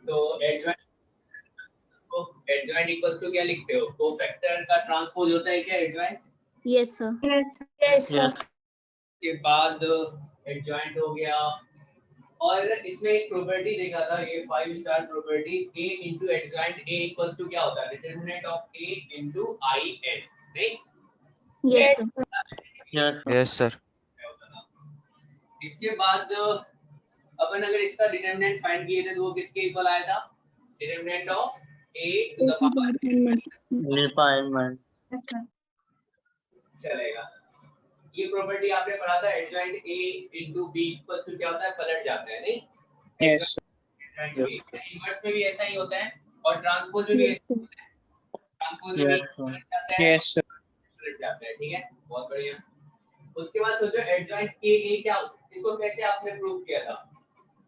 तो adjoint equals to क्या लिखते हो? कोफैक्टर का ट्रांसपोज होता है क्या adjoint? Yes sir. Yes sir. के बाद एडजॉइंट हो गया। और इसमें एक प्रॉपर्टी देखा था, ये 5 star property, a into adjoint a equals to क्या होता है? Determinant of a into i n, नहीं? Yes sir. Yes sir. इसके बाद अपन अगर इसका डिटरमिनेंट फाइंड किए थे तो वो किसके इक्वल आया था? Determinant of a to the power चलेगा। ये प्रॉपर्टी आपने पढ़ा था, adjoint a into b equal to क्या होता है? पलट जाता है, नहीं? यस इनवर्स में भी ऐसा ही होता है और ट्रांसपोज में भी ऐसा ही होता है। ट्रांसपोज में भी जाता है, यस पलट जाता है, ठीक है? बहुत बढ़िया। उसके बाद सोचो एडजॉइंट के क्या, इसको कैसे आपने प्रूव किया था?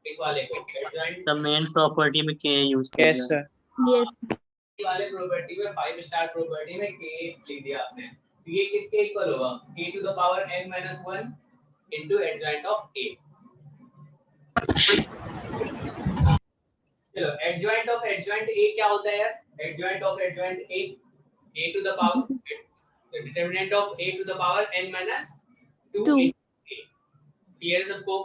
इस वाले को एडजॉइंट द मेन प्रॉपर्टी में के यूज किया यस सर। यस वाले प्रॉपर्टी में 5 स्टार प्रॉपर्टी में के लिख दिया आपने। तो ये किसके इक्वल होगा? k to the power n minus 1 into adjoint of a। चलो adjoint of adjoint a क्या होता है यार? adjoint of adjoint a to the power, so determinant of a to the power n minus 2 Two. into a। Clear है सबको?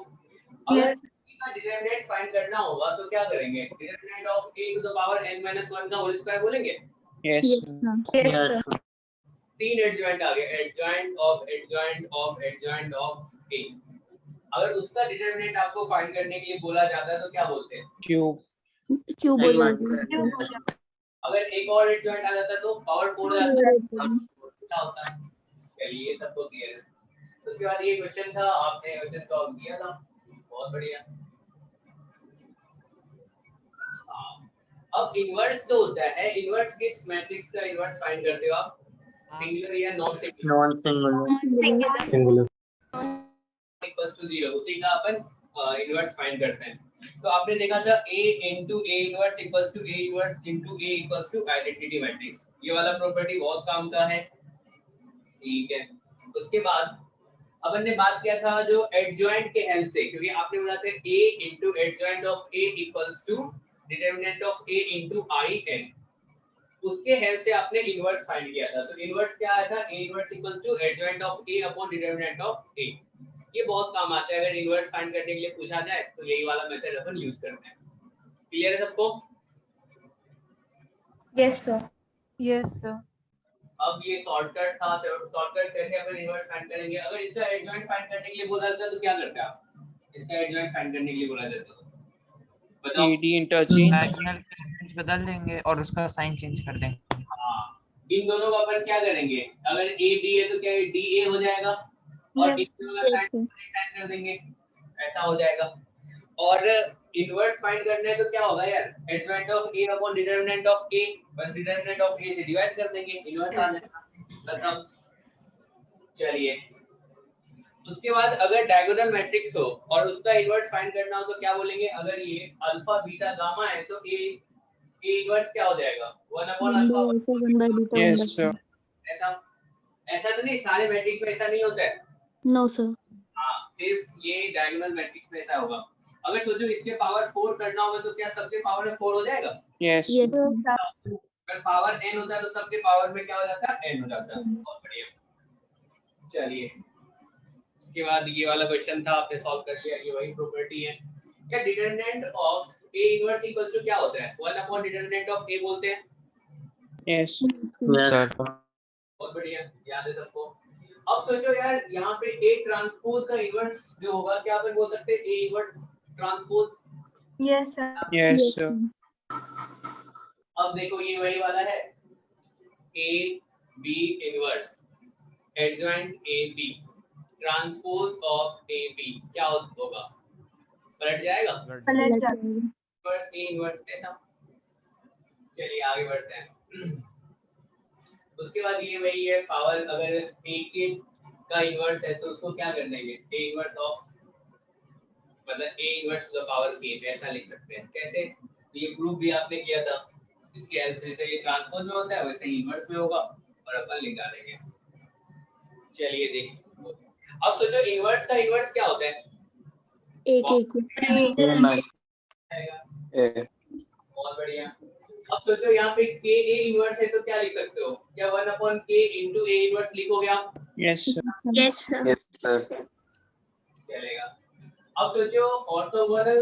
अगर इसका determinant find करना होगा तो क्या करेंगे? Determinant of a to the power n minus 1 का होल स्क्वायर बोलेंगे। Yes yes sir. Yes sir. तीन एडजॉइंट आ गए, adjoint of adjoint of adjoint of a। अगर उसका डिटरमिनेंट आपको फाइंड करने के लिए बोला जाता है तो क्या बोलते हैं? क्यूब हो जाएगा। अगर एक और एडजॉइंट आ जाता है तो पावर 4 हो जाता है, क्या होता है? चलिए ये सबको क्लियर है। उसके बाद ये क्वेश्चन था, आपने क्वेश्चन सॉल्व किया था, बहुत बढ़िया। अब इनवर्स जो होता है, इनवर्स किस मैट्रिक्स का इनवर्स फाइंड करते हो आप? सिंगुलर या non singular? Non singular. Singular. Equals to 0, उसी का अपन इनवर्स फाइंड करते हैं। तो आपने देखा था a into a inverse equals to a inverse into a equals to identity matrix. ये वाला प्रॉपर्टी बहुत काम का है, ठीक है? उसके बाद अपन ने बात किया था जो एडजॉइंट के हेल्प से, क्योंकि आपने बोला था a into adjoint of a equals to determinant of a into i n, उसके हेल्प से आपने इनवर्स फाइंड किया था। तो इनवर्स क्या आया था? a inverse equals to adjoint of a upon determinant of a। ये बहुत काम आता है, अगर इनवर्स फाइंड करने के लिए पूछा जाए तो यही वाला मेथड अपन यूज करते हैं। क्लियर है सबको? Yes sir. Yes sir. अब ये शॉर्टकट था, शॉर्टकट कैसे अपन इनवर्स फाइंड करेंगे? अगर इसका एडजॉइंट फाइंड करने के लिए बोला जाता तो क्या करते आप? इसका एडजॉइंट फाइंड करने के लिए बोला जाता तो बताओ। ईडी इंटरचेंज डायगोनल एलिमेंट्स बदल देंगे और उसका साइन चेंज कर देंगे। हाँ, इन दोनों का अपन क्या करेंगे? अगर a d है तो क्या d a हो जाएगा और Yes, इन दोनों का साइन कर देंगे, ऐसा हो जाएगा। और इनवर्स फाइंड करना है तो क्या होगा यार? Adjoint of a upon determinant of a, बस डिटरमिनेंट ऑफ a से डिवाइड कर देंगे, इनवर्स आ जाएगा, खत्म। चलिए, उसके बाद अगर डायगोनल मैट्रिक्स हो और उसका इनवर्स फाइंड करना हो तो क्या बोलेंगे? अगर ये अल्फा बीटा गामा है तो a इनवर्स क्या हो जाएगा? 1 अपॉन अल्फा। Yes sir. ऐसा ऐसा तो नहीं, सारे मैट्रिक्स में ऐसा नहीं होता है। No sir. हाँ, सिर्फ ये डायगोनल मैट्रिक्स में ऐसा होगा। अगर सोचो इसके पावर 4 करना होगा तो क्या सबके पावर में 4 हो जाएगा? यस यस अगर पावर n होता है तो सबके पावर में क्या हो जाता है? n हो जाता है। बहुत बढ़िया। चलिए, इसके बाद ये वाला क्वेश्चन था, आपने सॉल्व कर लिया, ये वही प्रॉपर्टी है। क्या determinant of a inverse equals to क्या होता है? 1 अपॉन डिटरमिनेंट ऑफ a बोलते हैं। यस सर बहुत बढ़िया, याद है सबको। अब सोचो यार, यहाँ पे a ट्रांसपोज का इनवर्स जो होगा, क्या अपन बोल सकते हैं? a inverse transpose. Yes sir. Yes sir. अब देखो ये वही वाला है, a b inverse adjoint a b transpose of a b क्या होगा? पलट जाएगा, पलट जाता है। इनवर्स a इनवर्स ऐसा। चलिए आगे बढ़ते हैं। उसके बाद ये वही है, पावर अगर a का इनवर्स है तो उसको क्या कर देंगे? a इनवर्स ऑफ, मतलब a inverse two the power k, ऐसा लिख सकते हैं। कैसे? ये प्रूफ भी आपने किया था, इसके हेल्प से जैसे ये ट्रांसपोज में होता है वैसे ही इनवर्स में होगा और अपन लिख डालेंगे। चलिए जी, अब सोचो इनवर्स का इनवर्स क्या होता है? एक आएगा। बढ़िया। अब सोचो यहाँ पे के ए इनवर्स है तो क्या लिख सकते हो? क्या 1/k into a इनवर्स लिखोगे आप? Yes, sir. Yes, sir. Yes, sir. चलेगा। अब सोचो ऑर्थोगोनल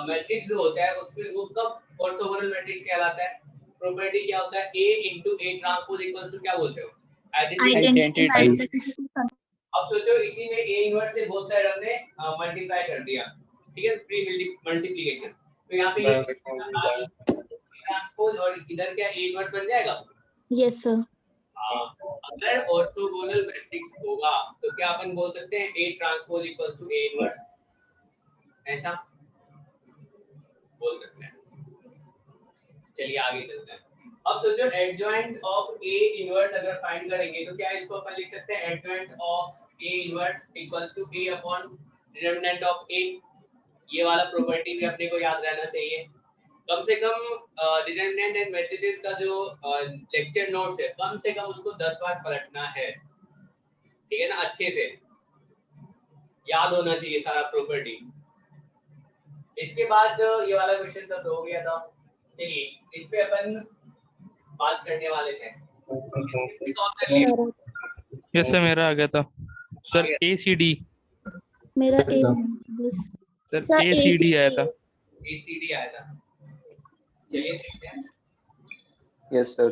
मैट्रिक्स जो होता है उसमें वो कब ऑर्थोगोनल मैट्रिक्स कहलाता है? प्रॉपर्टी क्या होता है? a into a transpose equals to क्या बोलते हो? Identity Identity. matrix. अब सोचो इसी में a इनवर्स से बोथ साइड हमने मल्टीप्लाई कर दिया, ठीक है, प्री मल्टीप्लिकेशन। तो यहाँ पे ये ट्रांसपोज और इधर क्या a इनवर्स बन जाएगा? Yes, sir. अगर ऑर्थोगोनल मैट्रिक्स होगा तो क्या अपन बोल सकते हैं a transpose equals to a inverse, ऐसा बोल सकते हैं। चलिए आगे चलते हैं। अब सोचो एडजॉइंट ऑफ a इनवर्स अगर फाइंड करेंगे तो क्या इसको अपन लिख सकते हैं adjoint of a inverse equals to a upon determinant of a। ये वाला प्रॉपर्टी भी अपने को याद रहना चाहिए। कम से कम डिटरमिनेंट एंड मैट्रिसेस का जो लेक्चर नोट्स है कम से कम उसको 10 बार पलटना है, ठीक है ना, अच्छे से याद होना चाहिए सारा प्रॉपर्टी। इसके बाद ये वाला क्वेश्चन तो हो गया था, चलिए इस पे अपन बात करने वाले थे। यस सर, मेरा आ गया था सर। ACD मेरा A बस। सर, Sir, ACD आया था। ACD आया था। चलिए देखते हैं। Yes, sir.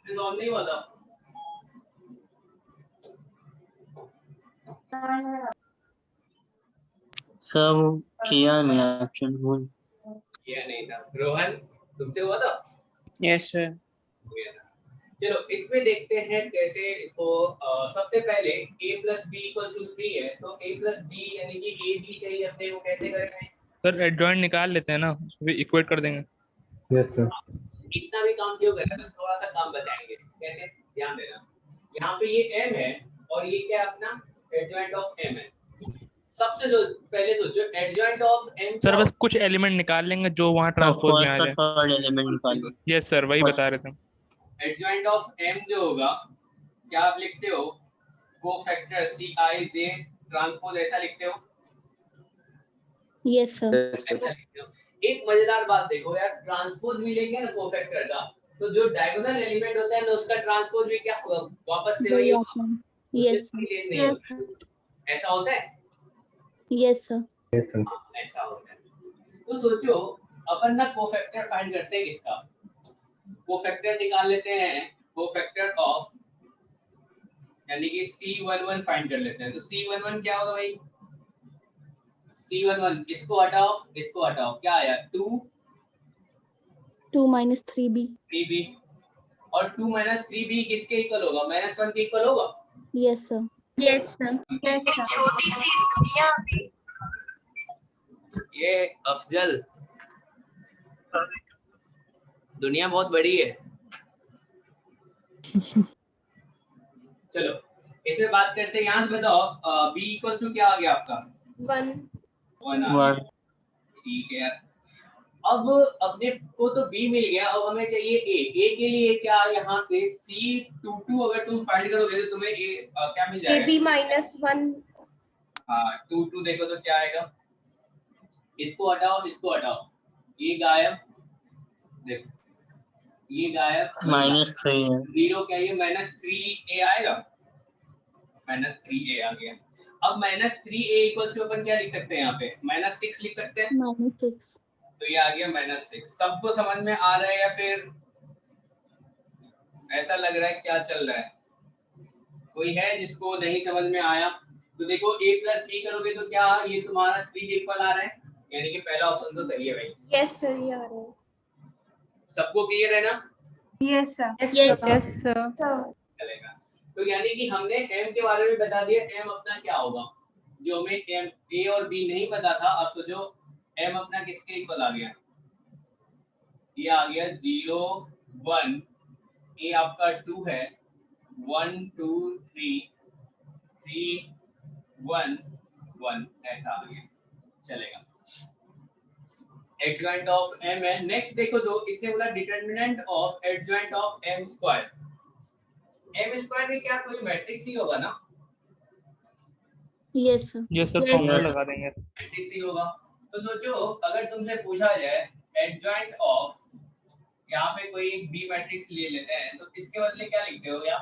सॉल्व नहीं हुआ था। सब किया नहीं ऑप्शन भूल। ये नहीं था। रोहन तुमसे हुआ था? Yes, sir. हो गया था। चलो इसमें देखते हैं कैसे इसको सबसे पहले a plus b equals to 3 है तो a plus b यानी कि a b चाहिए अपने को, कैसे करेंगे? सर एडजॉइंट निकाल लेते हैं ना, इक्वेट कर देंगे। Yes sir. इतना भी काम क्यों कर रहा है, थोड़ा सा काम बताएंगे कैसे, ध्यान देना। यहाँ पे ये m है और ये क्या अपना एडजॉइंट ऑफ m है। सबसे जो पहले सोचो एडजॉइंट ऑफ m सर बस कुछ एलिमेंट निकाल लेंगे जो वहाँ ट्रांसपोज में आ जाए। थर्ड एलिमेंट निकालो। यस सर, वही बता रहे थे। एडजॉइंट ऑफ m जो होगा क्या आप लिखते हो? कोफैक्टर Cij ट्रांसपोज ऐसा लिखते हो? Yes, sir. Yes, sir. ऐसा लिखते हो। एक मजेदार बात देखो यार, ट्रांसपोज भी लेंगे ना कोफैक्टर का तो जो डायगोनल एलिमेंट होता है ना उसका ट्रांसपोज भी क्या होगा, वापस से वही होगा। Yes, sir. उससे चेंज नहीं Yes, होगा। sir. ऐसा होता है? Yes, sir. Yes sir. हाँ, ऐसा होता है। तो सोचो अपन ना कोफैक्टर फाइंड करते हैं इसका, कोफैक्टर निकाल लेते हैं, कोफैक्टर ऑफ यानी कि C11 फाइंड कर लेते हैं। तो C11 क्या होगा भाई? C11 इसको हटाओ क्या आया? 2 minus 3B. 3b और 2 minus 3b किसके इक्वल होगा? -1 के इक्वल होगा। Yes, sir. Yes, sir. Yes, sir. छोटी सी दुनिया में ये अफजल, दुनिया बहुत बड़ी है। चलो इसमें बात करते हैं। यहाँ से बताओ b इक्वल्स टू क्या आ गया आपका? 1. 1 आ गया। ठीक है यार, अब अपने को तो b मिल गया, अब हमें चाहिए a के लिए क्या यहाँ से C22 अगर तुम फाइंड करोगे तो तुम्हें a क्या मिल जाएगा? AB-1. हाँ 22 देखो तो क्या आएगा? इसको हटाओ ये गायब, देखो ये गायब, -3 है। जीरो क्या ये -3a आएगा, -3a आ गया। अब -3a इक्वल्स टू अपन क्या लिख सकते हैं यहाँ पे? -6 लिख सकते हैं। -6. तो ये आ गया -6। सबको समझ में आ रहा है या फिर ऐसा लग रहा है क्या चल रहा है? कोई है जिसको नहीं समझ में आया? तो देखो a plus b करोगे तो क्या ये तुम्हारा 3 के इक्वल आ रहा है, यानी कि पहला ऑप्शन तो सही है भाई। Yes, sir. ये आ रहा है. सबको क्लियर है ना? Yes, sir. Yes, sir. चलेगा। तो यानी कि हमने m के बारे में बता दिया, m अपना क्या होगा। जो हमें m a और b नहीं पता था, अब तो जो m अपना किसके इक्वल आ गया? ये आ गया 0 1, a आपका 2 है, 1 2 3 3 1 1 ऐसा आ गया। चलेगा। एडजॉइंट ऑफ m है। नेक्स्ट देखो दो, इसने बोला determinant of adjoint of m square. m square भी क्या कोई मैट्रिक्स ही होगा ना? Yes, sir. Yes sir, Yes, formula sir. लगा देंगे। मैट्रिक्स ही होगा। तो सोचो अगर तुमसे पूछा जाए एडजॉइंट ऑफ यहाँ पे कोई एक बी मैट्रिक्स ले लेते हैं तो इसके बदले क्या लिखते हो या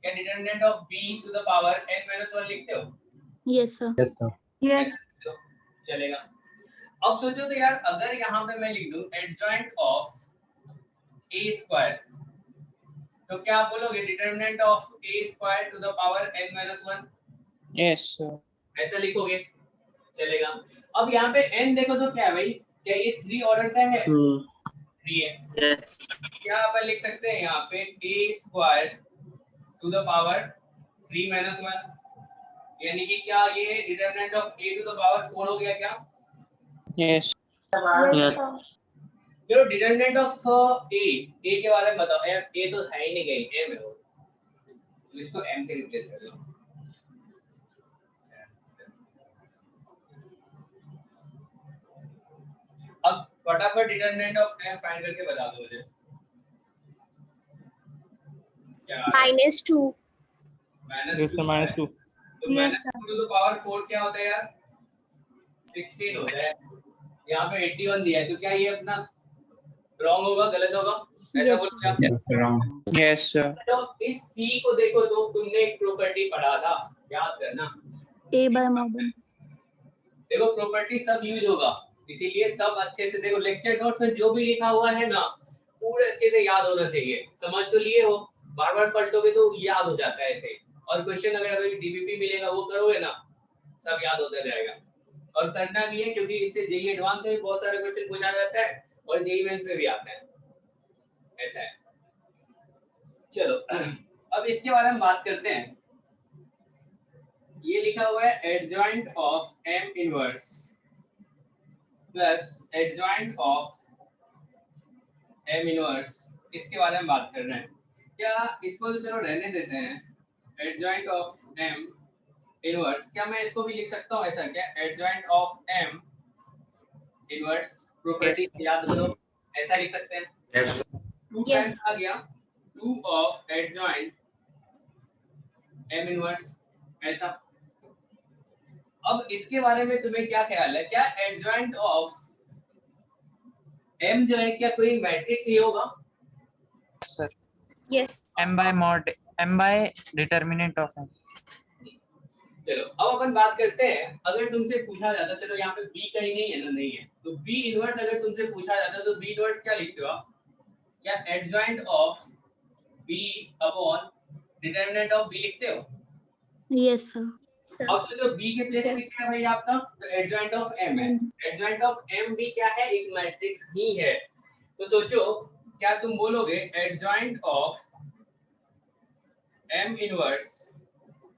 क्या determinant of B to the power n-1 लिखते हो? Yes, sir. Yes. चलेगा। अब सोचो तो यार अगर यहाँ पे मैं लिख दूं एडजॉइंट ऑफ a स्क्वायर तो क्या आप बोलोगे determinant of a square to the power n-1 Yes, sir. ऐसा लिखोगे? चलेगा। अब यहाँ पे n देखो तो क्या है भाई, क्या ये 3 ऑर्डर का है? 3 है। Yes. क्या अपन लिख सकते हैं यहाँ पे a square to the power 3-1 यानी कि क्या ये determinant of a to the power 4 हो गया क्या? Yes. Yes. चलो डिटरमिनेंट ऑफ a के बारे में बताओ। a तो है ही नहीं कहीं, m है वो, तो इसको m से रिप्लेस कर दो। अब फटाफट डिटरमिनेंट ऑफ m फाइंड करके बता दो मुझे क्या आ रहा है? -2. Yes, sir. -2. तो Yes, -2 टू द पावर 4 क्या होता है यार? 16 होता है। यहाँ पे 81 दिया है तो क्या ये अपना रॉन्ग होगा, गलत होगा? ऐसा Yes, बोलो क्या? Wrong. Yes, sir. तो इस c को देखो तो तुमने एक प्रॉपर्टी पढ़ा था, याद करना। A by modern. देखो प्रॉपर्टी सब यूज होगा, इसीलिए सब अच्छे से देखो। लेक्चर नोट्स में जो भी लिखा हुआ है ना पूरे अच्छे से याद होना चाहिए। समझ तो लिए हो, बार बार पलटोगे तो याद हो जाता है ऐसे। और क्वेश्चन अगर अभी डीबीपी मिलेगा वो करोगे ना, सब याद होता जाएगा। और करना भी है क्योंकि इससे जेईई एडवांस में भी बहुत सारे क्वेश्चन पूछा जाता है और जेईई मेंस में भी आता है, ऐसा है। चलो अब इसके बारे में बात करते हैं। ये लिखा हुआ है adjoint of m inverse plus adjoint of m inverse, इसके बारे में बात कर रहे हैं। क्या इसको तो चलो रहने देते हैं, एडजॉइंट ऑफ m इनवर्स। क्या मैं इसको भी लिख सकता हूँ ऐसा? क्या adjoint of m inverse property याद करो, ऐसा लिख सकते हैं? Yes. 2 टाइम्स आ गया 2 ऑफ एडजॉइंट m इनवर्स, ऐसा। अब इसके बारे में तुम्हें क्या ख्याल है? क्या एडजॉइंट ऑफ m जो है क्या कोई मैट्रिक्स ही होगा? Sir Yes. m by determinant of m. चलो अब अपन बात करते हैं। अगर तुमसे पूछा जाता, चलो यहाँ पे b कहीं नहीं है ना, नहीं है, तो b इनवर्स अगर तुमसे पूछा जाता तो b इनवर्स क्या लिखते हो आप? क्या adjoint of b upon determinant of b लिखते हो? Yes, sir. अब तो जो b के प्लेस पे क्या है भाई आपका? तो एडजॉइंट ऑफ m है। एडजॉइंट ऑफ m भी क्या है? एक मैट्रिक्स ही है। तो सोचो क्या तुम बोलोगे adjoint of m inverse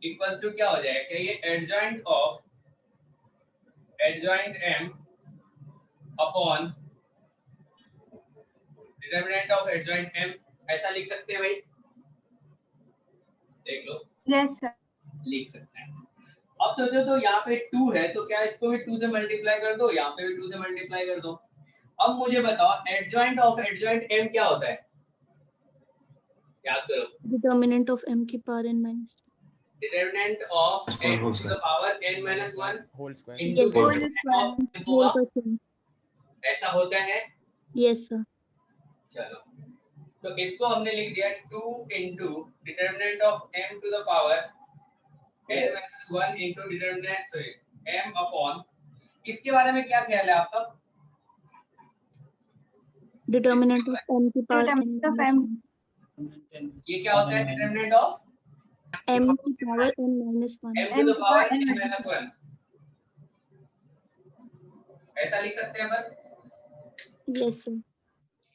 equals to क्या हो जाएगा? क्या ये adjoint of adjoint m upon determinant of adjoint m, ऐसा लिख सकते हैं भाई? देख लो, Yes, sir. लिख सकते हैं। अब सोचो तो यहाँ पे 2 है तो क्या इसको भी 2 से मल्टीप्लाई कर दो, यहाँ पे भी 2 से मल्टीप्लाई कर दो। अब मुझे बताओ एडजॉइंट ऑफ एडजॉइंट m क्या होता है? याद करो, Determinant of m की power n minus 2. Determinant of m to the power n-1 whole square into Yes. Whole determinant square. Of m Whole होगा, percent. ऐसा होता है। Yes, sir. चलो तो इसको हमने लिख दिया 2 into determinant of m to the power n-1 into determinant sorry m upon, इसके बारे में क्या ख्याल है आपका? Determinant of m की power n Determinant of minus m. 1. ये क्या होता है? डिटरमिनेंट ऑफ m की power n minus 1. m to the to power power n n-1, ऐसा लिख सकते हैं अपन? Yes, sir.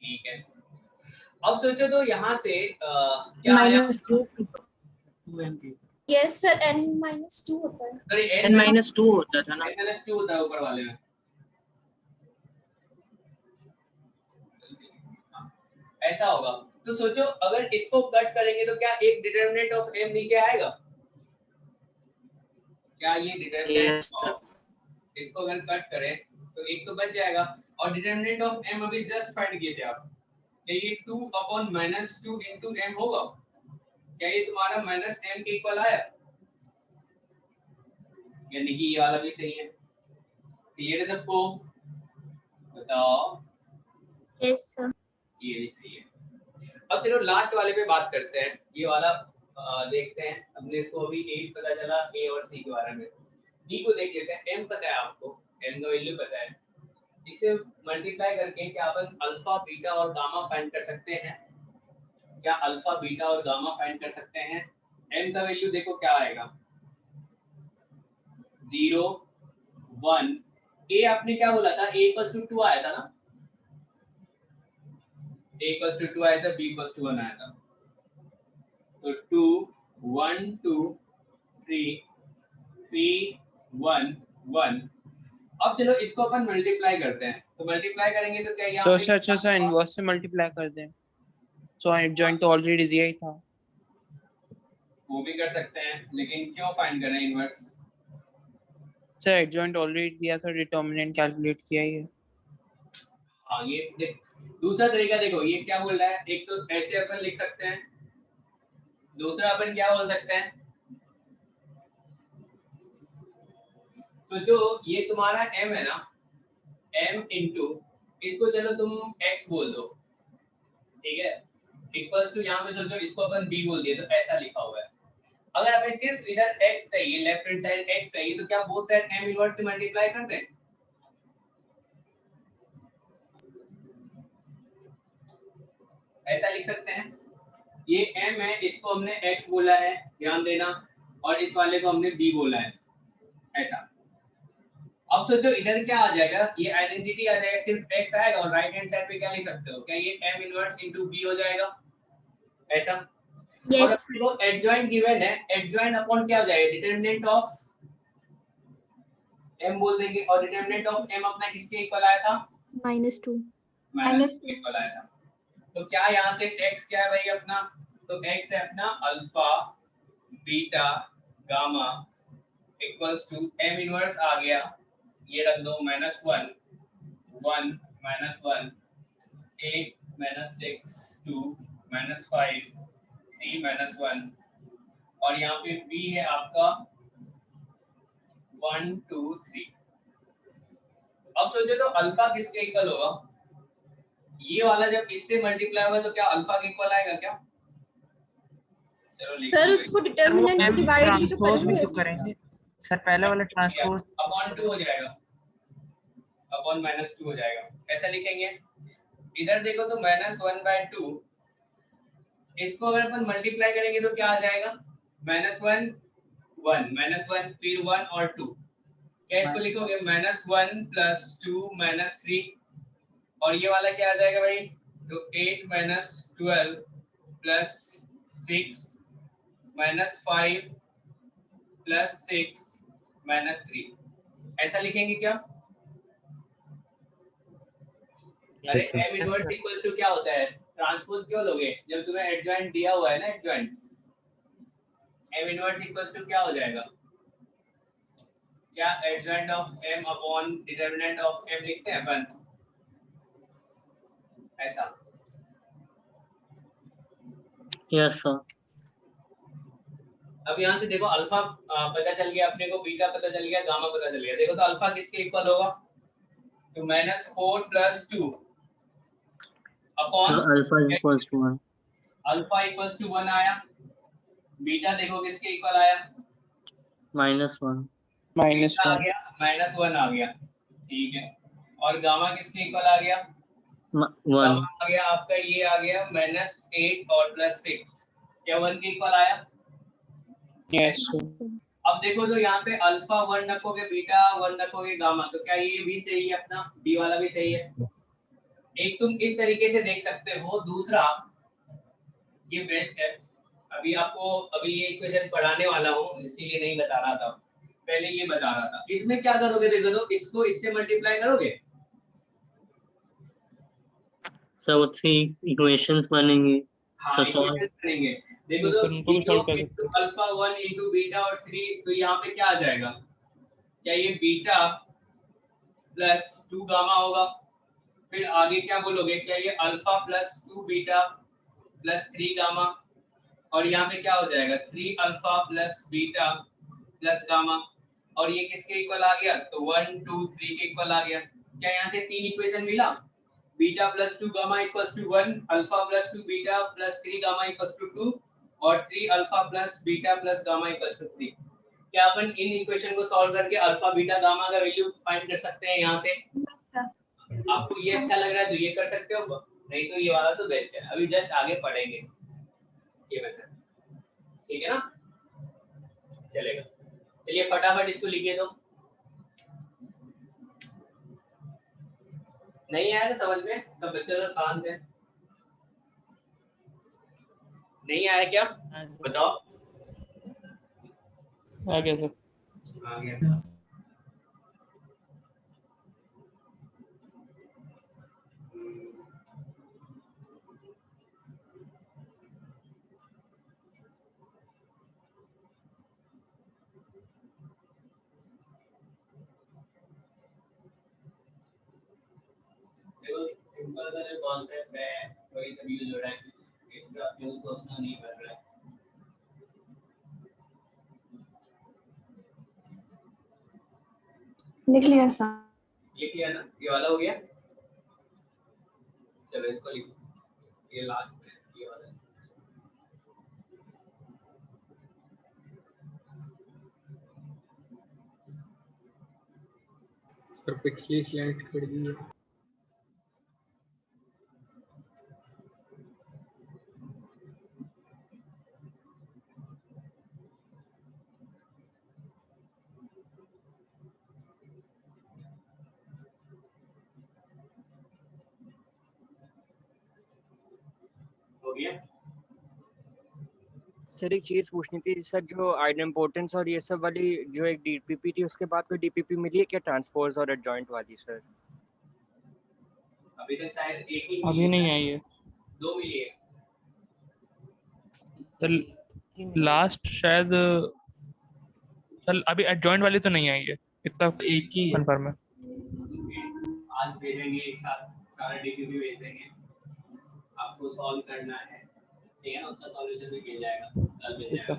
ठीक है। अब सोचो तो यहाँ से क्या आया? -2. यस सर n -2 होता है। सॉरी n-2 होता था ना? n-2 होता है ऊपर वाले में, ऐसा होगा। तो सोचो अगर इसको कट करेंगे तो क्या एक डिटरमिनेंट ऑफ m नीचे आएगा? क्या ये डिटरमिनेंट Yes, sir. इसको अगर कट करें तो एक तो बच जाएगा। और डिटरमिनेंट ऑफ m अभी जस्ट फाइंड किए थे आप, क्या ये 2 अपॉन -2 इनटू m होगा? क्या ये तुम्हारा -m के इक्वल आया? यानी कि ये वाला भी सही है। क्लियर है सबको? बताओ। Yes, sir. ये भी सही है। अब चलो लास्ट वाले पे बात करते हैं। ये वाला देखते हैं। हमने इसको अभी ए पता चला, ए और सी के बारे में। डी को देख लेते हैं। एम पता है आपको, एम का वैल्यू पता है। इसे मल्टीप्लाई करके क्या अपन अल्फा बीटा और गामा फाइंड कर सकते हैं? क्या अल्फा बीटा और गामा फाइंड कर सकते हैं? एम का वैल्यू देखो क्या आएगा, 0 1। ए आपने क्या बोला था? ए इक्वल्स टू 2 आया था ना, a equals to 2 आया था, b equals to 1 आया था। तो 2 1 2 3 3 1 1। अब चलो इसको अपन मल्टीप्लाई करते हैं। तो मल्टीप्लाई करेंगे तो क्या यहाँ सर अच्छा इनवर्स से मल्टीप्लाई कर दें। सो एडजॉइंट तो ऑलरेडी दिया ही था। वो भी कर सकते हैं, लेकिन क्यों फाइंड करें इनवर्स? सर एडजॉइंट ऑलरेडी दिया था, डिटरमिनेंट कैलकुलेट किया ही है। हाँ ये दूसरा तरीका देखो, ये क्या बोल रहा है। एक तो ऐसे अपन लिख सकते हैं, दूसरा अपन क्या बोल सकते हैं। तो जो ये तुम्हारा m है ना, m इंटू इसको चलो तुम x बोल दो, ठीक है, इक्वल्स टू यहाँ पे सोचो इसको अपन b बोल दिए, तो ऐसा लिखा हुआ है। अगर हमें सिर्फ इधर x चाहिए, लेफ्ट हैंड साइड x चाहिए, तो क्या बोथ साइड m इनवर्स से मल्टीप्लाई कर दें? ऐसा लिख सकते हैं। ये m है, इसको हमने x बोला है, ध्यान देना, और इस वाले को हमने b बोला है, ऐसा। अब सोचो इधर क्या आ जाएगा, ये आइडेंटिटी आ जाएगा, सिर्फ x आएगा, और राइट हैंड साइड पे क्या लिख सकते हो? क्या ये m इनवर्स इनटू b हो जाएगा, ऐसा। और Yes. अपने को एडजॉइंट गिवन है, एडजॉइंट अपॉन क्या हो जाएगा? डिटरमिनेंट ऑफ m बोल देंगे, और डिटरमिनेंट ऑफ m अपना किसके इक्वल आया था? -2. माइनस के इक्वल आया था। तो क्या यहाँ से x क्या है भाई अपना? तो x है अपना alpha beta gamma equals to m inverse आ गया, ये रख दो, -1 1 -1 8 -6 2 -5 3 -1, और यहाँ पे b है आपका 1 2 3। अब सोचो तो अल्फा किसके इक्वल होगा? ये वाला जब इससे मल्टीप्लाई होगा तो क्या अल्फा के इक्वल आएगा क्या? चलो सर उसको डिटरमिनेंट से डिवाइड भी तो ट्रांसपोज भी तो करेंगे। करेंगे सर, पहले वाला ट्रांसपोज अपॉन 2 हो जाएगा, अपॉन -2 हो जाएगा, ऐसा लिखेंगे। इधर देखो तो -1/2, इसको अगर अपन मल्टीप्लाई करेंगे तो क्या आ जाएगा? -1 1 -1 फिर 1 और 2, क्या इसको लिखोगे? -1 + 2 -3, और ये वाला क्या आ जाएगा भाई? तो 8 - 12 + 6 -5 + 6 -3, ऐसा लिखेंगे क्या? अरे m इनवर्स इक्वल्स टू क्या होता है? ट्रांसपोज क्यों लोगे जब तुम्हें एडजॉइंट दिया हुआ है ना, adjoint. m inverse equals to क्या हो जाएगा? क्या adjoint of m upon determinant of m लिखते हैं अपन, ऐसा। Yes, sir. अब यहाँ से देखो अल्फा पता चल गया अपने को, बीटा पता चल गया, गामा पता चल गया। देखो तो अल्फा किसके इक्वल होगा? तो -4 + 2 upon So alpha is equals to 1. Alpha equals to 1 आया। बीटा देखो किसके इक्वल आया? -1. बीटा आ -1 गया, -1 आ गया, ठीक है। और गामा किसके इक्वल आ गया? 1. गामा आ गया आपका, ये आ गया -8 और +6, क्या 1 के इक्वल आया? यस अब देखो तो यहाँ पे अल्फा 1 रखोगे, बीटा 1 रखोगे, गामा, तो क्या ये भी सही है अपना? बी वाला भी सही है। एक तुम इस तरीके से देख सकते हो, दूसरा ये बेस्ट है। अभी ये इक्वेशन पढ़ाने वाला हूँ, इसीलिए नहीं बता रहा था, पहले ये बता रहा था। इसमें क्या करोगे? देखो तो इसको इससे मल्टीप्लाई करोगे, So 3 equations बनेंगे. हाँ So solve. इक्वेशन करेंगे। देखो तो सर, उनको भी solve कर into अल्फा 1 into बीटा और 3, तो यहाँ पे क्या आ जाएगा? क्या ये बीटा प्लस 2 गामा होगा? फिर आगे क्या बोलोगे? क्या ये alpha plus 2 beta plus 3 gamma, और यहाँ पे क्या हो जाएगा? 3 alpha plus beta plus gamma, और ये किसके इक्वल आ गया? तो 1 2 3 के इक्वल आ गया। क्या यहाँ से 3 इक्वेशन मिला? Beta plus 2 gamma equals to 1, alpha plus 2 beta plus 3 gamma equals to 2 और 3 alpha plus beta plus gamma equals to 3। क्या अपन इन इक्वेशन को सॉल्व करके अल्फा बीटा गामा का वैल्यू फाइंड कर सकते हैं यहाँ से? आपको ये अच्छा लग रहा है तो ये कर सकते हो, नहीं तो ये वाला तो बेस्ट है। अभी जस्ट आगे पढ़ेंगे ये मेथड, ठीक है ना? चलेगा, चलिए फटाफट इसको लिखिए। तो नहीं आया ना समझ में? सब बच्चे तो शांत हैं। नहीं आया क्या? बताओ। आ गया सर। आ गया। सिंपल सा जो कॉन्सेप्ट है वही सब यूज हो रहा है, कुछ एक्स्ट्रा यूज सोचना नहीं पड़ रहा है। लिख लिया सर। लिख लिया ना? ये वाला हो गया। चलो इसको लिखो, ये लास्ट में ये वाला है। सर पिछली स्लाइड कर दी है। हो गया। सर एक चीज पूछनी थी सर, जो आइडेम्पोर्टेंस और ये सब वाली जो एक डीपीपी थी उसके बाद कोई डीपीपी मिली है क्या ट्रांसपोज और एडजॉइंट वाली सर? अभी तक शायद एक ही अभी नहीं आई है दो मिली है सर। लास्ट शायद सर अभी एडजॉइंट वाली तो नहीं आई है, इतना एक ही कंफर्म है। आज भेजेंगे एक साथ, सारा डीपीपी भेज देंगे, आपको सॉल्व करना है, ठीक है ना? उसका सॉल्यूशन भी मिल जाएगा, कल मिल जाएगा।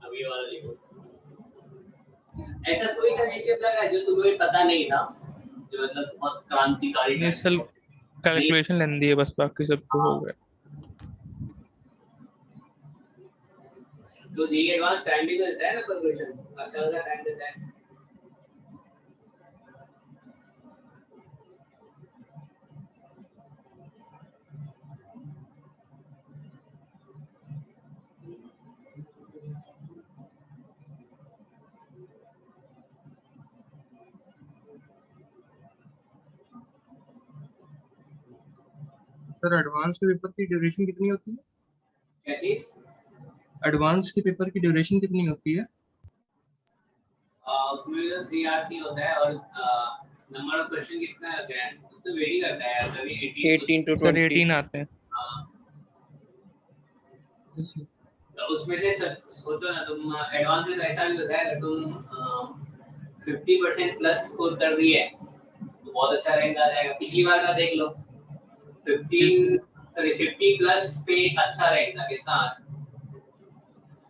अभी वाला लिखो। ऐसा कोई सा स्टेप लग रहा है जो तुम्हें पता नहीं था, जो मतलब बहुत क्रांतिकारी है? सर कैलकुलेशन लेंदी है बस, बाकी सब तो हो गया। तो दी एडवांस टाइम भी देता है ना कैलकुलेशन, अच्छा खासा टाइम देता है। सर एडवांस के पेपर की ड्यूरेशन कितनी होती है? क्या चीज? एडवांस के पेपर की ड्यूरेशन कितनी होती है? उसमें भी तो 3 आवर्स ही होता है, और नंबर ऑफ क्वेश्चन कितना होता है तो वेरी करता है, कभी 18 to सर 20 18 आते हैं। तो उसमें से सोचो ना तुम, एडवांस में तो ऐसा भी होता है अगर तुम 50% प्लस स्कोर कर दिए तो बहुत अच्छा रैंक आ जाएगा। पिछली बार का देख लो, 50 प्लस पे अच्छा रैंक था, कितना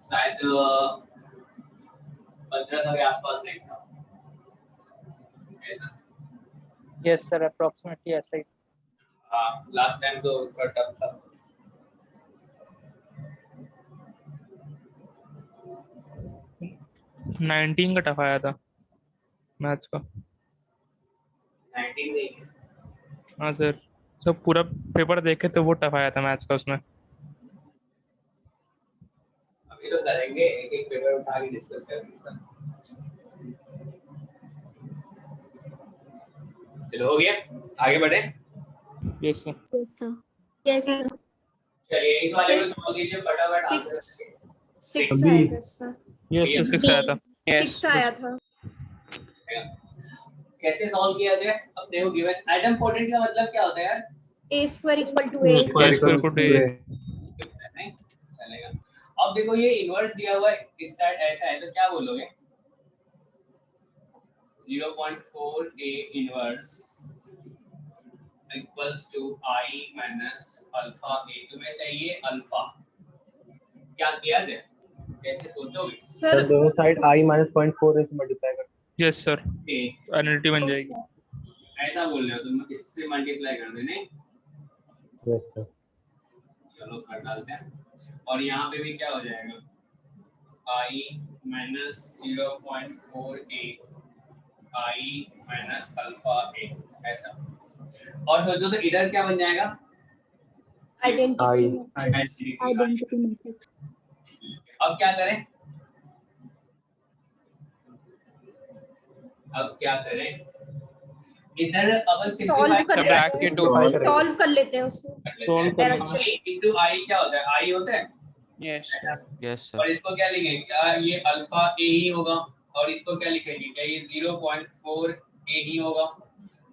शायद 1500 के आसपास रैंक था ऐसा। यस सर अप्रोक्सीमेटली ऐसा ही। हाँ लास्ट टाइम तो थोड़ा टफ था। था 19 का टफ आया था मैथ्स का। 19 नहीं, हाँ सर, सब पूरा पेपर देखे तो वो टफ आया था मैथ्स का उसमें। अभी तो करेंगे, एक एक पेपर उठा के डिस्कस करेंगे। चलो हो गया, आगे बढ़े। Yes sir. Yes, sir. Yes sir. चलिए इस वाले को सॉल्व कीजिए फटाफट। आंसर 6 आया था इसका। यस 6 आया था। 6 आया था। कैसे सॉल्व किया जाए? अब देखो गिवन आइडेम्पोर्टेंट का मतलब क्या होता है यार? a square equal to a। Square को डे नहीं चलेगा। अब देखो ये इनवर्स दिया हुआ है, इस साइड ऐसा है तो क्या बोलोगे? 0.4 a inverse equals to i minus alpha a। तुम्हें चाहिए अल्फा, क्या किया जाए, कैसे सोचोगे? सर दोनों साइड i - 0.4 से मल्टीप्लाई कर। यस सर, एनर्जी बन जाएगी। ऐसा बोल रहे हो तुम, इससे मल्टीप्लाई कर देने। Yes sir. चलो कर डालते हैं। और यहाँ पे भी क्या हो जाएगा, I minus 0.4a I minus alpha a, ऐसा। और सोचो तो इधर क्या बन जाएगा, आइडेंटिटी मैट्रिक्स। अब क्या करें, इधर अपन सॉल्व कर Subtract लेते के दो। हैं, सॉल्व कर लेते हैं उसको डायरेक्शन। इंटू आई क्या होता है, आई होता है। Yes. यस और इसको क्या लिखेंगे, क्या ये अल्फा ए ही होगा, और इसको क्या लिखेंगे, क्या ये 0.4 ए ही होगा,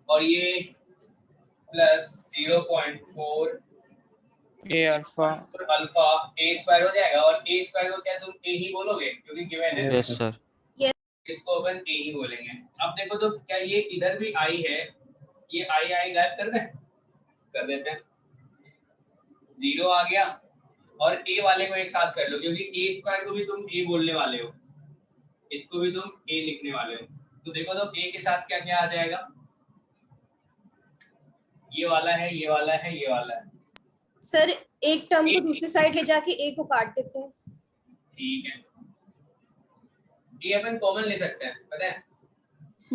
और ये plus 0.4 A alpha. Alpha A square हो जाएगा। और ए स्क्वायर को क्या तुम ए ही बोलोगे क्योंकि गिवन है, यस सर। इसको अपन ए ही बोलेंगे। अब देखो तो क्या ये इधर भी आई है, ये आई गायब कर दें, कर देते हैं, 0 आ गया। और ए वाले को एक साथ कर लो क्योंकि ए स्क्वायर को भी तुम ए बोलने वाले हो, इसको भी तुम ए लिखने वाले हो। तो देखो तो ए के साथ क्या क्या आ जाएगा, ये वाला है, ये वाला है, ये वाला है। सर एक टर्म को दूसरी साइड ले जाके ए को काट देते हैं। ठीक है, ये अपन कॉमन ले सकते हैं, पता है।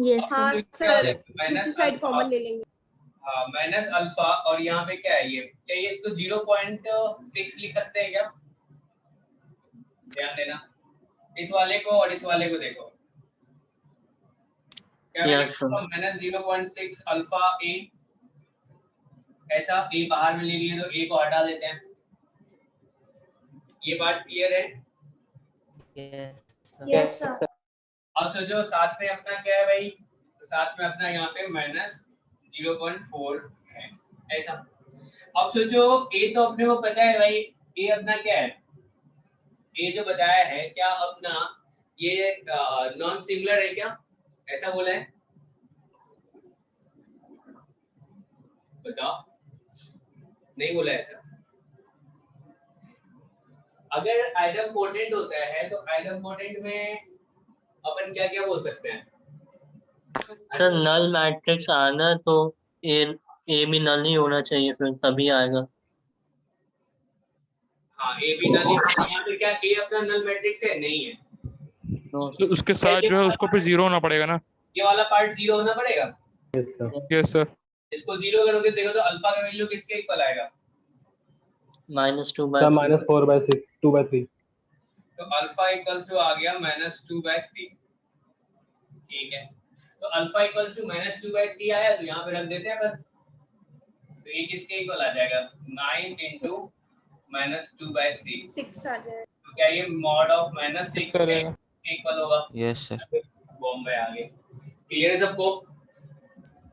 यस हाँ सर, दूसरी साइड कॉमन ले लेंगे। हाँ माइनस अल्फा, और यहाँ पे क्या है, ये क्या ये इसको 0.6 लिख सकते हैं क्या, ध्यान देना। इस वाले को और इस वाले को देखो, क्या माइनस 0.6 अल्फा ए, ऐसा ए बाहर में ले लिए तो ए को हटा देते हैं। ये बात क्लियर है। Yes sir. अब सोचो साथ में अपना क्या है भाई, तो साथ में अपना यहाँ पे माइनस 0.4 है, ऐसा। अब सोचो ए तो अपने को पता है भाई, ए अपना क्या है, ए जो बताया है क्या अपना ये नॉन सिंगुलर है क्या, ऐसा बोला है, बताओ, नहीं बोला ऐसा। अगर आइडम पोटेंट होता है तो आइडम पोटेंट में अपन क्या क्या बोल सकते हैं, सर नल मैट्रिक्स आना तो ए भी नल ही होना चाहिए, फिर तभी आएगा। हाँ ए भी नल, यहाँ पे क्या ए अपना नल मैट्रिक्स है, नहीं है, तो उसके साथ जो है उसको फिर 0 होना पड़ेगा ना। ये वाला पार्ट 0 होना पड़ेगा। Yes sir. इसको 0 करोगे देखो तो अल्फा का वैल्यू किसके इक्वल आएगा, -2/3। -4/6 2/3। तो अल्फा इक्वल्स टू आ गया -2/3। ठीक है, तो अल्फा इक्वल्स टू -2/3 आया, तो यहाँ पे रख देते हैं अपन, तो ये किसके इक्वल आ जाएगा, 9 × -2/3 6 आ जाए। तो क्या ये मॉड ऑफ -6 के इक्वल होगा। Yes sir. बॉम्बे आ गए, क्लियर है सबको।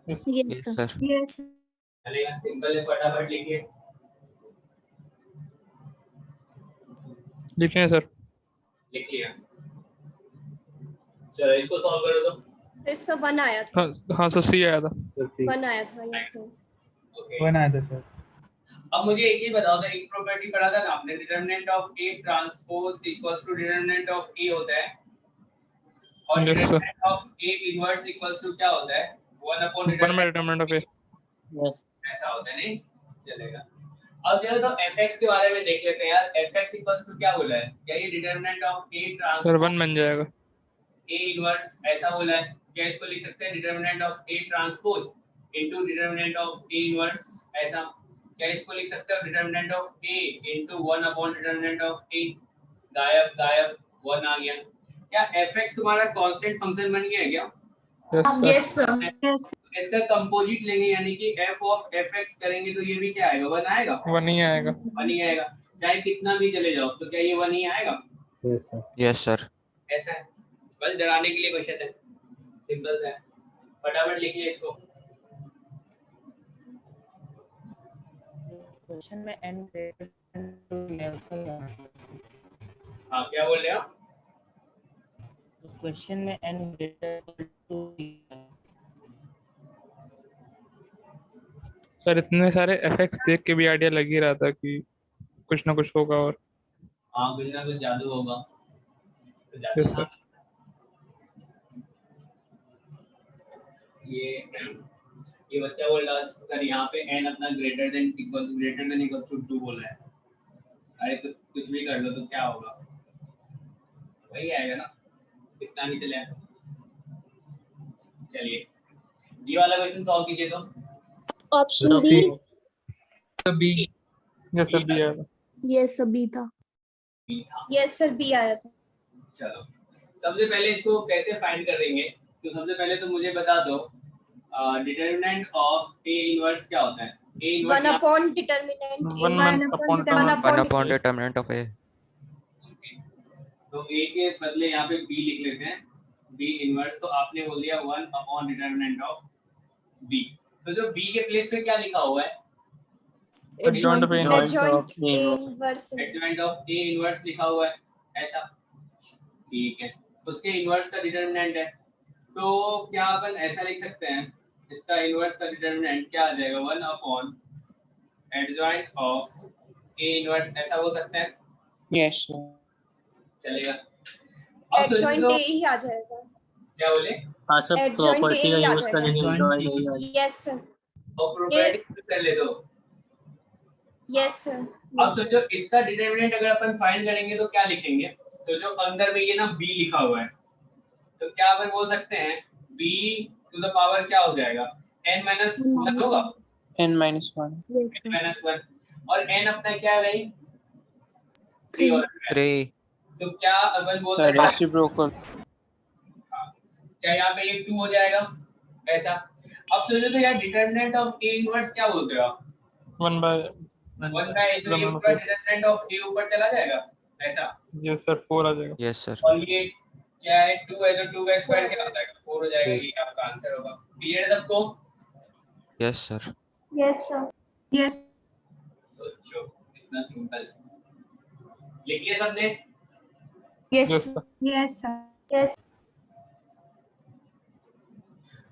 Yes sir. चलेगा, सिंपल है, फटाफट लिखिए। लिखे हैं सर। लिख लिया, चलो इसको सॉल्व करो तो। तो इसका 1 आया था। हाँ सर, सी आया था। 1 आया था, यस सर। ओके, 1 आया था सर। अब मुझे एक चीज बताओ, तो एक प्रॉपर्टी पढ़ा था ना आपने, determinant of A transpose equals to determinant of A होता है, और Yes, sir. Determinant of A inverse equals to क्या होता है, 1/डिटरमिनेंट डिटरमिनेंट ऑफ ए, ऐसा होता है, नहीं चलेगा। अब चलो तो fx के बारे में देख लेते हैं यार, fx इक्वल्स टू क्या बोला है, क्या ये determinant of A sir transpose 1 बन जाएगा। ए इनवर्स ऐसा बोला है, क्या इसको लिख सकते हैं determinant of A transpose into determinant of A inverse, ऐसा। क्या इसको लिख सकते हो डिटरमिनेंट ऑफ ए इनटू 1/डिटरमिनेंट ऑफ ए, गायब गायब 1 आ गया। क्या fx तुम्हारा कांस्टेंट फंक्शन बन गया है क्या, यस सर। यस इसका कंपोजिट लेंगे यानी कि f ऑफ fx करेंगे तो ये भी क्या आएगा, 1 आएगा, 1 ही आएगा। 1 ही आएगा, चाहे कितना भी चले जाओ तो क्या ये 1 ही आएगा, यस सर। Yes sir. ऐसा है। बस डराने के लिए क्वेश्चन है, सिंपल सा है, फटाफट लिखिए इसको। क्वेश्चन में n हाँ क्या बोल रहे हो, क्वेश्चन में n सर इतने सारे एफएक्स देख के भी आइडिया लग ही रहा था कि कुछ ना कुछ होगा। और हाँ कुछ ना कुछ जादू होगा, तो जादू Yes, sir. ये ये बच्चा बोल रहा है सर यहाँ पे n अपना ग्रेटर देन इक्वल्स टू 2 बोल रहा है। अरे तो कुछ भी कर लो तो क्या होगा, वही आएगा ना, इतना नहीं चले। चलिए ये वाला क्वेश्चन सॉल्व कीजिए तो। Option B. B. Yes sir B आया। यस बी था। यस सर बी आया था। चलो सबसे पहले इसको कैसे फाइंड करेंगे, तो सबसे पहले तो मुझे बता दो डिटरमिनेंट ऑफ ए इनवर्स क्या होता है। A inverse 1 upon determinant one upon determinant of A. तो ए के बदले यहाँ पे बी लिख लेते हैं, बी इनवर्स। तो आपने बोल दिया 1 अपॉन डिटरमिनेंट ऑफ बी। तो जो बी के प्लेस पे क्या लिखा हुआ है, adjoint of A inverse adjoint of A inverse लिखा हुआ है ऐसा, ठीक है। उसके इनवर्स का डिटरमिनेंट है, तो क्या अपन ऐसा लिख सकते हैं, इसका इनवर्स का डिटरमिनेंट क्या आ जाएगा 1 upon adjoint of A inverse, ऐसा बोल सकते हैं। Yes sir. चलेगा। अब एडजॉइंट सोचो ए ही आ जाएगा। क्या बोले, हाँ सब Adjoint प्रॉपर्टी A का आ यूज जाएगा। करेंगे एडजॉइंट नहीं आएगा। Yes sir. और प्रॉपर्टी यूज कर ले दो। Yes sir. अब सोचो इसका डिटरमिनेंट अगर अपन फाइंड करेंगे तो क्या लिखेंगे, तो जो अंदर में ये ना b लिखा हुआ है, तो क्या अपन बोल सकते हैं b टू द पावर क्या हो जाएगा, n माइनस 1 होगा, n minus 1। n minus 1। और n अपना क्या है भाई 3 और 3। तो क्या अपन बोल सर सकते हैं, रेसिप्रोकल। क्या यहाँ पे ये 2 हो जाएगा ऐसा। अब सोचो तो यार डिटरमिनेंट ऑफ a इनवर्स क्या बोलते हो आप, 1 बाय 1 बाय तो ये पूरा डिटरमिनेंट ऑफ a ऊपर चला जाएगा ऐसा। यस सर 4 आ जाएगा। Yes sir. और ये क्या है 2 है तो 2 का स्क्वायर क्या आता है 4 हो जाएगा, ये आपका आंसर होगा। क्लियर है सबको? Yes sir. Yes sir. Yes. सोचो इतना सिंपल, लिख लिया सबने? Yes yes sir. यस।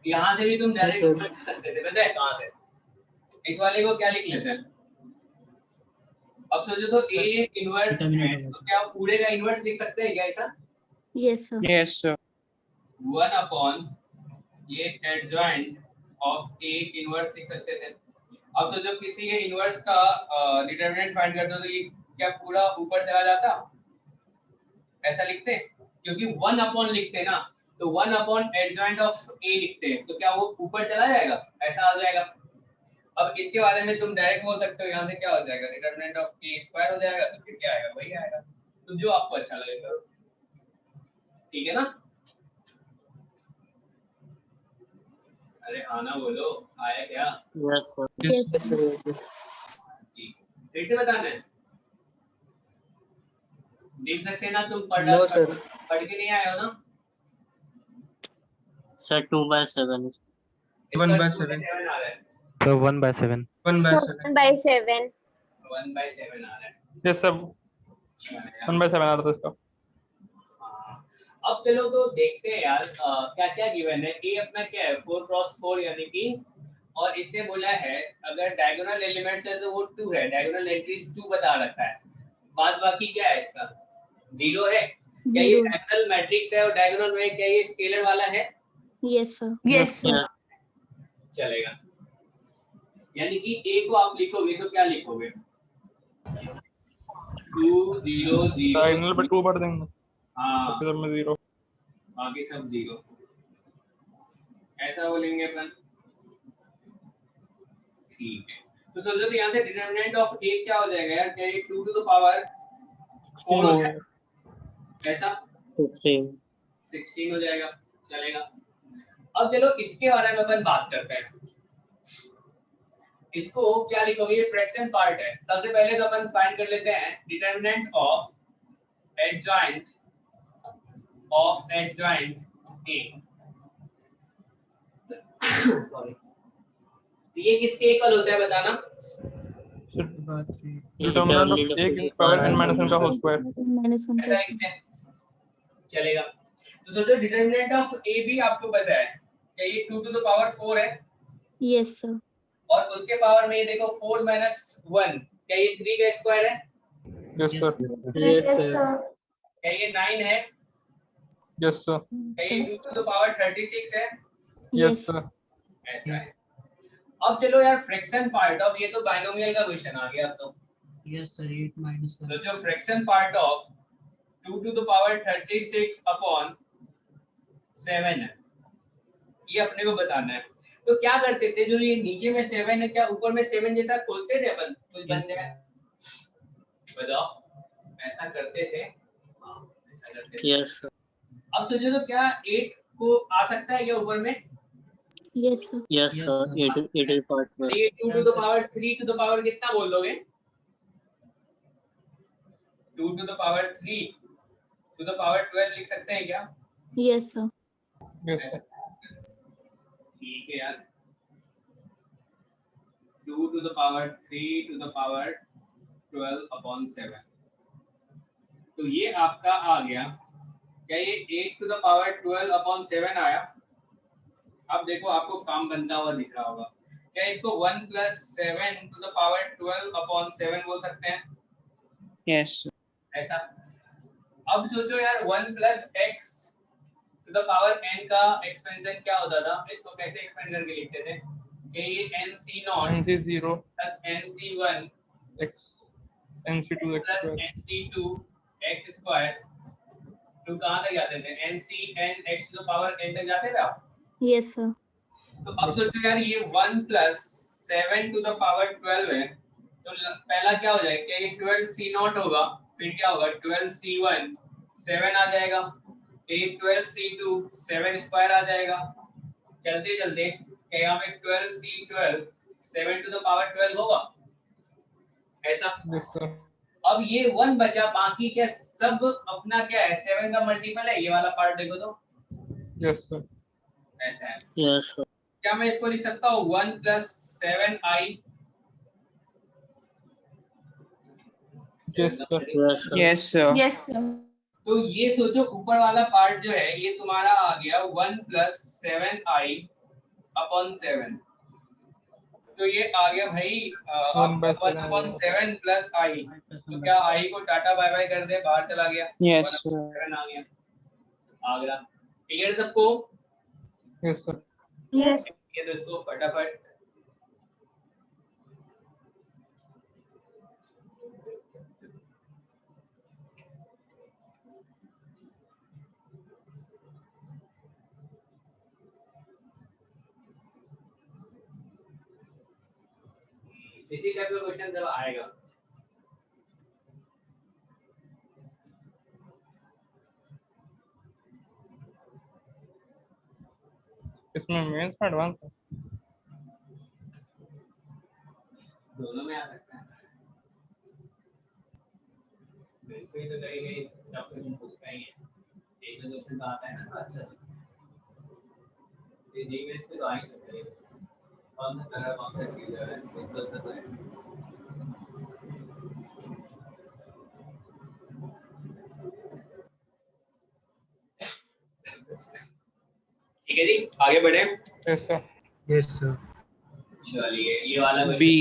यहाँ से भी तुम डायरेक्ट कर सकते थे, पता है कहाँ से, इस वाले को क्या लिख लेते हैं। अब सोचो तो a इनवर्स है तो क्या पूरे का इनवर्स लिख सकते हैं क्या ऐसा? Yes sir. Yes sir. 1 upon ये एडजॉइंट ऑफ a इनवर्स लिख सकते थे। अब सोचो किसी के इनवर्स का डिटरमिनेंट फाइंड कर दो तो ये क्या पूरा ऊपर चला जाता, ऐसा लिखते, क्योंकि 1 अपॉन लिखते ना, तो 1 अपॉन एडजॉइंट ऑफ a लिखते हैं तो क्या वो ऊपर चला जाएगा, ऐसा आ जाएगा। अब इसके बारे में तुम डायरेक्ट बोल सकते हो, यहाँ से क्या हो जाएगा डिटरमिनेंट ऑफ a स्क्वायर हो जाएगा, तो फिर क्या आएगा वही आएगा, तो जो आपको अच्छा लगे करो, ठीक है ना। अरे हाँ ना बोलो, आया क्या? Yes sir. जी फिर से बताना है, लिख सकते ना तुम, पढ़ के नहीं आए हो ना सर 2/7 1/7 आ रहा है, So 1/7. 1/7। 1/7। 1/7 आ रहा है। यस सर 1 बाय 7 आ रहा था इसका। अब चलो तो देखते हैं यार क्या क्या गिवन है। ए अपना क्या है 4x4 यानी कि, और इसने बोला है अगर डायगोनल एलिमेंट्स है तो वो 2 है, डायगोनल एंट्रीज 2 बता रखा है, बाद बाकी क्या है इसका 0 है। क्या ये डायगोनल मैट्रिक्स है और डायगोनल में क्या ये स्केलर वाला है? Yes sir. Yes sir. चलेगा, यानी कि a को आप लिखोगे तो क्या लिखोगे 2 0 0 डायगोनल पे 2 भर देंगे, हाँ फिर में 0, बाकी सब 0, ऐसा बोलेंगे अपन, ठीक है। तो सोचो तो यहाँ से डिटरमिनेंट ऑफ a क्या हो जाएगा यार, क्या ये 2 टू द पावर 4 हो जाएगा, ऐसा 16 हो जाएगा, चलेगा। अब चलो इसके बारे में अपन बात करते हैं, इसको क्या लिखोगे, ये फ्रैक्शन पार्ट है। सबसे पहले तो अपन फाइंड कर लेते हैं determinant of adjoint a। Sorry, तो ये किसके इक्वल होता है बताना, डिटरमिनेंट ऑफ a की पावर n - 1 का होल स्क्वायर। ऐसा लिखते हैं, चलेगा। तो सोचो डिटरमिनेंट ऑफ a भी आपको पता है, क्या ये 2 टू द पावर 4 है? Yes sir. और उसके पावर में ये देखो 4 - 1, क्या ये 3 का स्क्वायर है? Yes sir. Yes sir. क्या ये 9 है? Yes sir. क्या ये 2 टू द पावर 36 है? Yes sir. ऐसा है। अब चलो यार फ्रैक्शन पार्ट ऑफ, ये तो बाइनोमियल का क्वेश्चन आ गया अब तो। यस सर 8 minus 1 तो जो fraction part of 2 to the power 36 upon 7 है, ये अपने को बताना है। तो क्या करते थे, जो ये नीचे में 7 है, क्या ऊपर में 7 जैसा खोलते थे अपन, कुछ बन जाए? बताओ, ऐसा करते थे? हाँ, ऐसा करते थे। Yes sir. अब सोचो तो क्या 8 को आ सकता है क्या ऊपर में? Yes, sir. Yes sir, it is part में। ये 2 to the power 3 to the power कितना बोल दोगे? 2 to the power 3 to the power 12 लिख सकते हैं क्या? Yes, sir. Yes, sir. ठीक है यार, 2 to the power 3 to the power 12 upon 7। तो ये आपका आ गया, क्या ये 8 to the power 12 upon 7 आया? अब देखो आपको काम बनता हुआ दिख रहा होगा, क्या इसको 1 plus 7 to the power 12 upon 7 बोल सकते हैं? यस ऐसा। अब सोचो यार 1 plus x to the power n का एक्सपेंशन क्या होता था, इसको कैसे एक्सपेंड करके लिखते थे? कि ये nc0 NC0 plus nc1 x NC2 x plus square nc2 x square तो कहाँ तक जाते थे? ncn x to the power n तक जाते थे आप? Yes, sir. तो अब सोचो यार ये 1 plus 7 to the power 12 है, तो पहला क्या हो जाएगा, क्या ये 12c0 होगा, फिर क्या होगा 12c1 7 आ जाएगा, एक 12c2 7 स्क्वायर आ जाएगा। चलते चलते क्या यहाँ पे 12c12 7 to the power 12 होगा ऐसा? Yes, sir. अब ये 1 बचा, बाकी क्या सब अपना क्या है 7 का मल्टीपल है, ये वाला पार्ट देखो तो Yes, sir. ऐसा है। Yes sir. क्या मैं इसको लिख सकता हूँ 1 plus 7i? Yes, sir. Yes sir. Yes sir. Yes sir. तो ये सोचो ऊपर वाला पार्ट जो है ये तुम्हारा आ गया 1 plus 7i upon 7। तो ये आ गया भाई 1 upon 7 plus i। तो क्या i को टाटा बाय बाय कर दे, बाहर चला गया। यस 1 upon 7 आ गया, आ गया। क्लियर सबको? Yes, sir. यस। ये तो इसको फटाफट इसी टाइप का क्वेश्चन जब आएगा इसमें मेंस में एडवांस है। दोनों में आ सकता है। बिल्कुल तो कहीं कहीं टफ क्वेश्चन पूछता ही है, एक दो क्वेश्चन तो आता है ना, तो अच्छा ये जी में से तो आ ही सकता है। कौन सा तरह कौन सा चीज है, सिंपल सा तो है। ठीक है जी, आगे बढ़े। Yes, sir. Yes sir. चलिए ये वाला बी।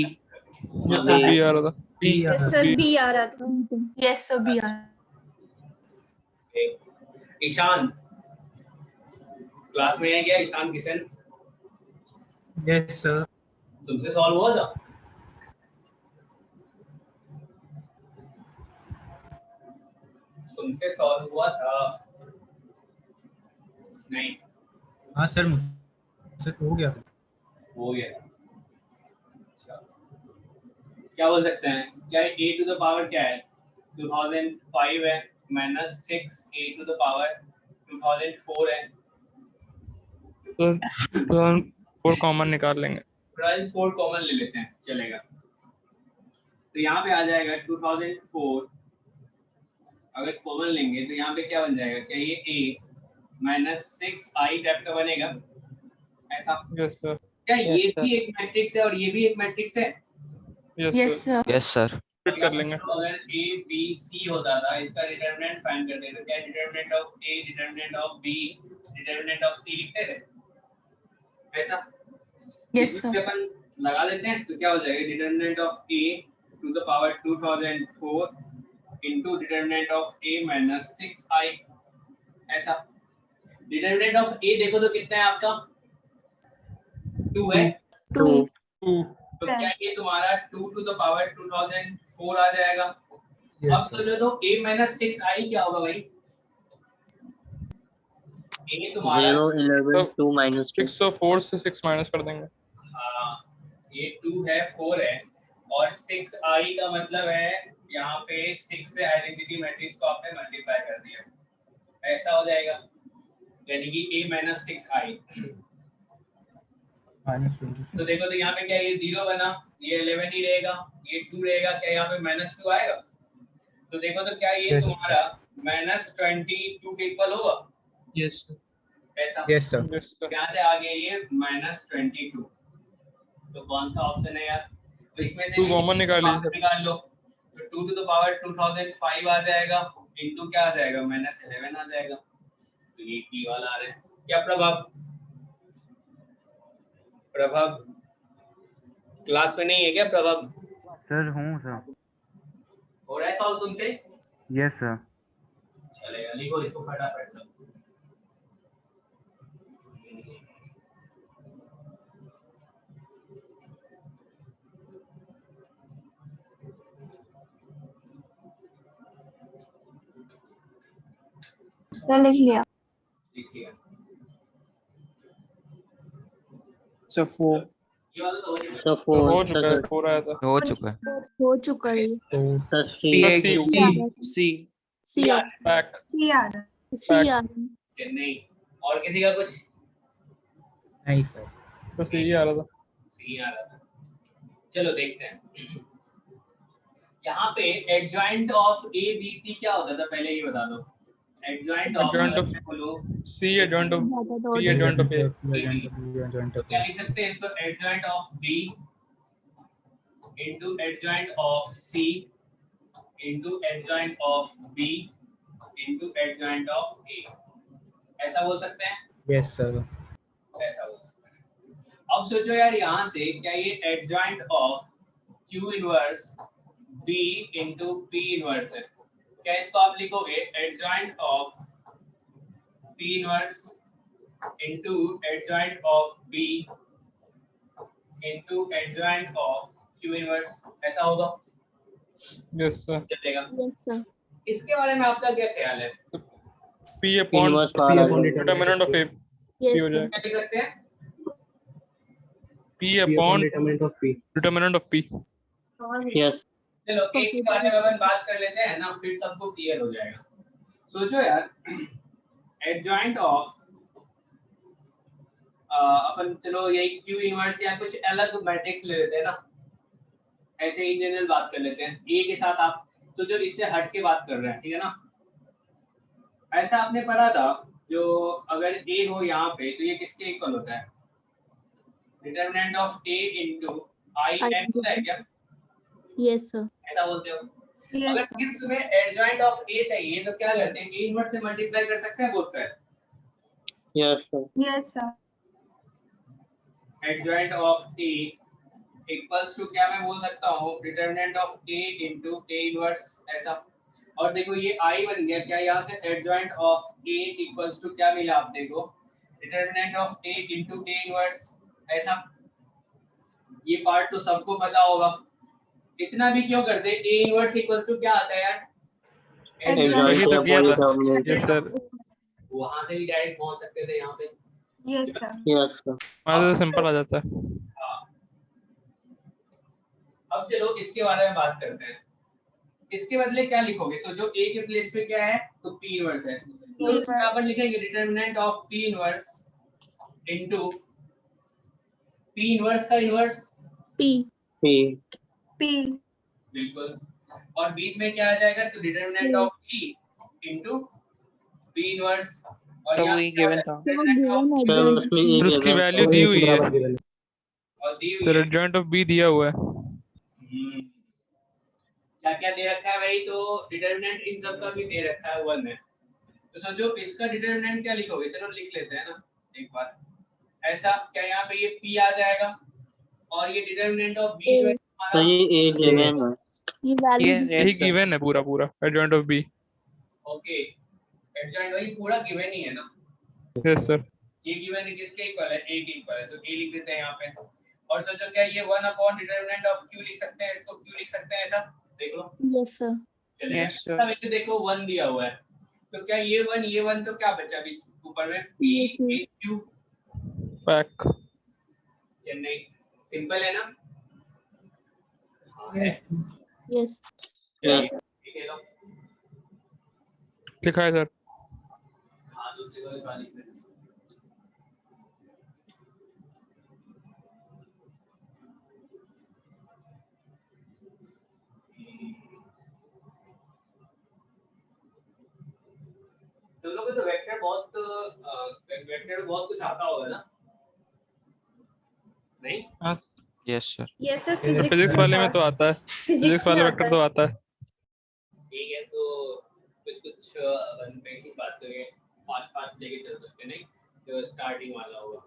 Yes, sir. B आ रहा था। यस सर बी आ रहा था। Yes, sir. B. Ishan class में है क्या? Ishan Kishan yes sir. तुमसे सॉल्व हुआ था? तुमसे सॉल्व हुआ था? नहीं हाँ सर, मुझसे तो हो गया था। हो गया। अच्छा क्या बोल सकते हैं, क्या a to the power क्या है 2005 है minus 6 a to the power 2004 है। तो 2004 कॉमन निकाल लेंगे। 2004 कॉमन ले लेते हैं, चलेगा। तो यहाँ पे आ जाएगा 2004, अगर कॉमन लेंगे तो यहाँ पे क्या बन जाएगा, क्या ये a माइनस 6i टाइप का बनेगा ऐसा? Yes, sir. क्या ये Yes, भी एक मैट्रिक्स है और ये भी एक मैट्रिक्स है? Yes, sir. Yes sir. Fit कर लेंगे। तो अगर a b c होता था, इसका डिटरमिनेंट फाइंड करते थे, क्या determinant of a determinant of b determinant of c लिखते थे ऐसा? Yes, sir. इसमें अपन लगा लेते हैं तो क्या हो जाएगा, determinant of a to the power 2004 into determinant of a minus 6i ऐसा। डिटरमिनेंट ऑफ a देखो तो कितना है आपका, 2 है। 2. तो क्या ये तुम्हारा 2 to the power 2004 आ जाएगा? अब तो जो a minus 6i क्या होगा भाई? a तुम्हारा 0, 11, 2 minus 2. 604 से 6 माइनस कर देंगे। हाँ, ये 2 है 4 है और 6i का मतलब है यहाँ पे 6 से आइडेंटिटी मैट्रिक्स को आपने मल्टीप्लाई कर दिया, ऐसा हो जाएगा, यानी कि a minus 6i। तो देखो तो यहाँ पे क्या ये 0 बना, ये 11 ही रहेगा, ये 2 रहेगा, क्या यहाँ पे -2 आएगा? तो देखो तो क्या ये तुम्हारा -22 के इक्वल होगा? Yes sir. ऐसा Yes sir. यहाँ से आ गया ये -22। तो कौन सा ऑप्शन है यार? तो इसमें से 2 कॉमन निकाल लो, तो 2 to the power 2005 आ जाएगा, इनटू क्या आ जाएगा? -11 आ जाएगा। तो ये डी वाला आ रहा है क्या? प्रभाव क्लास में नहीं है क्या? प्रभाव सर हूँ सर। हो रहा है सॉल्व तुमसे? Yes sir. चलेगा, लिखो इसको फटाफट से। सर लिख लिया। लिखिए। So 4. ये वाला तो हो गया। So हो 4, चुका है, 4 आया था। हो चुका है। हो चुका है। so C. C. सी आ बैक सी आ रहा सी आ चेन्नई। और किसी का कुछ? नहीं सर। बस यही आ रहा था। सी आ रहा था। चलो देखते हैं। यहाँ पे adjoint of A B C क्या होता था पहले ये बता दो। एडजॉइंट Adjoint ऑफ of- बोलो C adjoint of C adjoint of A। तो क्या लिख सकते हैं इसको? Adjoint of B into adjoint of C into adjoint of B into adjoint of A, ऐसा बोल सकते हैं? Yes sir. ऐसा बोल सकते हैं। अब सोचो यार यहाँ से क्या ये adjoint of Q inverse B into P inverse है? क्या इसको आप लिखोगे adjoint of P inverse into adjoint of B into adjoint of Q inverse, ऐसा होगा? Yes sir. चलेगा। Yes sir. इसके बारे में आपका क्या ख्याल है? P अपॉन Inverse power आ जाएगा। डिटरमिनेंट ऑफ A यस हो सर। जाएगा। क्या लिख सकते हैं? P upon determinant of P. Determinant of P। Yes. चलो एक के बारे में अपन बात कर लेते हैं ना, फिर सबको क्लियर हो जाएगा। सोचो यार एडजॉइंट ऑफ अपन चलो यही Q इनवर्स या कुछ अलग मैट्रिक्स ले लेते हैं ना, ऐसे इन जनरल बात कर लेते हैं। A के साथ आप सोचो इससे हट के बात कर रहे हैं, ठीक है ना? ऐसा आपने पढ़ा था जो अगर A हो यहाँ पे तो ये किसके इक्वल होता है? Determinant of A into I n होता है क्या? Yes sir. ऐसा बोलते हो? अगर सिर्फ तुम्हें एडजॉइंट ऑफ A चाहिए तो क्या करते हैं? A इनवर्स से मल्टीप्लाई कर सकते हैं both side. Yes sir. Yes sir. Adjoint of A equals to क्या मैं बोल सकता हूँ? Determinant of A into A inverse, ऐसा। और देखो ये I बन गया, क्या यहाँ से adjoint of A equals to क्या मिला आप देखो? Determinant of A into A inverse, ऐसा। ये पार्ट तो सबको पता होगा, इतना भी क्यों करते? A इनवर्स इक्वल्स टू क्या आता है यार? Adjoint तो किया या था। determinant. Yes sir. वहां से भी डायरेक्ट पहुंच सकते थे यहाँ पे। Yes sir. Yes sir. हमारा तो सिंपल आ जाता है। हाँ। अब चलो इसके बारे में बात करते हैं। इसके बदले क्या लिखोगे? सोचो A के प्लेस पे क्या है तो P इनवर्स है, तो इसका अपन लिखेंगे determinant of P inverse into P inverse का इनवर्स पी P. पी। बिल्कुल। और बीच में क्या आ जाएगा? तो determinant of P into P inverse. और तो यहाँ वही क्या given होता है? था। गिवन सर एडजॉइंट उसमें E फिर उसकी given वैल्यू था। दी हुई है। और दी हुई सर है। एडजॉइंट ऑफ B दिया हुआ है। क्या क्या दे रखा है भाई? तो डिटरमिनेंट इन सब का भी दे रखा है 1 है। तो सोचो इसका डिटरमिनेंट क्या लिखोगे? चलो लिख लेते हैं ना एक बार। ऐसा क्या यहाँ पे ये P आ जाएगा और ये डिटरमिनेंट ऑफ B जो है तो हमारा, ये A given है। ये वैल्यू यही Yes sir. गिवन है पूरा पूरा adjoint of B। Okay adjoint वही पूरा गिवन ही है ना। Yes sir. ये गिवन किसके इक्वल है? A के इक्वल है, तो A लिख देते हैं यहाँ पे। और सोचो क्या ये 1 अपॉन डिटरमिनेंट ऑफ q लिख सकते हैं, इसको q लिख सकते हैं ऐसा, देख लो Yes, sir. चलेगा। Yes, sir. अब ये देखो 1 दिया हुआ है, तो क्या ये 1 तो क्या बचा अभी ऊपर में p ये q बैक चेन्नई, सिंपल है ना? हाँ है, Yes. ठीक है लो। लिखा है सर। हाँ दूसरी वाली वाली में तुम लोग को तो वेक्टर बहुत कुछ आता होगा ना? नहीं? हाँ yes sir. Yes sir, physics वाले में तो आता है, फिजिक्स वाले वेक्टर तो आता है। ठीक है, तो कुछ अपन बेसिक बात करेंगे, फास्ट लेके चल सकते नहीं, जो स्टार्टिंग वाला होगा।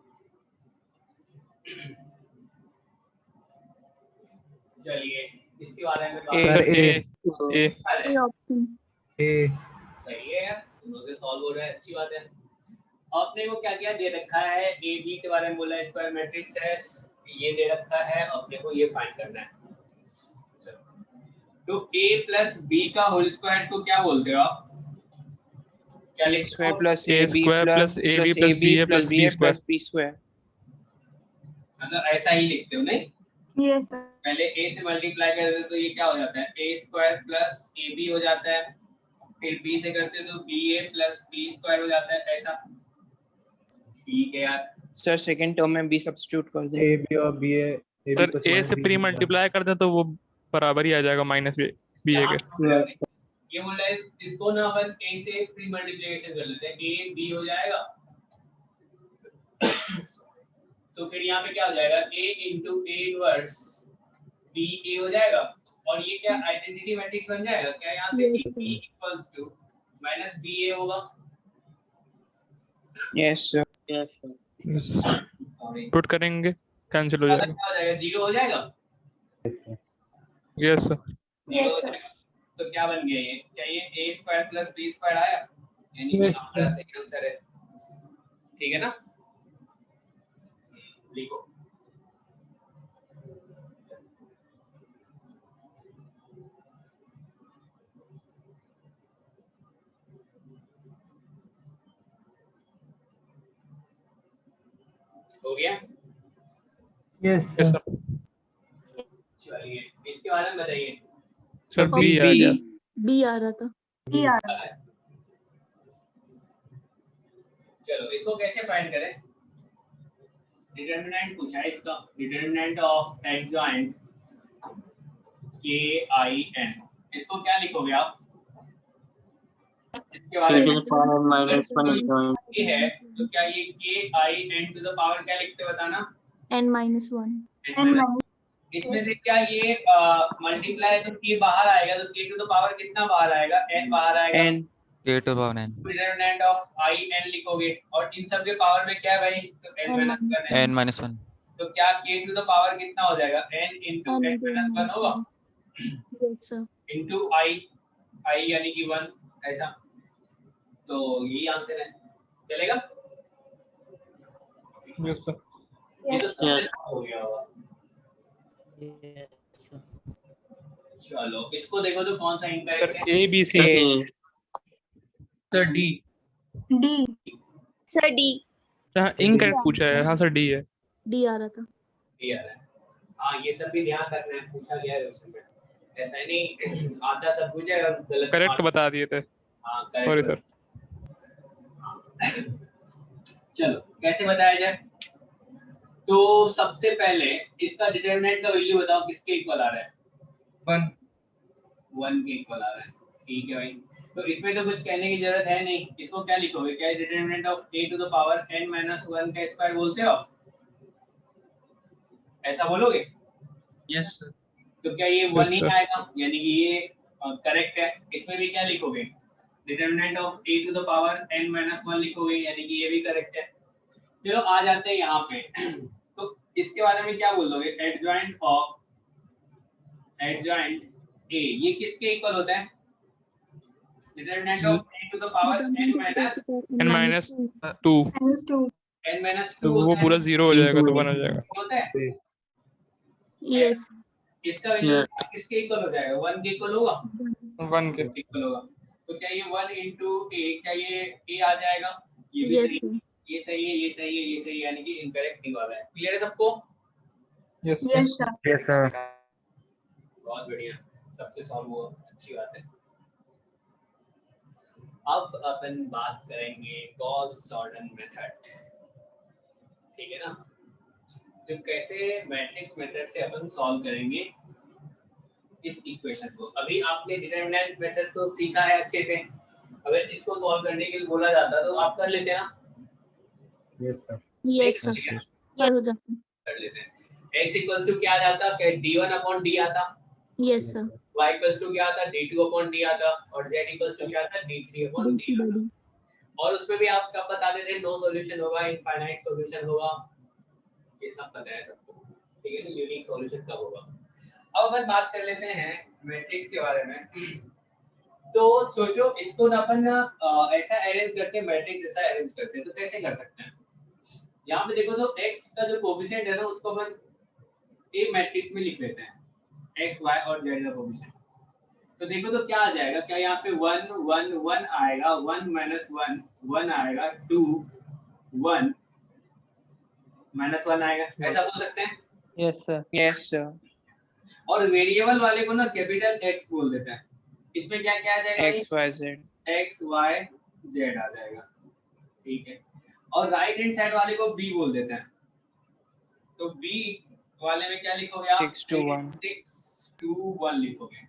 चलिए इसके बारे में बात सर ए A option. सही है यार, तुम लोग सॉल्व हो रहा है, अच्छी बात है। आपने को क्या क्या दे रखा है, ए बी के बारे में बोला है, स्क्वायर मैट्रिक्स है, ये दे रखा है, अपने को ये फाइंड करना है। तो a प्लस b का होल स्क्वायर को क्या बोलते हो आप? क्या लिखते स्क्वायर हो? Plus A square plus A B plus B A plus B square. B square. मतलब ऐसा ही लिखते हो नहीं? Yes sir. पहले a से मल्टीप्लाई कर देते तो ये क्या हो जाता है, a square plus A B हो जाता है, फिर b से करते तो B A plus B square हो जाता है, ऐसा। ठीक है यार, सर सेकंड टर्म में बी सब्स्टिट्यूट कर दे। ए बी और बी ए सर ए से प्री मल्टीप्लाई कर दे तो वो बराबर ही आ जाएगा माइनस बी ए के। ये बोल रहा है इसको ना अपन a से प्री मल्टीप्लिकेशन कर लेते हैं, a b हो जाएगा। तो फिर यहाँ पे क्या हो जाएगा, a into A inverse b a हो जाएगा, और ये क्या आइडेंटिटी मैट्रिक्स बन जाएगा क्या? यहाँ से b equals to minus b a होगा। Yes sir. सॉरी, पुट करेंगे कैंसिल हो जाएगा। क्या हो जाएगा, जीरो हो जाएगा। Yes sir. जीरो हो जाएगा तो क्या बन गया, ये चाहिए a square plus b square आया, यानी कि हमारा सही आंसर है। ठीक है ना? लिखो हो गया? Yes yes sir. सर। चलिए इसके बारे में बताइए। सर बी आ गया। B आ रहा था. चलो इसको कैसे फाइंड करें? डिटरमिनेंट पूछा है इसका, डिटरमिनेंट ऑफ एडजॉइंट के आई एन, इसको क्या लिखोगे आप? इसके बारे में माइनस 1 एडजॉइंट ये है, तो क्या ये के I N to the power क्या लिखते हैं बताना? n-1. इसमें से क्या ये मल्टीप्लाई तो के बाहर आएगा, तो के टू द पावर कितना बाहर आएगा? n बाहर आएगा। n A to power n determinant of I N लिखोगे, और इन सब के पावर में क्या है भाई? तो n माइनस 1 n-1 तो क्या k टू द पावर कितना हो जाएगा? n into n minus 1 होगा Yes, sir. into i यानी कि 1, ऐसा। तो यही आंसर है, चलेगा? Yes sir. ये तो सबसे हो गया होगा। चलो इसको देखो तो कौन सा इनकरेक्ट सर है? A B C. Sir D. Sir D. हाँ इनकरेक्ट पूछा है। हाँ सर डी है। D आ रहा था. यार हाँ ये सब भी ध्यान रखना है, पूछा गया है क्वेश्चन में, ऐसा नहीं आता सब कुछ है गलत करेक्ट बता दिए थे। हाँ सॉरी करेक्ट। सर। चलो कैसे बताया जाए? तो सबसे पहले इसका डिटरमिनेंट का वैल्यू बताओ, किसके इक्वल आ रहा है? 1 के इक्वल आ रहा है। ठीक है भाई, तो इसमें तो कुछ कहने की जरूरत है नहीं, इसको क्या लिखोगे? क्या determinant of a to the power n minus 1 का स्क्वायर बोलते हो, ऐसा बोलोगे? Yes sir. तो क्या ये 1 ही आएगा, यानी कि ये करेक्ट है। इसमें भी क्या लिखोगे? Determinant of a to the power n minus 1 लिखोगे, यानी कि ये भी करेक्ट है। चलो आ जाते हैं यहाँ पे। तो इसके बारे में क्या बोलोगे? एडजॉइंट ऑफ एडजॉइंट a, ये किसके इक्वल होता है? Determinant of a to the power n minus n-2 n minus 2 तो वो पूरा 0 हो जाएगा तो 1 हो जाएगा। होता है। यस इसका वैल्यू किसके इक्वल हो जाएगा? 1 के इक्वल होगा, 1 के इक्वल होगा। तो क्या ये 1 into a, क्या ये a आ जाएगा? ये भी यस सही है, ये सही है, ये सही है, ये सही है, यानी कि इनकरेक्ट नहीं वाला है। क्लियर है सबको? Yes yes sir yes sir. बहुत बढ़िया, सबसे सॉल्व हुआ, अच्छी बात है। अब अपन बात करेंगे गॉस जॉर्डन मेथड, ठीक है ना? तो कैसे मैट्रिक्स मेथड से अपन सॉल्व करेंगे इस इक्वेशन को। अभी आपने डिटरमिनेंट मेथड तो सीखा है अच्छे से, अगर इसको सॉल्व करने के लिए बोला जाता तो आप कर लेते हैं ना? यस सर यस सर कर हो जाता। कर लेते हैं। x इक्वल्स टू क्या आ जाता? क्या d1 अपॉन d आता? Yes sir y equals to क्या आता? d2 अपॉन d आता। और z इक्वल्स टू क्या आता? d3 अपॉन d आता। और उसमें भी आप कब बता देते हैं नो सॉल्यूशन होगा, इनफाइनाइट सॉल्यूशन होगा, ये सब पता है सबको, ठीक है ना? यूनिक सॉल्यूशन कब होगा। अब अपन बात कर लेते हैं मैट्रिक्स के बारे में। तो सोचो इसको ना अपन ऐसा अरेंज करते हैं, मैट्रिक्स ऐसा अरेंज करते हैं, तो कैसे कर सकते हैं? यहाँ पे देखो तो x का जो कोएफिशिएंट है ना उसको अपन एक मैट्रिक्स में लिख लेते हैं, x y और z का कोएफिशिएंट। तो देखो तो क्या आ जाएगा? क्या यहाँ पे 1 1 1 आएगा, 1 minus 1 1 आएगा, 2 1 minus 1 आएगा, ऐसा बोल सकते हैं? Yes sir yes sir. और वेरिएबल वाले को ना कैपिटल x बोल देते हैं। इसमें क्या क्या आ जाएगा? X Y Z x y z आ जाएगा, ठीक है। और राइट हैंड साइड वाले को b बोल देते हैं, तो b वाले में क्या लिखोगे आप? 6 to 1 6 to 1 लिखोगे।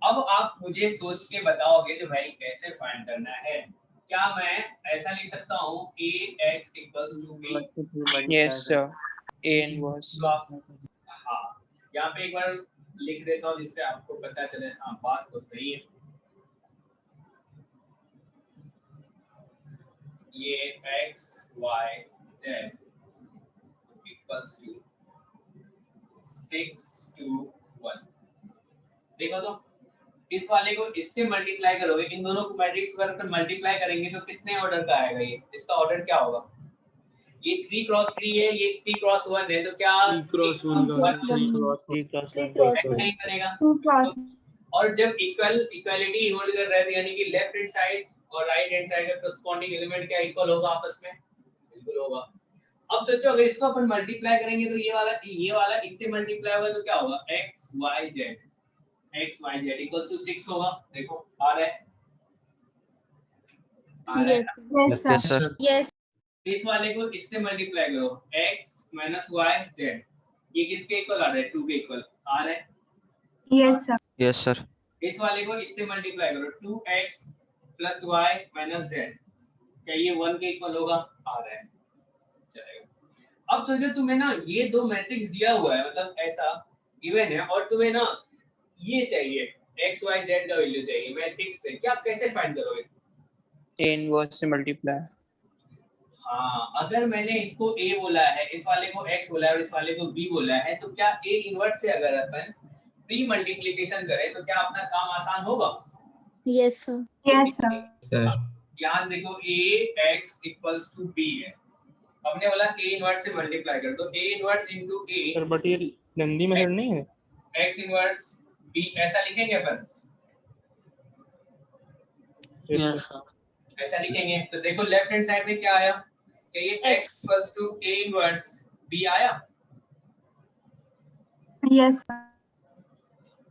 अब आप मुझे सोच के बताओगे कि भाई कैसे फाइंड करना है। क्या मैं ऐसा लिख सकता हूँ ax equals to b? Yes sir A inverse. हाँ, यहाँ पे एक बार लिख देता हूँ जिससे आपको पता चले, हाँ बात तो सही है। ये x y z equals to 6 to 1। देखो तो इस वाले को इससे मल्टीप्लाई करोगे, इन दोनों को मैट्रिक्स को अगर मल्टीप्लाई करेंगे तो कितने ऑर्डर का आएगा? ये इसका ऑर्डर क्या होगा? ये 3 क्रॉस 3 है, ये 3 क्रॉस 1 है, तो क्या 3 क्रॉस 1 नहीं बनेगा? 2 क्रॉस। और जब इक्वालिटी होल्ड कर रहे थे, यानी कि लेफ्ट हैंड साइड और राइट हैंड साइड का करस्पॉन्डिंग एलिमेंट क्या इक्वल होगा आपस में? बिल्कुल होगा। अब सोचो अगर इसको अपन मल्टीप्लाई करेंगे तो ये वाला इससे मल्टीप्लाई होगा तो क्या होगा? x y z equals to 6 होगा। देखो आ रहा है, यस सर यस इस वाले को इससे मल्टीप्लाई करो, x minus y z, ये किसके इक्वल आ रहा है? 2 के इक्वल आ रहा है। Yes sir yes sir. इस वाले को इससे मल्टीप्लाई करो, 2x plus y minus z, क्या ये 1 के इक्वल होगा? आ रहा है, चलेगा। अब सोचो तुम्हें ना ये दो मैट्रिक्स दिया हुआ है, मतलब ऐसा गिवन है, और तुम्हें ना ये चाहिए x y z का वैल्यू चाहिए मैट्रिक्स से, क्या आप कैसे फाइंड करोगे? ए इनवर्स से मल्टीप्लाई। हाँ, अगर मैंने इसको a बोला है, इस वाले को x बोला है और इस वाले को b बोला है, तो क्या a इनवर्स से अगर अपन b मल्टीप्लिकेशन करें तो क्या अपना काम आसान होगा? Yes sir yes sir. यहाँ देखो ax equals to b है, हमने बोला a इनवर्स से मल्टीप्लाई कर, तो a inverse into a sir but ये लेंदी मेथड नहीं है। x इनवर्स b ऐसा लिखेंगे अपन, यस ऐसा लिखेंगे। तो देखो लेफ्ट हैंड साइड में क्या आया? कि ये x equals to a inverse b आया, यस सर।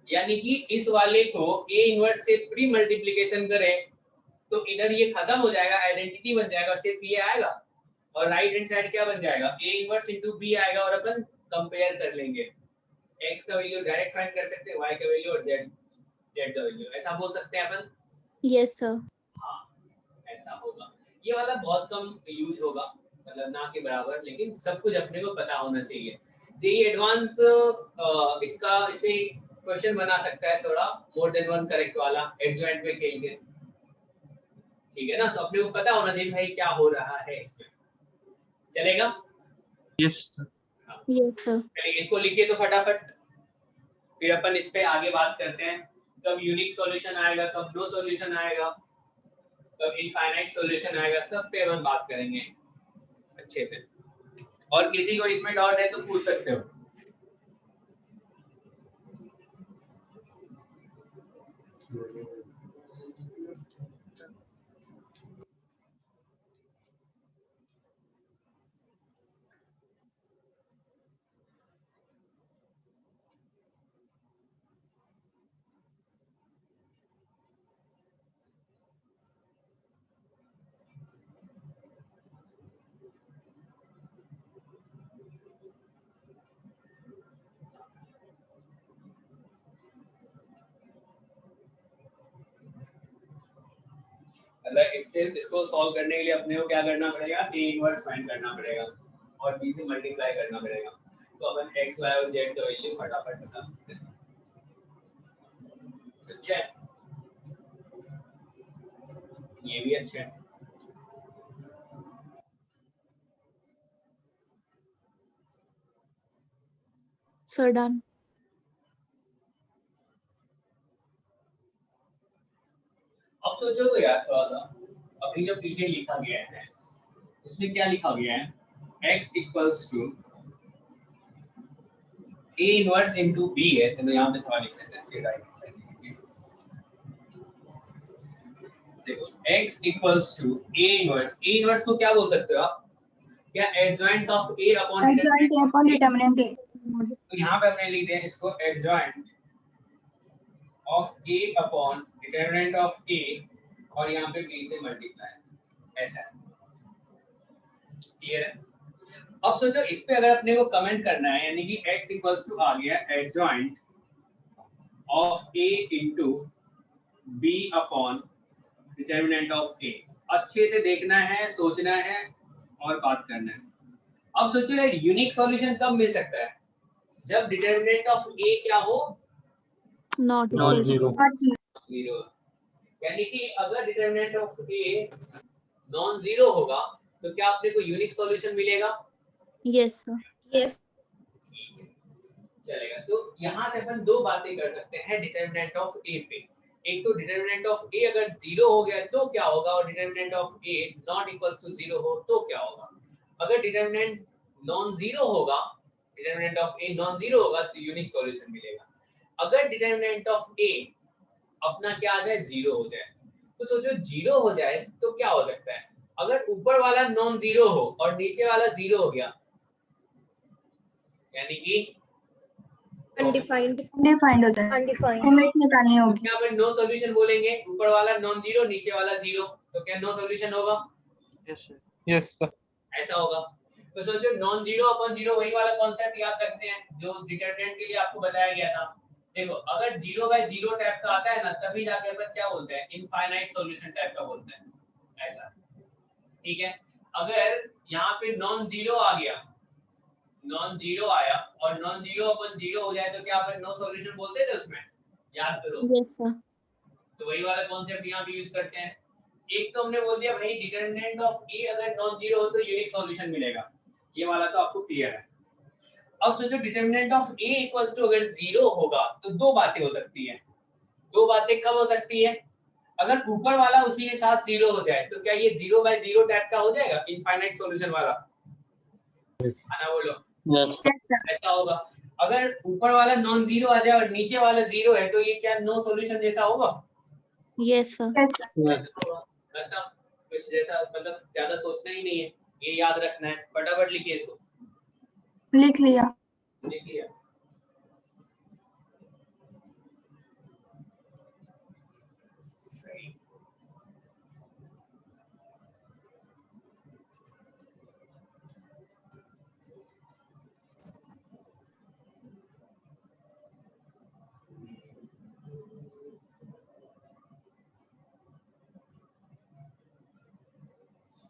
यानी कि इस वाले को a इनवर्स से प्री मल्टीप्लिकेशन करें तो इधर ये खत्म हो जाएगा, आइडेंटिटी बन जाएगा और सिर्फ ये आएगा, और राइट हैंड साइड क्या बन जाएगा? a इनवर्स into b आएगा, और अपन कंपेयर कर लेंगे, x का वैल्यू डायरेक्ट फाइंड कर सकते हैं, y का वैल्यू और z का वैल्यू, ऐसा बोल सकते हैं अपन। यस सर हाँ, ऐसा होगा। ये वाला बहुत कम यूज होगा, मतलब ना के बराबर, लेकिन सब कुछ अपने को पता होना चाहिए। जेईई एडवांस इसमें क्वेश्चन बना सकता है थोड़ा मोर देन वन करेक्ट वाला, एडजॉइंट में खेल के, ठीक है ना? तो अपने को पता होना चाहिए भाई क्या हो रहा है इसमें, चलेगा? Yes sir. Yes sir. चलिए इसको लिखिए तो फटाफट, फिर अपन इस पे आगे बात करते हैं, कब यूनिक सॉल्यूशन आएगा, कब नो सॉल्यूशन आएगा, कब इनफाइनाइट सॉल्यूशन आएगा, सब पे अपन बात करेंगे अच्छे से। और किसी को इसमें डाउट है तो पूछ सकते हो। मतलब इसको सॉल्व करने के लिए अपने को क्या करना पड़ेगा, ए इनवर्स फाइंड करना पड़ेगा और बी से मल्टीप्लाई करना पड़ेगा। तो अपन एक्स वाई और जेड का वैल्यू फटाफट बता सकते हैं। अच्छा है, ये भी अच्छा है। Sir done. अब सोचो तो यार थोड़ा सा, अभी जो पीछे लिखा गया है इसमें क्या लिखा गया है, x equals to a inverse into b है। तो यहाँ पे थोड़ा लिख देते हैं राइट साइड। देखो x equals to a inverse को क्या बोल सकते हो आप, क्या adjoint of a upon determinant A. तो यहाँ पे हमने लिख दिया इसको adjoint of a upon determinant of a और यहाँ पे b से मल्टीप्लाई, ऐसा है। क्लियर है? अब सोचो इस पे अगर अपने को कमेंट करना है, यानी कि x इक्वल्स टू आ गया adjoint of a into b upon determinant of a। अच्छे से देखना है, सोचना है और बात करना है। अब सोचो यार यूनिक सॉल्यूशन कब मिल सकता है, जब डिटरमिनेंट ऑफ a क्या हो, नॉट नॉन जीरो। जीरो। यानी कि अगर determinant of a non zero होगा तो क्या अपने को यूनिक सॉल्यूशन मिलेगा? Yes sir. यस। चलेगा। तो यहाँ से अपन दो बातें कर सकते हैं डिटरमिनेंट ऑफ a पे। एक तो डिटरमिनेंट ऑफ a अगर जीरो हो गया तो क्या होगा, और determinant of a not equals to zero हो तो क्या होगा। अगर डिटरमिनेंट नॉन जीरो होगा, determinant of a non zero होगा तो यूनिक सॉल्यूशन मिलेगा। अगर डिटरमिनेंट ऑफ a अपना क्या आ जाए, जीरो हो जाए, तो सोचो जीरो हो जाए तो क्या हो सकता है। अगर ऊपर वाला नॉन जीरो हो और नीचे वाला जीरो हो गया, यानी कि अनडिफाइंड डिफाइंड हो जाए, अनडिफाइंड लिमिट निकालनी होगी। क्या अपन नो सॉल्यूशन बोलेंगे, ऊपर वाला नॉन जीरो नीचे वाला जीरो, तो क्या नो सॉल्यूशन होगा? Yes sir. ऐसा होगा। तो सोचो नॉन जीरो अपन जीरो, वही वाला कॉन्सेप्ट याद रखते हैं जो डिटरमिनेंट के लिए आपको बताया गया था। देखो अगर जीरो बाय जीरो टाइप का आता है ना, तभी जाके अपन क्या बोलते हैं, इनफाइनाइट सॉल्यूशन टाइप का बोलते हैं, ऐसा। ठीक है। अगर यहाँ पे नॉन जीरो आ गया, नॉन जीरो आया और नॉन जीरो अपन जीरो हो जाए तो क्या अपन नो सॉल्यूशन बोलते थे उसमें, याद करो। Yes sir. तो वही वाला कॉन्सेप्ट यहाँ पे यूज करते हैं। एक तो हमने बोल दिया भाई डिटरमिनेंट ऑफ a अगर नॉन जीरो हो तो यूनिक सॉल्यूशन मिलेगा, ये वाला तो आपको क्लियर है। अब सोचो determinant of a equals to अगर जीरो होगा तो दो बातें हो सकती है। दो बातें कब हो सकती है, अगर ऊपर वाला उसी के साथ जीरो हो जाए तो क्या ये जीरो बाय जीरो टाइप का हो जाएगा, इनफाइनाइट सॉल्यूशन वाला, आना बोलो। यस ऐसा होगा। अगर ऊपर वाला नॉन जीरो आ जाए और नीचे वाला जीरो है तो ये क्या नो सॉल्यूशन जैसा होगा? Yes sir. मतलब कुछ जैसा, मतलब ज्यादा सोचना ही नहीं है, ये याद रखना है। फटाफट लिखिए इसको। लिख लिया। लिख लिया। सही।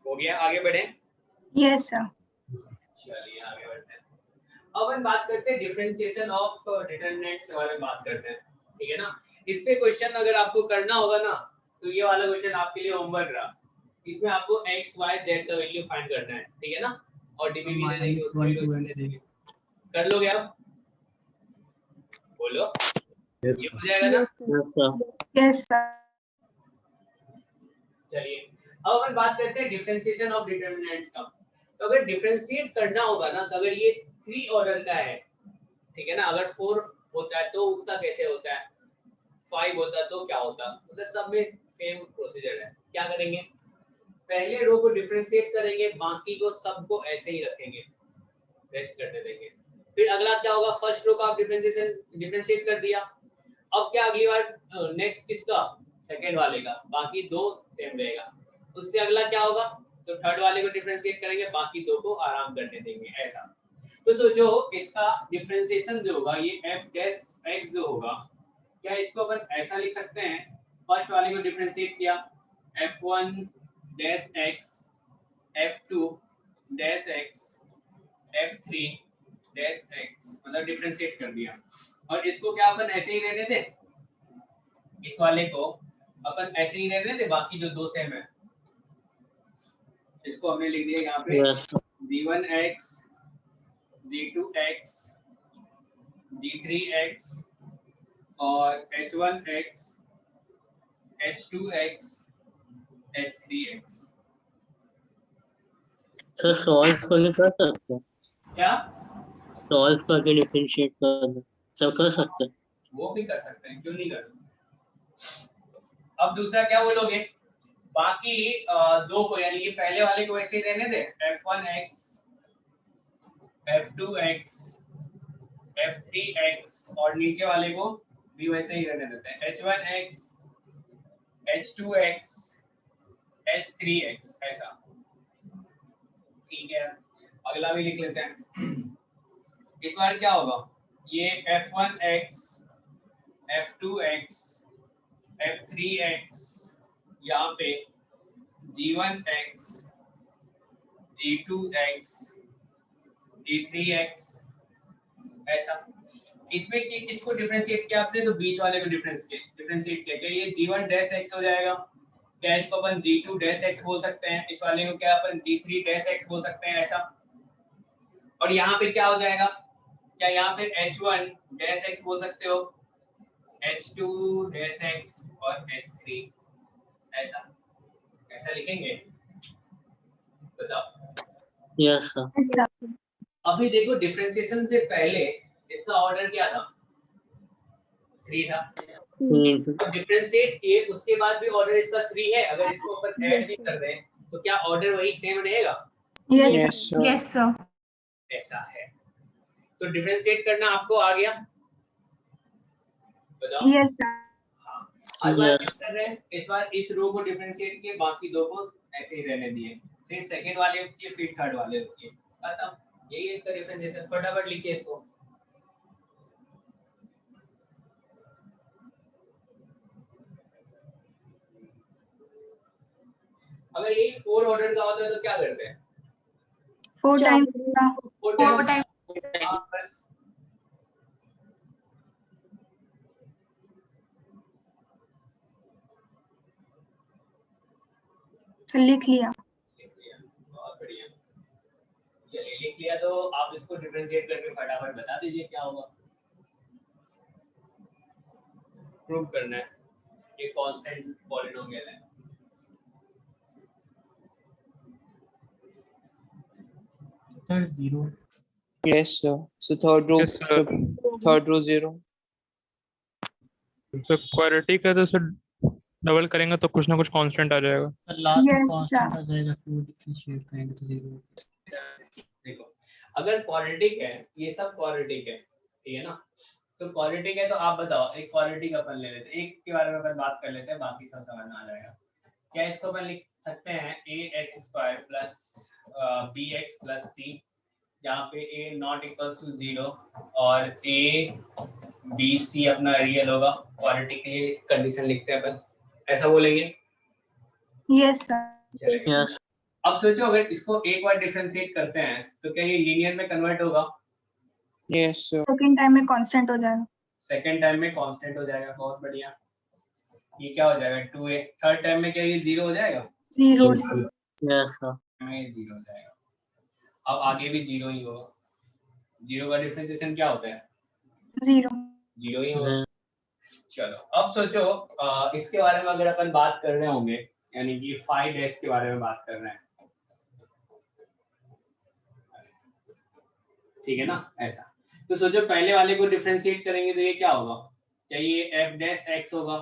हो गया, आगे बढ़े। Yes sir. चलिए आगे बढ़ते हैं। अब हम बात करते हैं डिफरेंशिएशन ऑफ डिटरमिनेंट्स के बारे में बात करते हैं, ठीक है ना। इस पे क्वेश्चन अगर आपको करना होगा ना, तो ये वाला क्वेश्चन आपके लिए होमवर्क रहा। इसमें आपको x y z का वैल्यू फाइंड करना है, ठीक है ना, और डीपीपी दे देंगे, उसको भी दे देंगे। कर लोगे आप? बोलो। ये हो जाएगा ना? Yes sir. चलिए अब अपन बात करते हैं डिफरेंशिएशन ऑफ डिटरमिनेंट्स का। तो अगर डिफरेंशिएट करना होगा ना, तो अगर ये 3 ऑर्डर का है, ठीक है ना, अगर 4 होता है तो उसका कैसे होता है। 5 होता तो क्या होता, मतलब सब में सेम प्रोसीजर है। क्या करेंगे, पहले रो को डिफरेंशिएट करेंगे, बाकी को सबको ऐसे ही रखेंगे, रेस्ट करने देंगे। फिर अगला क्या होगा, फर्स्ट रो का आप डिफरेंशिएट कर दिया, अब क्या अगली बार नेक्स्ट किसका, सेकंड वाले का, बाकी दो सेम रहेगा। उससे अगला क्या होगा, तो थर्ड वाले को डिफरेंशिएट करेंगे, बाकी दो को आराम करने देंगे, ऐसा। तो सोचो इसका डिफरेंशिएशन जो होगा ये f डैश x जो होगा, क्या इसको अपन ऐसा लिख सकते हैं, फर्स्ट वाले को डिफरेंशिएट किया f1 dash x, f2 dash x, f3 dash x, मतलब डिफरेंशिएट कर दिया, और इसको क्या अपन ऐसे ही रहने दें, इस वाले को अपन ऐसे ही रहने दें, बाकी जो दो सेम है इसको हमने लिख दिया यहाँ पे g1x, g2x, g3x और h1x, h2x, h3x। Sir solve करके कर सकते हैं, क्या सॉल्व करके डिफरेंशिएट करना सब कर सकते हैं, वो भी कर सकते हैं, क्यों नहीं कर सकते। अब दूसरा क्या बोलोगे, बाकी दो को, यानी कि पहले वाले को वैसे ही रहने दे, f1x, f2x, f3x, और नीचे वाले को भी वैसे ही रहने देते हैं, h1x, h2x, h3x, ऐसा। ठीक है, अगला भी लिख लेते हैं। इस बार क्या होगा, ये f1x, f2x, f3x, यहाँ पे g1x, g2x, g3x, ऐसा। इसमें किसको डिफरेंशिएट किया आपने, तो बीच वाले को डिफरेंशिएट किया, क्या ये g1 डैश x हो जाएगा, क्या इसको अपन g2 डैश x बोल सकते हैं, इस वाले को क्या अपन g3 डैश x बोल सकते हैं, ऐसा। और यहाँ पे क्या हो जाएगा, क्या यहाँ पे h1 डैश x बोल सकते हो, h2 डैश x और h3, ऐसा। ऐसा लिखेंगे, बताओ। Yes sir. अभी देखो डिफरेंशिएशन से पहले इसका ऑर्डर क्या था, 3 था। तो डिफरेंशिएट किए उसके बाद भी ऑर्डर इसका 3 है, अगर इसको अपन ऐड नहीं कर रहे तो क्या ऑर्डर वही सेम रहेगा? Yes sir. ऐसा है। तो डिफरेंशिएट करना आपको आ गया, बताओ। Yes sir. हाँ, हर बार क्या कर रहे हैं, इस बार इस रो को डिफरेंशिएट किए, बाकी दो को ऐसे ही रहने दिए, फिर सेकंड वाले के, फिर थर्ड वाले के, खत्म। यही है इसका डिफरेंशिएशन। फटाफट लिखिए इसको। अगर यही 4 ऑर्डर का होता है तो क्या करते हैं, 4 टाइम 4 टाइम बस। लिख लिया। बहुत बढ़िया, चलिए लिख लिया तो आप इसको डिफरेंशिएट करके फटाफट बता दीजिए क्या होगा। प्रूव करना है, ये कांस्टेंट पॉलिनोमियल है। Third zero. Yes sir. So third row, Yes, sir. third row 0. तो क्वाड्रेटिक है तो सर डबल करेंगे तो कुछ ना कुछ कांस्टेंट आ जाएगा। The last Yes, में constant sir. आ जाएगा, फिर डिफरेंशिएट करेंगे तो zero। देखो अगर क्वाड्रेटिक है, ये सब क्वाड्रेटिक है, ठीक है ना, तो क्वाड्रेटिक है तो आप बताओ, एक क्वाड्रेटिक अपन ले लेते हैं, एक के बारे में अपन बात कर लेते हैं, बाकी सब समझ में आ जाएगा। क्या इसको अपन लिख सकते हैं ax² plus bx plus c, जहाँ पे a नॉट इक्वल्स टू 0 और a b c अपना रियल होगा। क्वाड्रेटिक के लिए कंडीशन लिखते हैं अपन, ऐसा बोलेंगे। Yes sir. यस अब सोचो अगर इसको एक बार डिफरेंशिएट करते हैं तो क्या ये लीनियर में कन्वर्ट होगा? Yes sir. सेकंड टाइम में कांस्टेंट हो जाएगा। सेकंड टाइम में कांस्टेंट हो जाएगा, बहुत बढ़िया। ये क्या हो जाएगा 2a। थर्ड टाइम में क्या ये 0 हो जाएगा? 0 यस सर। में 0 हो जाएगा। अब आगे भी 0 ही होगा। 0 का डिफरेंशिएशन क्या होता है? 0 0 ही होगा। चलो अब सोचो इसके बारे में अगर अपन बात कर रहे होंगे, यानी कि 5 के बारे में बात कर रहे हैं, ठीक है ना, ऐसा। तो सोचो पहले वाले को डिफरेंशिएट करेंगे तो ये क्या होगा, क्या ये एफ डैश एक्स होगा?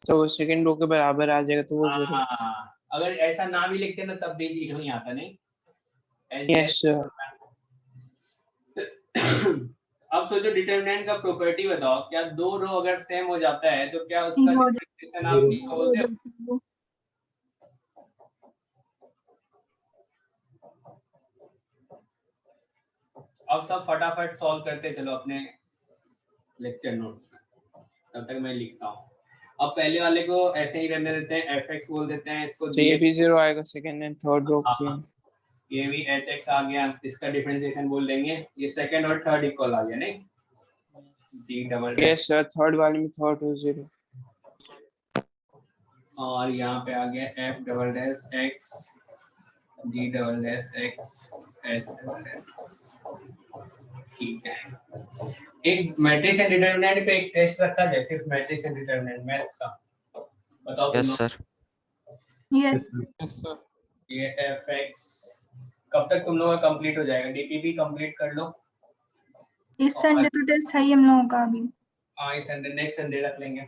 तो वो सेकंड रो के बराबर आ जाएगा तो वो 0। हाँ, अगर ऐसा ना भी लिखते ना तब भी 0 ही आता नहीं। Yes sir. अब सोचो डिटरमिनेंट का प्रॉपर्टी बताओ, क्या दो रो अगर सेम हो जाता है तो क्या उसका डिफरेंशिएशन आप क्या बोलते हो? अब सब फटाफट सॉल्व करते चलो अपने लेक्चर नोट्स में, तब तक मैं लिखता हूँ। अब पहले वाले को ऐसे ही रहने देते हैं, fx बोल देते हैं इसको। तो ये भी 0 आएगा सेकंड एंड थर्ड रो की। ये भी hx आ गया, इसका डिफरेंशिएशन बोल देंगे। ये सेकंड और थर्ड इक्वल आ गया नहीं? g double yes sir, third वाले में थर्ड रो 0 और यहाँ पे आ गया f double dash x g double dash x h double dash x। ठीक है, एक मैट्रिक्स एंड डिटरमिनेंट पे एक टेस्ट रखा जाए, सिर्फ मैट्रिक्स एंड डिटरमिनेंट मैथ्स का। बताओ। Yes sir. यस ये fx कब तक तुम लोगों का कंप्लीट हो जाएगा? डीपीपी कंप्लीट कर लो। इस संडे तो टेस्ट है ही हम लोगों का अभी। हाँ, इस संडे, नेक्स्ट संडे रख लेंगे।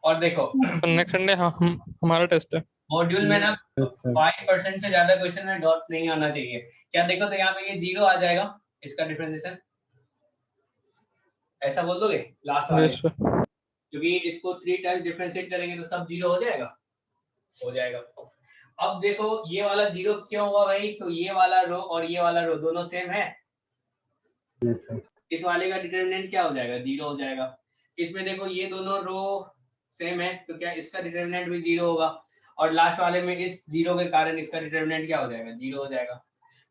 और देखो नेक्स्ट संडे हमारा टेस्ट है मॉड्यूल में ना 5% से ज्यादा क्वेश्चन में डॉट नहीं आना चाहिए। क्या देखो तो यहाँ पे ये 0 आ जाएगा, इसका डिफरेंशिएशन ऐसा बोल दोगे लास्ट वाले, क्योंकि इसको 3 टाइम्स डिफरेंशिएट करेंगे तो सब 0 हो जाएगा। अब देखो ये वाला 0 क्यों हुआ भाई? तो ये वाला रो और ये वाला रो दोनों सेम है। इस वाले का डिटरमिनेंट क्या हो जाएगा? 0 हो जाएगा। इसमें देखो ये दोनों रो सेम है तो क्या इसका डिटरमिनेंट भी 0 होगा। और लास्ट वाले में इस 0 के कारण इसका डिटरमिनेंट क्या हो जाएगा? 0 हो जाएगा।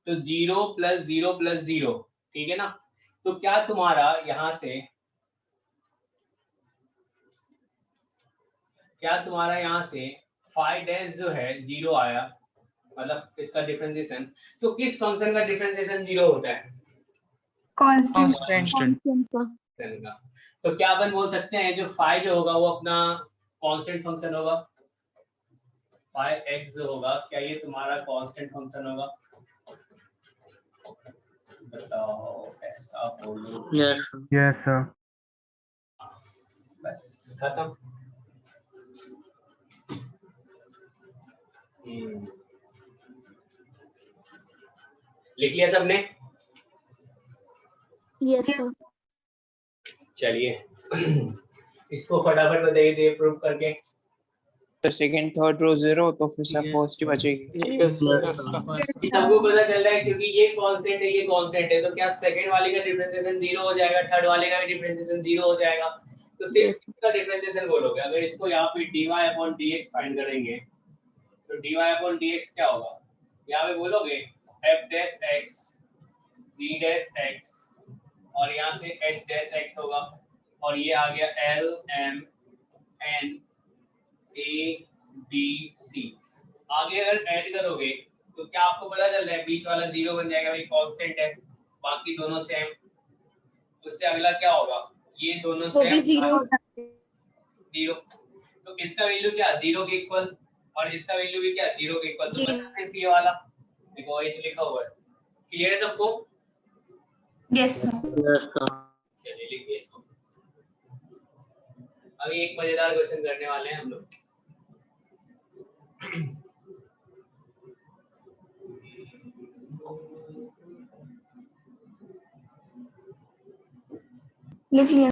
तो 0 प्लस 0 प्लस 0, ठीक है ना? तो क्या तुम्हारा यहाँ से फाइव डैश जो है 0 आया, मतलब इसका डिफरेंशिएशन। तो किस फंक्शन का डिफरेंशिएशन 0 होता है? कांस्टेंट का। तो क्या अपन बोल सकते हैं जो फाइव जो होगा वो अपना कांस्टेंट फंक्शन होगा। फाइव एक्स जो होगा क्या ये तुम्हारा कांस्टेंट फंक्शन होगा? बताओ, ऐसा बोलो। Yes sir. बस खत्म। लिख लिया सबने? Yes sir. चलिए इसको फटाफट बताइए दे प्रूव करके। तो सेकंड थर्ड रो 0 तो फिर सब फर्स्ट ही बचेगी। सबको पता चल रहा है क्योंकि ये कांस्टेंट है, ये कांस्टेंट है, तो क्या सेकंड वाले का डिफरेंशिएशन 0 हो जाएगा, थर्ड वाले का भी डिफरेंशिएशन 0 हो जाएगा। तो सिर्फ इसका डिफरेंशिएशन बोलोगे। अगर इसको यहाँ पे dy/dx फाइंड करेंगे तो dy/dx क्या होगा? यहाँ पे बोलोगे f dash x g dash x और यहाँ से h डैश x होगा और ये आ गया l m n a b c। आगे अगर ऐड करोगे तो क्या आपको पता चल रहा है? बीच वाला 0 बन जाएगा, भाई कांस्टेंट है, बाकी दोनों सेम। उससे अगला क्या होगा? ये दोनों सेम 0। तो इसका वैल्यू क्या? 0 के इक्वल, और इसका वैल्यू भी क्या? 0 के इक्वल। तो सिर्फ ये वाला देखो वही तो लिखा हुआ है। क्लियर है सबको? Yes sir. चलिए लिखिए इसको। अभी एक मजेदार क्वेश्चन करने वाले हैं हम लोग। लिख लिया।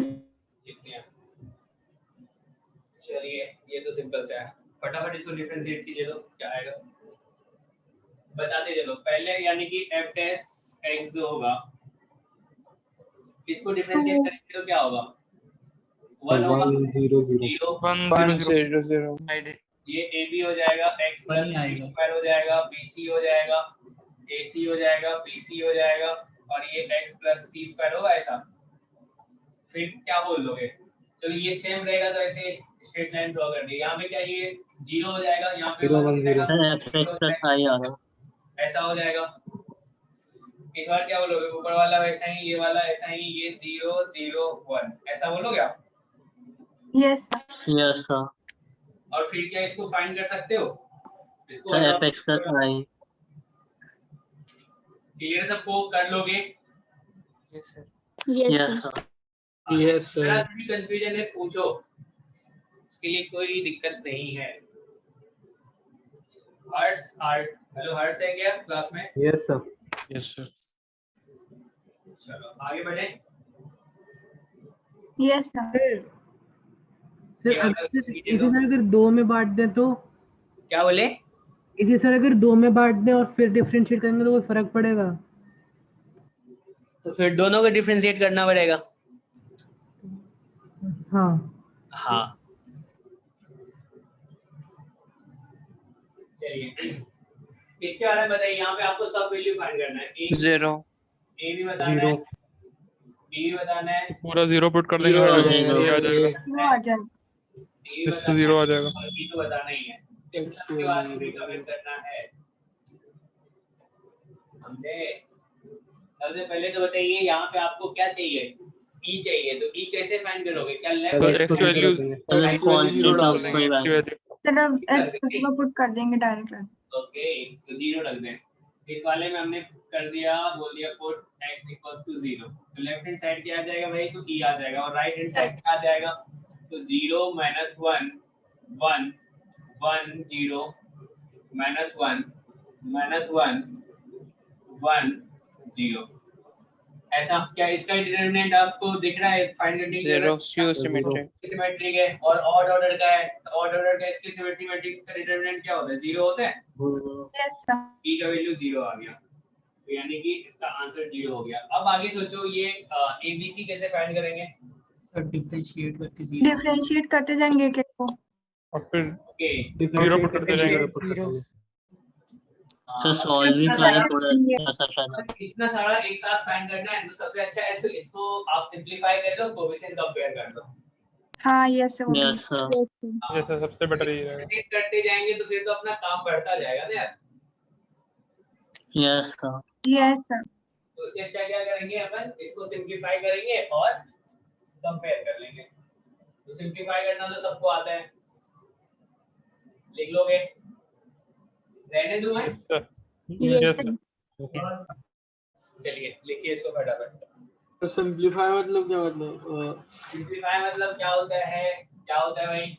चलिए ये तो सिंपल सा है, फटाफट इसको डिफरेंशिएट कीजिए तो क्या आएगा बताते चलो। पहले यानी कि f डैश x जो होगा इसको डिफरेंशिएट करेंगे तो क्या होगा? 1 होगा 1 0 0। ये ab हो जाएगा, x प्लस b² हो जाएगा, bc हो जाएगा, ac हो जाएगा, bc हो जाएगा और ये x प्लस c² होगा ऐसा। फिर क्या बोल दोगे? चलो ये सेम रहेगा तो ऐसे स्ट्रेट लाइन ड्रॉ कर दी। यहाँ पे क्या ये 0 हो जाएगा, यहाँ पे 1 हो जाएगा, ऐसा हो जाएगा। इस बार क्या बोलोगे? ऊपर वाला वैसा ही, ये वाला ऐसा ही, ये 0 0 1 ऐसा बोलोगे आप? Yes sir. और फिर क्या इसको फाइंड कर सकते हो? इसको fx प्लस i। क्लियर सबको? कर लोगे? Yes sir. Yes sir. Yes sir. Confusion है पूछो। उसके लिए कोई दिक्कत नहीं है। हर्ष हेलो हर्ष है क्या क्लास में? Yes sir. Yes sir. चलो आगे बढ़े। Yes sir. ये वाला कीजिए तो। अगर दो में बांट दें तो क्या बोले? इसे सर अगर दो में बांट दें और फिर डिफरेंशिएट करेंगे तो कोई फर्क पड़ेगा? तो फिर दोनों को डिफरेंशिएट करना पड़ेगा। हाँ हाँ चलिए इसके बारे में बताइए। यहाँ पे आपको सब वैल्यू फाइंड करना है। A 0 भी बताना है, B भी बताना है, पूरा 0 पुट कर देंगे Zero और आ जाएगा। ये आ जाएगा, वो आ जाएगा। D भी इससे बताना 0 आ है जाएगा। और B तो बताना ही है। इन सब के बाद में कमेंट करना है। समझे? सबसे पहले तो बताइए यहाँ पे आपको क्या चाहिए? E चाहिए, तो E कैसे फाइंड करोगे? क्या तो लेफ्ट x की वैल्यू पहले constant of कोई x की value। वैल्यू सिर्फ एक्स को 0 पुट कर देंगे डायरेक्ट। ओके तो 0 रख दें। इस वाले में हमने कर दिया, बोल दिया पुट x इक्वल्स टू 0। तो लेफ्ट हैंड साइड क्या आ जाएगा भाई? तो e आ जाएगा। और राइट हैंड साइड क्या आ जाएगा? तो 0 माइनस 1 1 1 0 माइनस 1 माइनस 1 1 0। ऐसा क्या इसका डिटरमिनेंट आपको दिख रहा है? फाइंड करने की 0 स्क्यू सिमेट्रिक। सिमेट्रिक है और ऑड ऑर्डर का है। तो ऑड ऑर्डर का इसके सिमेट्रिक मैट्रिक्स का डिटरमिनेंट क्या होता है? 0 होता है। Yes sir. e का वैल्यू 0 आ गया, तो यानी कि इसका आंसर 0 हो गया। अब आगे सोचो ये abc कैसे फाइंड करेंगे? सर डिफरेंशिएट करके 0 डिफरेंशिएट करते जाएंगे एक को। और फिर ओके 0 पुट करते जाएंगे। तो सॉल्विंग का है थोड़ा सा शायद। इतना सारा एक साथ फाइंड करना है तो सबसे अच्छा है तो इसको आप सिंपलीफाई कर लो, कोएफिशिएंट कंपेयर कर लो। हाँ यस सर। Yes sir. ये तो सबसे बेटर ही रहेगा। सेट करते जाएंगे तो फिर तो अपना काम बढ़ता जाएगा ना यार। Yes sir. Yes sir. तो उससे अच्छा क्या करेंगे अपन? इसको सिंपलीफाई करेंगे और कंपेयर कर लेंगे। तो सिंपलीफाई करना तो सबको आता है, लिख लोगे? रहने दूं मैं? Yes sir. चलिए लिखिए इसको फटाफट। तो सिंपलीफाई मतलब क्या मतलब? सिंपलीफाई मतलब क्या होता है? क्या होता है भाई?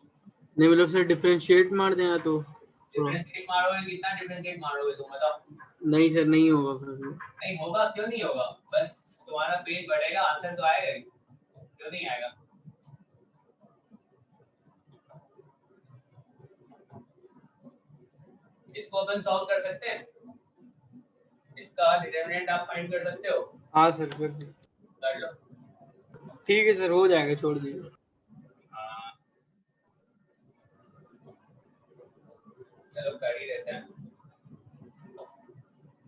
नहीं मतलब सर डिफरेंशिएट मार दें तो डिफरेंशिएट मारोगे, कितना डिफरेंशिएट मारोगे तुम बताओ? नहीं सर नहीं होगा फिर। नहीं होगा, क्यों नहीं होगा? बस तुम्हारा पेज बढ़ेगा, आंसर तो आएगा ही। क्यों नहीं आएगा? इसको अपन सॉल्व कर सकते हैं। इसका डिटरमिनेंट आप फाइंड कर सकते हो। हाँ सर कर लो। ठीक है सर, हो जाएगा, छोड़ दीजिए। हाँ चलो कर ही रहते हैं।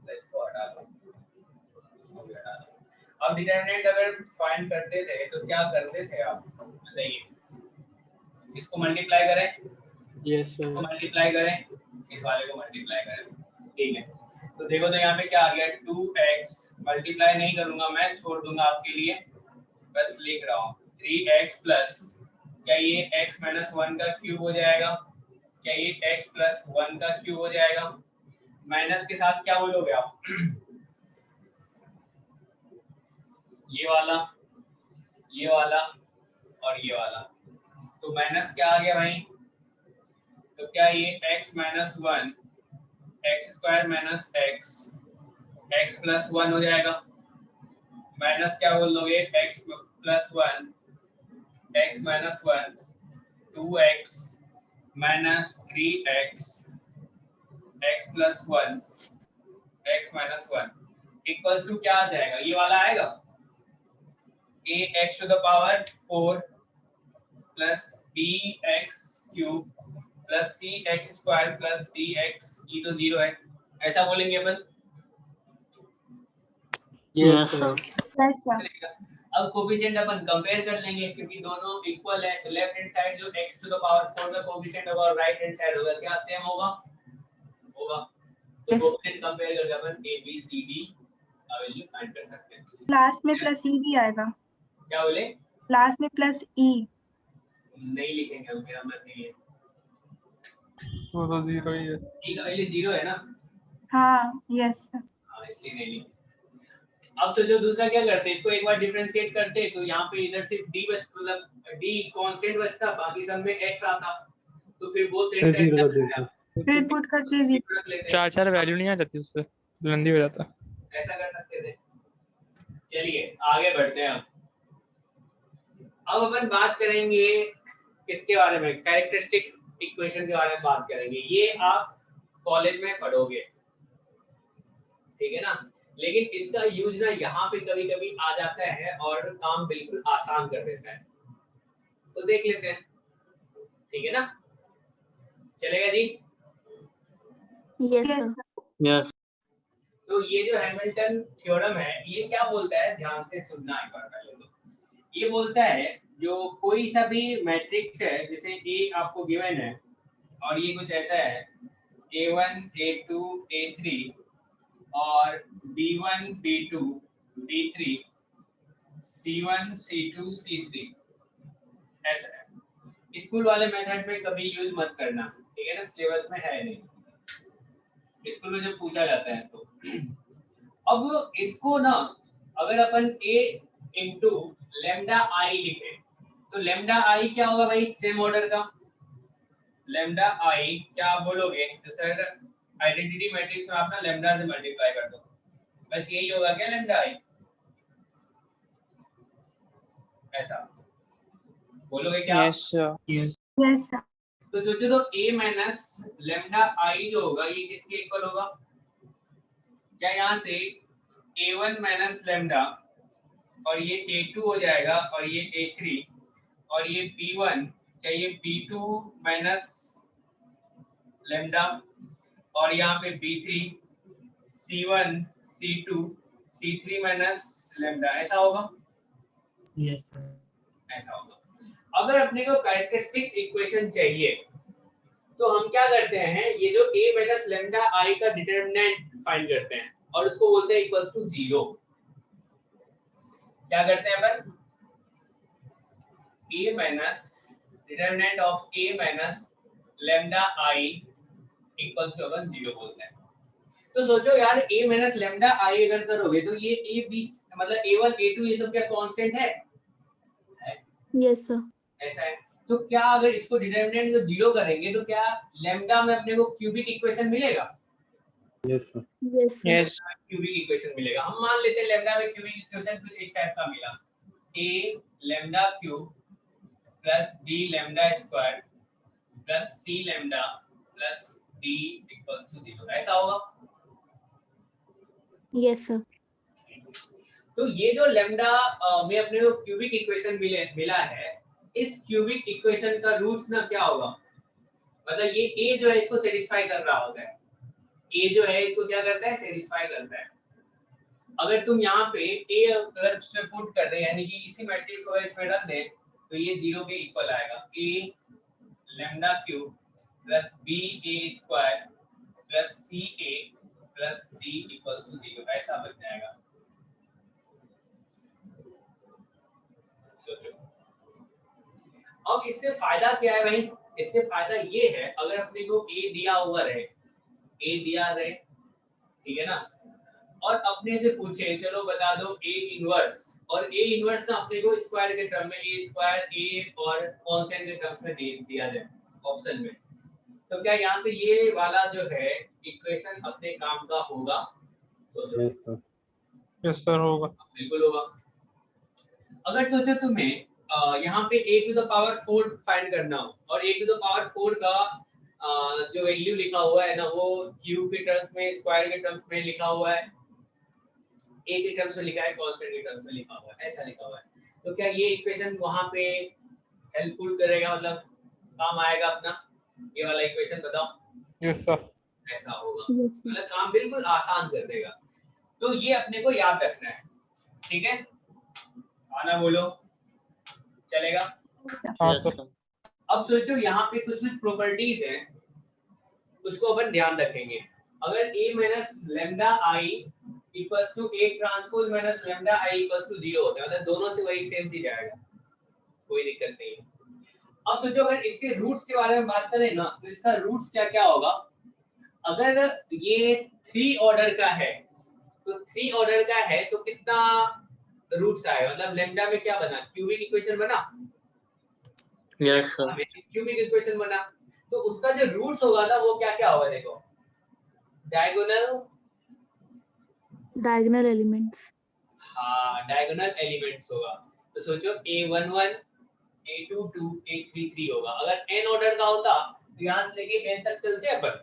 इसको हटा दो, इसको भी हटा दो। अब डिटरमिनेंट अगर फाइंड करते थे तो क्या करते थे आप बताइए? इसको मल्टीप्लाई करें, यस सर। इसको मल्टीप्लाई करें, इस वाले को मल्टीप्लाई करें, ठीक है। तो देखो तो यहाँ पे क्या आ गया? 2x मल्टीप्लाई नहीं करूंगा मैं, छोड़ दूंगा आपके लिए, बस लिख रहा हूँ 3x प्लस, क्या ये x माइनस 1 का क्यूब हो जाएगा? क्या ये x प्लस 1 का क्यूब हो जाएगा? माइनस के साथ क्या बोलोगे आप? ये वाला और ये वाला, तो माइनस क्या आ गया भाई? तो क्या ये x minus 1 x square minus x plus 1 हो जाएगा? माइनस क्या बोल दोगे? x plus 1 x minus 1 2x minus 3x x plus 1 x minus 1 equals to क्या आ जाएगा? ये वाला आएगा ax to the power 4 plus bx cube plus cx square plus dx, ये तो 0 है, ऐसा बोलेंगे अपन। Yes sir. Yes sir. अब कोएफिशिएंट अपन कंपेयर कर लेंगे क्योंकि दोनों इक्वल है। तो लेफ्ट हैंड साइड जो x टू द पावर 4 का कोएफिशिएंट होगा और राइट हैंड साइड होगा, क्या सेम होगा? तो कोएफिशिएंट कंपेयर करके अपन a b c d का वैल्यू फाइंड कर सकते हैं। लास्ट में प्लस ई भी आएगा। क्या बोले? लास्ट में प्लस ई नहीं लिखेंगे, मेरा मत नहीं है। वो तो 0 ही है। e का वैल्यू 0 है ना? हाँ यस सर। हाँ इसलिए नहीं लिखे। अब सोचो दूसरा क्या करते, इसको एक बार डिफरेंशिएट करते तो यहाँ पे इधर सिर्फ डी बच, मतलब डी कांस्टेंट बचता, बाकी सब में एक्स आता, तो फिर बोथ फिर साइड जीरो कर देते। फिर पुट करके जीरो लेते, चार वैल्यू नहीं आ जाती उससे, लंदी हो जाता। ऐसा कर सकते थे। चलिए आगे बढ़ते हैं। अब अपन बात करेंगे किसके बारे में, कैरेक्टरिस्टिक इक्वेशन के बारे में बात करेंगे। ये आप कॉलेज में पढ़ोगे, ठीक है ना, लेकिन इसका यूज ना यहाँ पे कभी कभी आ जाता है और काम बिल्कुल आसान कर देता है, तो देख लेते हैं, ठीक है ना, चलेगा जी? Yes sir. यस। तो ये जो हैमिल्टन थ्योरम है ये क्या बोलता है, ध्यान से सुनना एक बार पहले। तो ये बोलता है जो कोई सा भी मैट्रिक्स है, जैसे ए आपको गिवन है और ये कुछ ऐसा है A1 A2 A3 और B1 B2 B3 C1 C2 C3 ऐसा है। स्कूल वाले मेथड में कभी यूज मत करना, ठीक है ना, सिलेबस में है नहीं, स्कूल में जब पूछा जाता है तो। अब इसको ना अगर अपन a इंटू लेमडा आई लिखे तो लेमडा आई क्या होगा भाई, सेम ऑर्डर का लेमडा आई, क्या आप बोलोगे तो सर आइडेंटिटी मैट्रिक्स में आप ना लेमडा से मल्टीप्लाई कर दो, बस यही होगा क्या लेमडा आई, ऐसा बोलोगे क्या? Yes sir. Yes sir. तो सोचो तो a माइनस लेमडा आई जो होगा ये किसके इक्वल होगा, क्या यहाँ से a1 माइनस लेमडा और ये a2 हो जाएगा और ये a3 और ये b1, क्या ये b2 माइनस लेमडा और यहाँ पे b3 c1 c2 c3 minus lambda, ऐसा होगा? Yes sir. ऐसा होगा। अगर अपने को कैरेक्टरिस्टिक्स इक्वेशन चाहिए तो हम क्या करते हैं, ये जो a माइनस लेमडा आई का डिटरमिनेंट फाइंड करते हैं और उसको बोलते हैं इक्वल्स टू 0। क्या करते हैं अपन, a minus determinant of a minus lambda I equals to अपन 0 बोलते हैं। तो सोचो यार a माइनस लेमडा आई अगर करोगे तो ये a b मतलब a1 a2 ये सब क्या कांस्टेंट है? Yes sir. ऐसा है। तो क्या अगर इसको डिटरमिनेंट को 0 करेंगे तो क्या लेमडा में अपने को क्यूबिक इक्वेशन मिलेगा? Yes sir. Yes sir. Yes. Cubic equation मिलेगा। हम मान लेते हैं लेमडा में क्यूबिक इक्वेशन कुछ इस टाइप का मिला, a lambda cube plus b lambda square plus c lambda plus d equals to 0, ऐसा होगा? Yes sir. तो ये जो लेमडा में अपने को क्यूबिक इक्वेशन मिला है, इस क्यूबिक इक्वेशन का रूट्स ना क्या होगा, मतलब ये a जो है इसको सेटिस्फाई कर रहा होता है, a जो है इसको क्या करता है, सेटिस्फाई करता है। अगर तुम यहाँ पे a अगर इसमें पुट कर दे, यानी कि इसी मैट्रिक्स को अगर इसमें रख दे तो ये 0 के इक्वल आएगा, a lambda cube plus b a square plus c a plus d equals to 0, ऐसा बन जाएगा। सोचो अब इससे फायदा क्या है भाई, इससे फायदा ये है अगर अपने को a दिया हुआ रहे, a दिया रहे, ठीक है ना, और अपने से पूछे चलो बता दो a इनवर्स, और a इनवर्स ना अपने को स्क्वायर के टर्म में a स्क्वायर a और कांस्टेंट के टर्म्स में दिया जाए ऑप्शन में, तो क्या यहाँ से ये वाला जो है इक्वेशन अपने काम का होगा? सोचो। Yes sir. यस सर होगा, बिल्कुल होगा। अगर सोचो तुम्हें यहाँ पे a to the power 4 find करना हो और a टू द पावर 4 का जो वैल्यू लिखा हुआ है ना वो क्यूब के टर्म्स में, स्क्वायर के टर्म्स में लिखा हुआ है, a के टर्म्स में लिखा है, कांस्टेंट के टर्म्स में लिखा हुआ है, ऐसा लिखा हुआ है, तो क्या ये इक्वेशन वहां पे हेल्पफुल करेगा, मतलब काम आएगा अपना ये वाला इक्वेशन? बताओ। Yes sir. ऐसा होगा, मतलब काम बिल्कुल आसान कर देगा। तो ये अपने को याद रखना है, ठीक है, आना बोलो, चलेगा? हाँ सर। अब सोचो यहाँ पे कुछ कुछ प्रॉपर्टीज हैं उसको अपन ध्यान रखेंगे। अगर a minus lambda I equals to a transpose minus lambda I equals to 0 होता है, मतलब दोनों से वही सेम चीज आएगा, कोई दिक्कत नहीं है। अब सोचो अगर इसके रूट्स के बारे में बात करें ना तो इसका रूट्स क्या क्या होगा, अगर ये 3 ऑर्डर का है तो 3 ऑर्डर का है तो कितना रूट्स आएगा, मतलब लैम्डा में क्या बना, क्यूबिक इक्वेशन बना। Yes sir. क्यूबिक इक्वेशन बना, तो उसका जो रूट्स होगा ना वो क्या क्या होगा, देखो डायगोनल एलिमेंट्स। हाँ डायगोनल एलिमेंट्स होगा। तो सोचो a11 a22 a33 होगा। अगर n ऑर्डर का होता तो यहाँ से लेके n तक चलते अपन,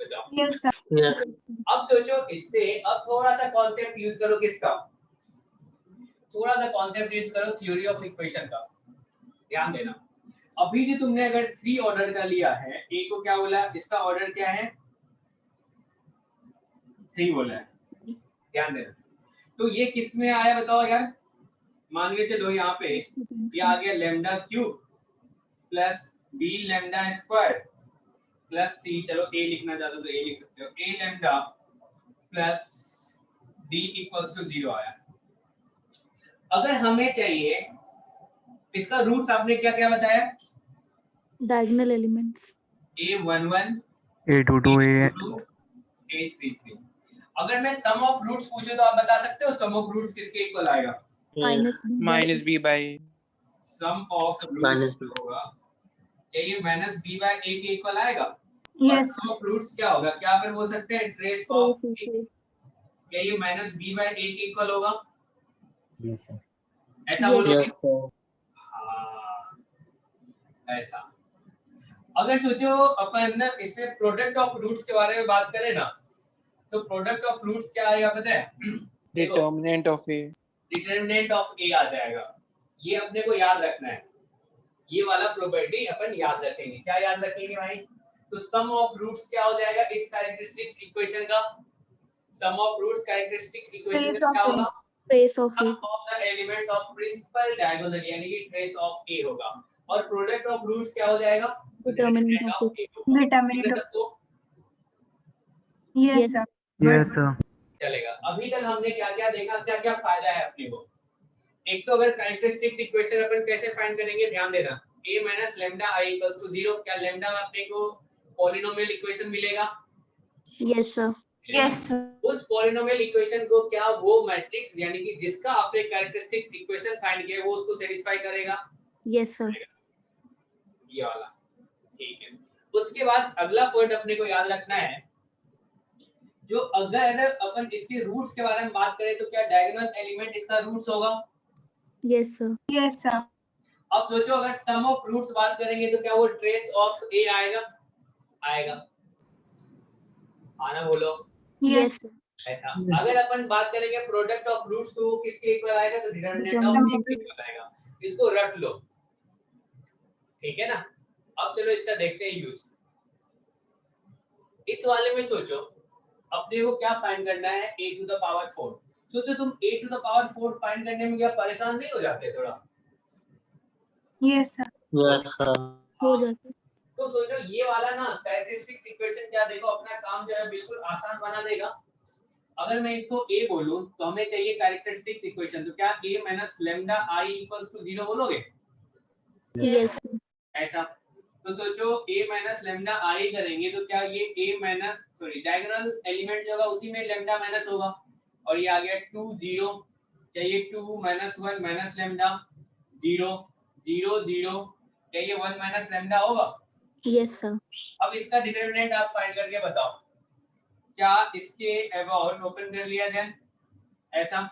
बताओ। Yes sir. यस अब सोचो इससे, अब थोड़ा सा कॉन्सेप्ट यूज करो किसका, थोड़ा सा कॉन्सेप्ट यूज करो थ्योरी ऑफ इक्वेशन का। ध्यान देना, अभी जो तुमने अगर 3 ऑर्डर का लिया है, a को क्या बोला, इसका ऑर्डर क्या है 3 बोला है, ध्यान देना। तो ये किस में आया बताओ यार, मान के चलो यहाँ पे ये आ गया lambda cube plus b lambda square plus c, चलो a लिखना चाहते हो तो a लिख सकते हो, a lambda plus d equals to 0 आया। अगर हमें चाहिए इसका रूट्स, आपने क्या क्या बताया, diagonal elements a11 A22 a22 a33। अगर मैं सम ऑफ रूट्स पूछूं तो आप बता सकते हो सम ऑफ रूट्स किसके इक्वल आएगा, minus b by sum of roots होगा, क्या ये माइनस b बाय a के इक्वल आएगा। यस सम ऑफ रूट्स क्या होगा, क्या फिर बोल सकते हैं ट्रेस ऑफ a, क्या ये माइनस b बाय a के इक्वल होगा, यस सर। ऐसा बोलोगे। Yes sir. हाँ ऐसा। अगर सोचो अपन इसमें प्रोडक्ट ऑफ रूट्स के बारे में बात करें ना, तो प्रोडक्ट ऑफ रूट्स क्या आएगा पता है, determinant of a। Determinant of a आ जाएगा। ये अपने को याद रखना है, ये वाला प्रॉपर्टी अपन याद रखेंगे। क्या याद रखेंगे भाई, तो सम ऑफ रूट्स क्या हो जाएगा इस कैरेक्टरिस्टिक्स इक्वेशन का, sum of roots characteristics equation का क्या होगा, trace of sum a। Of the elements of principal diagonal, यानी कि ट्रेस ऑफ a होगा। और प्रोडक्ट ऑफ रूट्स क्या हो जाएगा, determinant of a। Determinant of, yes sir. Yes sir. चलेगा। अभी तक हमने क्या क्या देखा, क्या क्या फायदा है अपने को। एक तो अगर कैरेक्टरिस्टिक्स इक्वेशन अपन कैसे फाइंड करेंगे, ध्यान देना, a minus lambda i equals to 0, क्या लैम्डा में अपने को पॉलिनोमियल इक्वेशन मिलेगा। Yes sir. Yes sir. उस पॉलिनोमियल इक्वेशन को क्या वो मैट्रिक्स यानी कि जिसका आपने कैरेक्टरिस्टिक्स इक्वेशन फाइंड किया वो उसको सेटिस्फाई करेगा। Yes sir. ये वाला ठीक है। उसके बाद अगला पॉइंट अपने को याद रखना है, जो अगर अपन इसके रूट्स के बारे में बात करें तो क्या डायगोनल एलिमेंट इसका रूट्स होगा। Yes sir. Yes sir. अब सोचो अगर सम ऑफ रूट्स बात करेंगे तो क्या वो ट्रेस ऑफ a आएगा, आएगा, आना बोलो। यस। ऐसा। अगर अपन बात करेंगे प्रोडक्ट ऑफ रूट्स तो वो किसके इक्वल आएगा, तो डिटरमिनेंट ऑफ a के इक्वल आएगा। इसको रट लो, ठीक है ना। अब चलो इसका देखते हैं यूज। इस वाले में सोचो अपने को क्या फाइंड करना है, a टू द पावर 4। सोचो तुम a to the power 4 find करने में क्या परेशान नहीं हो जाते थोड़ा। Yes sir. Yes sir. हो जाता है। तो सोचो ये वाला ना कैरेक्टरिस्टिक्स इक्वेशन क्या, देखो अपना काम जो है बिल्कुल आसान बना देगा। अगर मैं इसको a बोलूं तो हमें चाहिए कैरेक्टरिस्टिक्स इक्वेशन, तो क्या a minus lambda i equals to 0 बोलोगे। यस। ऐसा। तो सोचो a माइनस लैम्डा i करेंगे तो क्या ये a माइनस डायगोनल एलिमेंट जो होगा उसी में लैम्डा माइनस होगा, और ये आ गया 2 0, क्या ये 2 माइनस 1 माइनस लैम्डा 0 0 0, क्या ये 1 माइनस लैम्डा होगा। Yes sir. अब इसका डिटरमिनेंट आप फाइंड करके बताओ, क्या इसके अबाउट ओपन कर लिया जाए ऐसा,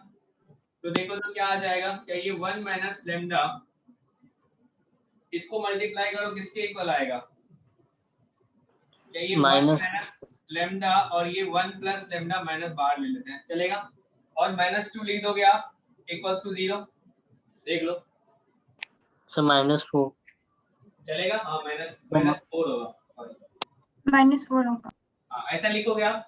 तो देखो तो क्या आ जाएगा, क्या ये 1 माइनस लैम्डा, इसको मल्टीप्लाई करो किसके इक्वल आएगा, क्या ये माइनस लैम्डा और ये 1 प्लस लैम्डा माइनस बाहर ले लेते हैं, चलेगा। और -2 लिख दोगे आप इक्वल्स टू 0, देख लो सर -4 चलेगा। हाँ -4 होगा, -4 होगा। हाँ ऐसा लिखोगे आप।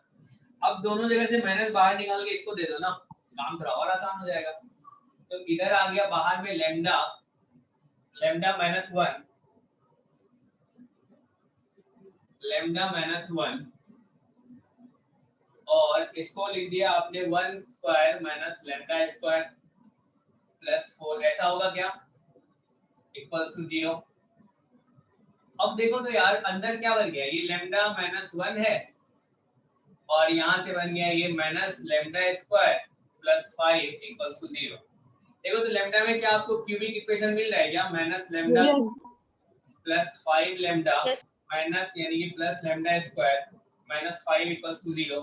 अब दोनों जगह से माइनस बाहर निकाल के इसको दे दो ना, काम थोड़ा और आसान हो जाएगा। तो इधर आ गया बाहर में लैम्डा -1, लैम्डा -1, और इसको लिख दिया आपने 1 square minus lambda square plus 4, ऐसा होगा क्या इक्वल्स टू 0। अब देखो तो यार अंदर क्या बन गया, ये लैम्डा -1 है और यहाँ से बन गया ये minus lambda square plus 5 equals to 0। देखो तो लेमडा में क्या आपको क्यूबिक इक्वेशन मिल रहा है क्या? Minus lambda plus 5 lambda minus यानी कि plus lambda square minus 5 equals to 0।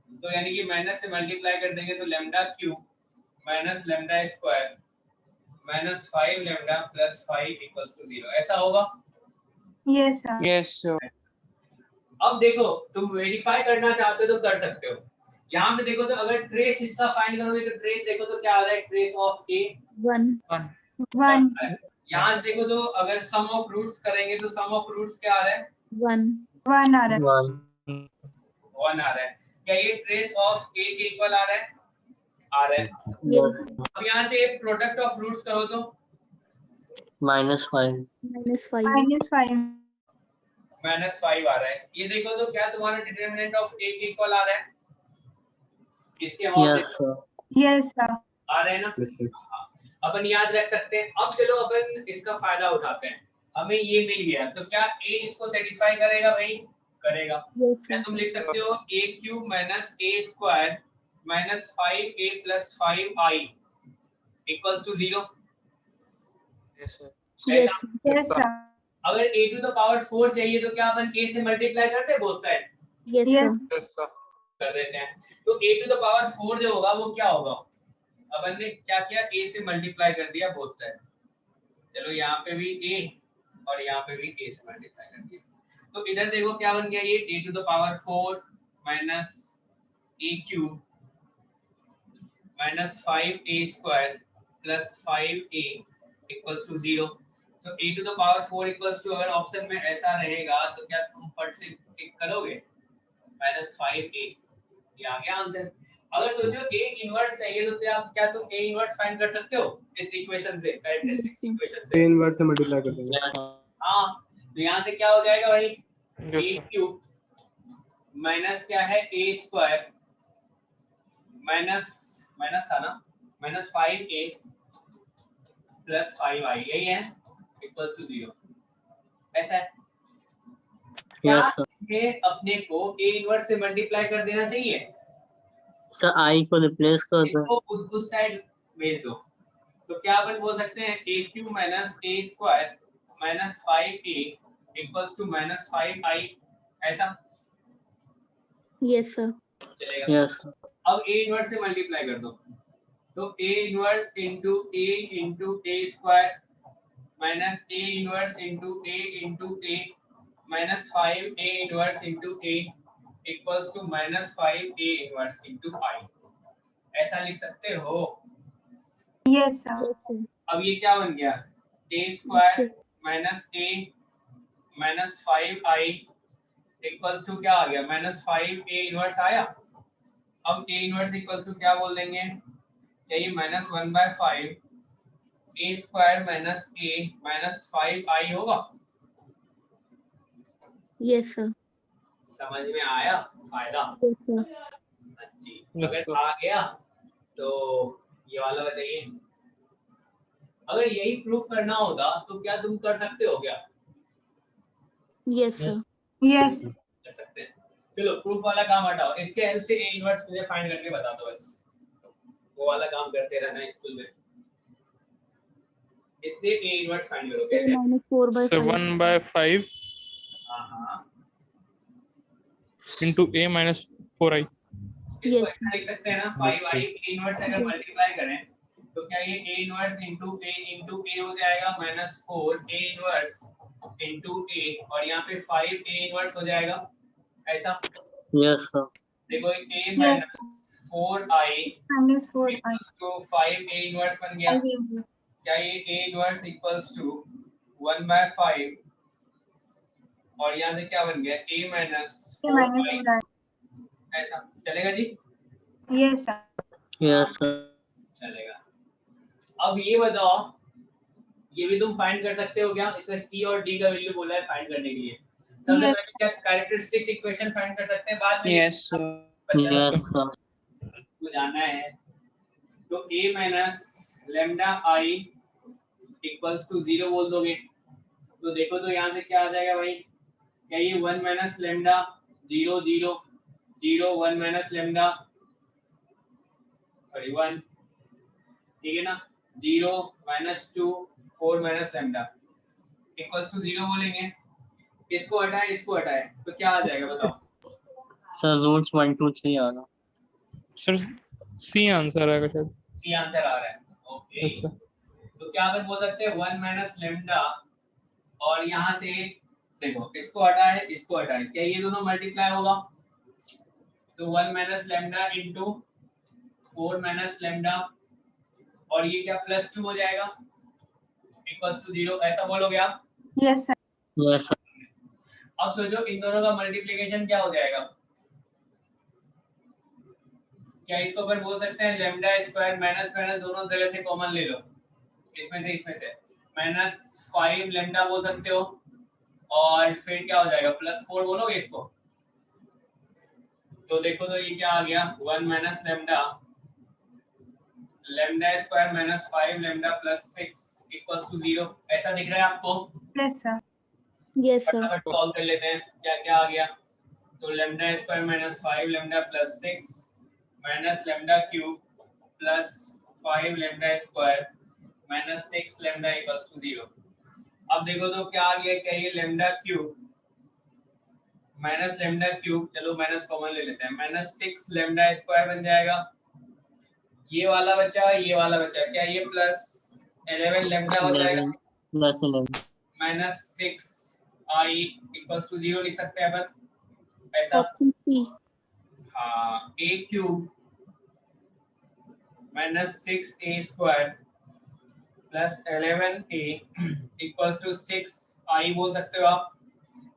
तो यानी कि माइनस से मल्टीप्लाई कर देंगे तो lambda cube minus lambda square minus 5 lambda plus 5 equals to 0, ऐसा होगा? Yes sir. Yes sir. अब देखो तुम वेरीफाई करना चाहते हो तो कर सकते हो। यहाँ पे देखो तो अगर ट्रेस इसका फाइंड करोगे तो ट्रेस देखो तो क्या आ रहा है? ट्रेस ऑफ ए 1 यहाँ से देखो तो अगर सम ऑफ रूट्स करेंगे तो सम ऑफ रूट्स क्या आ रहा है? 1 आ रहा है। 1 आ रहा है। क्या ये ट्रेस ऑफ ए के इक्वल आ रहा है? आ रहा है। अब यहाँ से प्रोडक्ट ऑफ रूट्स करो तो -5 -5 आ रहा है। ये देखो तो क्या तुम्हारा डिटरमिनेंट ऑफ ए के इक्वल आ रहा है? इसके यस सर। आ रहा है ना? अपन याद रख सकते हैं। अब चलो अपन इसका फायदा उठाते हैं। हमें ये मिल गया तो क्या ए इसको सेटिस्फाई करेगा भाई? करेगा। क्या तुम लिख सकते हो a cube minus a square minus 5a plus 5i equals to 0? Yes sir. अगर a टू द पावर 4 चाहिए तो क्या अपन a से मल्टीप्लाई करते हैं बोथ साइड? यस कर देते हैं। तो a टू द पावर 4 जो होगा वो क्या होगा? अपन ने क्या किया? a से मल्टीप्लाई कर दिया बोथ साइड। चलो यहाँ पे भी a और यहाँ पे भी a से मल्टीप्लाई कर दिया। तो इधर देखो क्या बन गया? ये a to the power 4 minus a cube minus 5a square plus 5a equals to 0। तो a to the power 4 equals to, अगर ऑप्शन में ऐसा रहेगा तो क्या तुम फट से टिक करोगे? माइनस 5a, ये आ गया आंसर। अगर सोचो a इनवर्स चाहिए तो क्या तुम a इनवर्स फाइंड कर सकते हो इस इक्वेशन से, कैरेक्टरिस्टिक इक्वेशन से? a इनवर्स से मल्टीप्लाई कर देंगे। हां, तो यहां से क्या हो जाएगा भाई? a क्यूब माइनस क्या है? a स्क्वायर माइनस था ना, माइनस 5a प्लस 5i, यही है, इक्वल्स टू 0। ऐसा है क्या? इसमें अपने को a इनवर्स से मल्टीप्लाई कर देना चाहिए सर। i को रिप्लेस कर दो, इसको उस साइड भेज दो। तो क्या अपन बोल सकते हैं? a cube minus a square minus 5a equals to minus 5i, ऐसा? Yes sir. चलेगा। यस। अब a इनवर्स से मल्टीप्लाई कर दो तो a inverse into a square minus a inverse into a minus 5a inverse into a equals to minus 5a inverse into i, ऐसा लिख सकते हो? Yes sir. अब ये क्या बन गया? a square minus a minus 5i equals to क्या आ गया? माइनस 5a इनवर्स आया। अब a इनवर्स इक्वल्स टू क्या बोल देंगे? क्या ये minus 1/5 a square minus a minus 5i होगा? Yes sir. समझ में आया फायदा? जी। अगर आ गया तो ये वाला बताइए। अगर यही प्रूफ करना होता तो क्या तुम कर सकते हो क्या? Yes sir. यस कर सकते हैं। चलो प्रूफ वाला काम हटाओ, इसके हेल्प से a इनवर्स मुझे फाइंड करके बता दो बस। वो वाला काम करते रहना स्कूल में। इससे a इनवर्स फाइंड करो कैसे? -4/5 हां into a minus 4i। इसको ऐसा लिख सकते हैं ना, 5i a इनवर्स अगर मल्टीप्लाई करें तो क्या ये a इनवर्स इनटू a हो जाएगा minus 4 a inverse into a, और यहाँ पे 5 a इनवर्स हो जाएगा, ऐसा? Yes sir. देखो a minus 4i minus 4i equals to 5 a inverse बन गया। क्या ये a इनवर्स इक्वल्स टू 1/5, और यहाँ से क्या बन गया? a माइनस 4i, ऐसा चलेगा जी? Yes sir. Yes sir. चलेगा। अब ये बताओ, ये भी तुम फाइंड कर सकते हो क्या? इसमें c और d का वैल्यू बोला है फाइंड करने के लिए। सबसे पहले क्या कैरेक्टरिस्टिक्स इक्वेशन फाइंड कर सकते हैं बाद में? Yes sir. Yes sir. तो जानना है तो a minus lambda i equals to 0 बोल दोगे तो देखो तो यहाँ से क्या आ जाएगा भाई? क्या ये 1 minus lambda 0 0 0 1 minus lambda, sorry 1, ठीक है ना, 0 minus 2 4 minus lambda equals to 0 बोलेंगे। इसको हटाए इसको हटाए तो क्या आ जाएगा बताओ। सर रूट्स 1 2 3 आना। सर सी आंसर आएगा शायद। सी आंसर आ रहा है, ओके। Yes, sir. तो क्या अपन बोल सकते हैं 1 माइनस लेमडा, और यहाँ से देखो इसको हटाए इसको हटाए, क्या ये दोनों मल्टीप्लाई होगा? तो 1 minus lambda into 4 minus lambda, और ये क्या प्लस 2 हो जाएगा इक्वल्स टू 0, ऐसा बोलोगे आप? Yes sir. Yes sir. अब सोचो इन दोनों का मल्टीप्लिकेशन क्या हो जाएगा? क्या इसको अपन बोल सकते हैं लेमडा स्क्वायर माइनस माइनस दोनों तरह से कॉमन ले लो, इसमें से माइनस 5 लेमडा बोल सकते हो, और फिर क्या हो जाएगा +4 बोलोगे इसको। तो देखो तो ये क्या आ गया 1 minus lambda, lambda square minus 5 lambda plus 6 equals to 0, ऐसा दिख रहा है आपको? Yes sir. Yes sir. फटाफट सॉल्व कर लेते हैं क्या क्या आ गया। तो lambda square minus 5 lambda plus 6 minus lambda cube plus 5 lambda square minus 6 lambda equals to 0। अब देखो तो क्या आ गया, क्या ये lambda cube minus lambda cube, चलो माइनस कॉमन ले लेते हैं, माइनस 6 लेमडा स्क्वायर बन जाएगा, ये वाला बचा ये वाला बचा, क्या ये प्लस 11 लेमडा हो जाएगा plus 11 minus 6 I equals to 0 लिख सकते हैं अपन, ऐसा। Option C. हाँ, a cube minus 6a square plus 11a equals to 6i बोल सकते हो आप।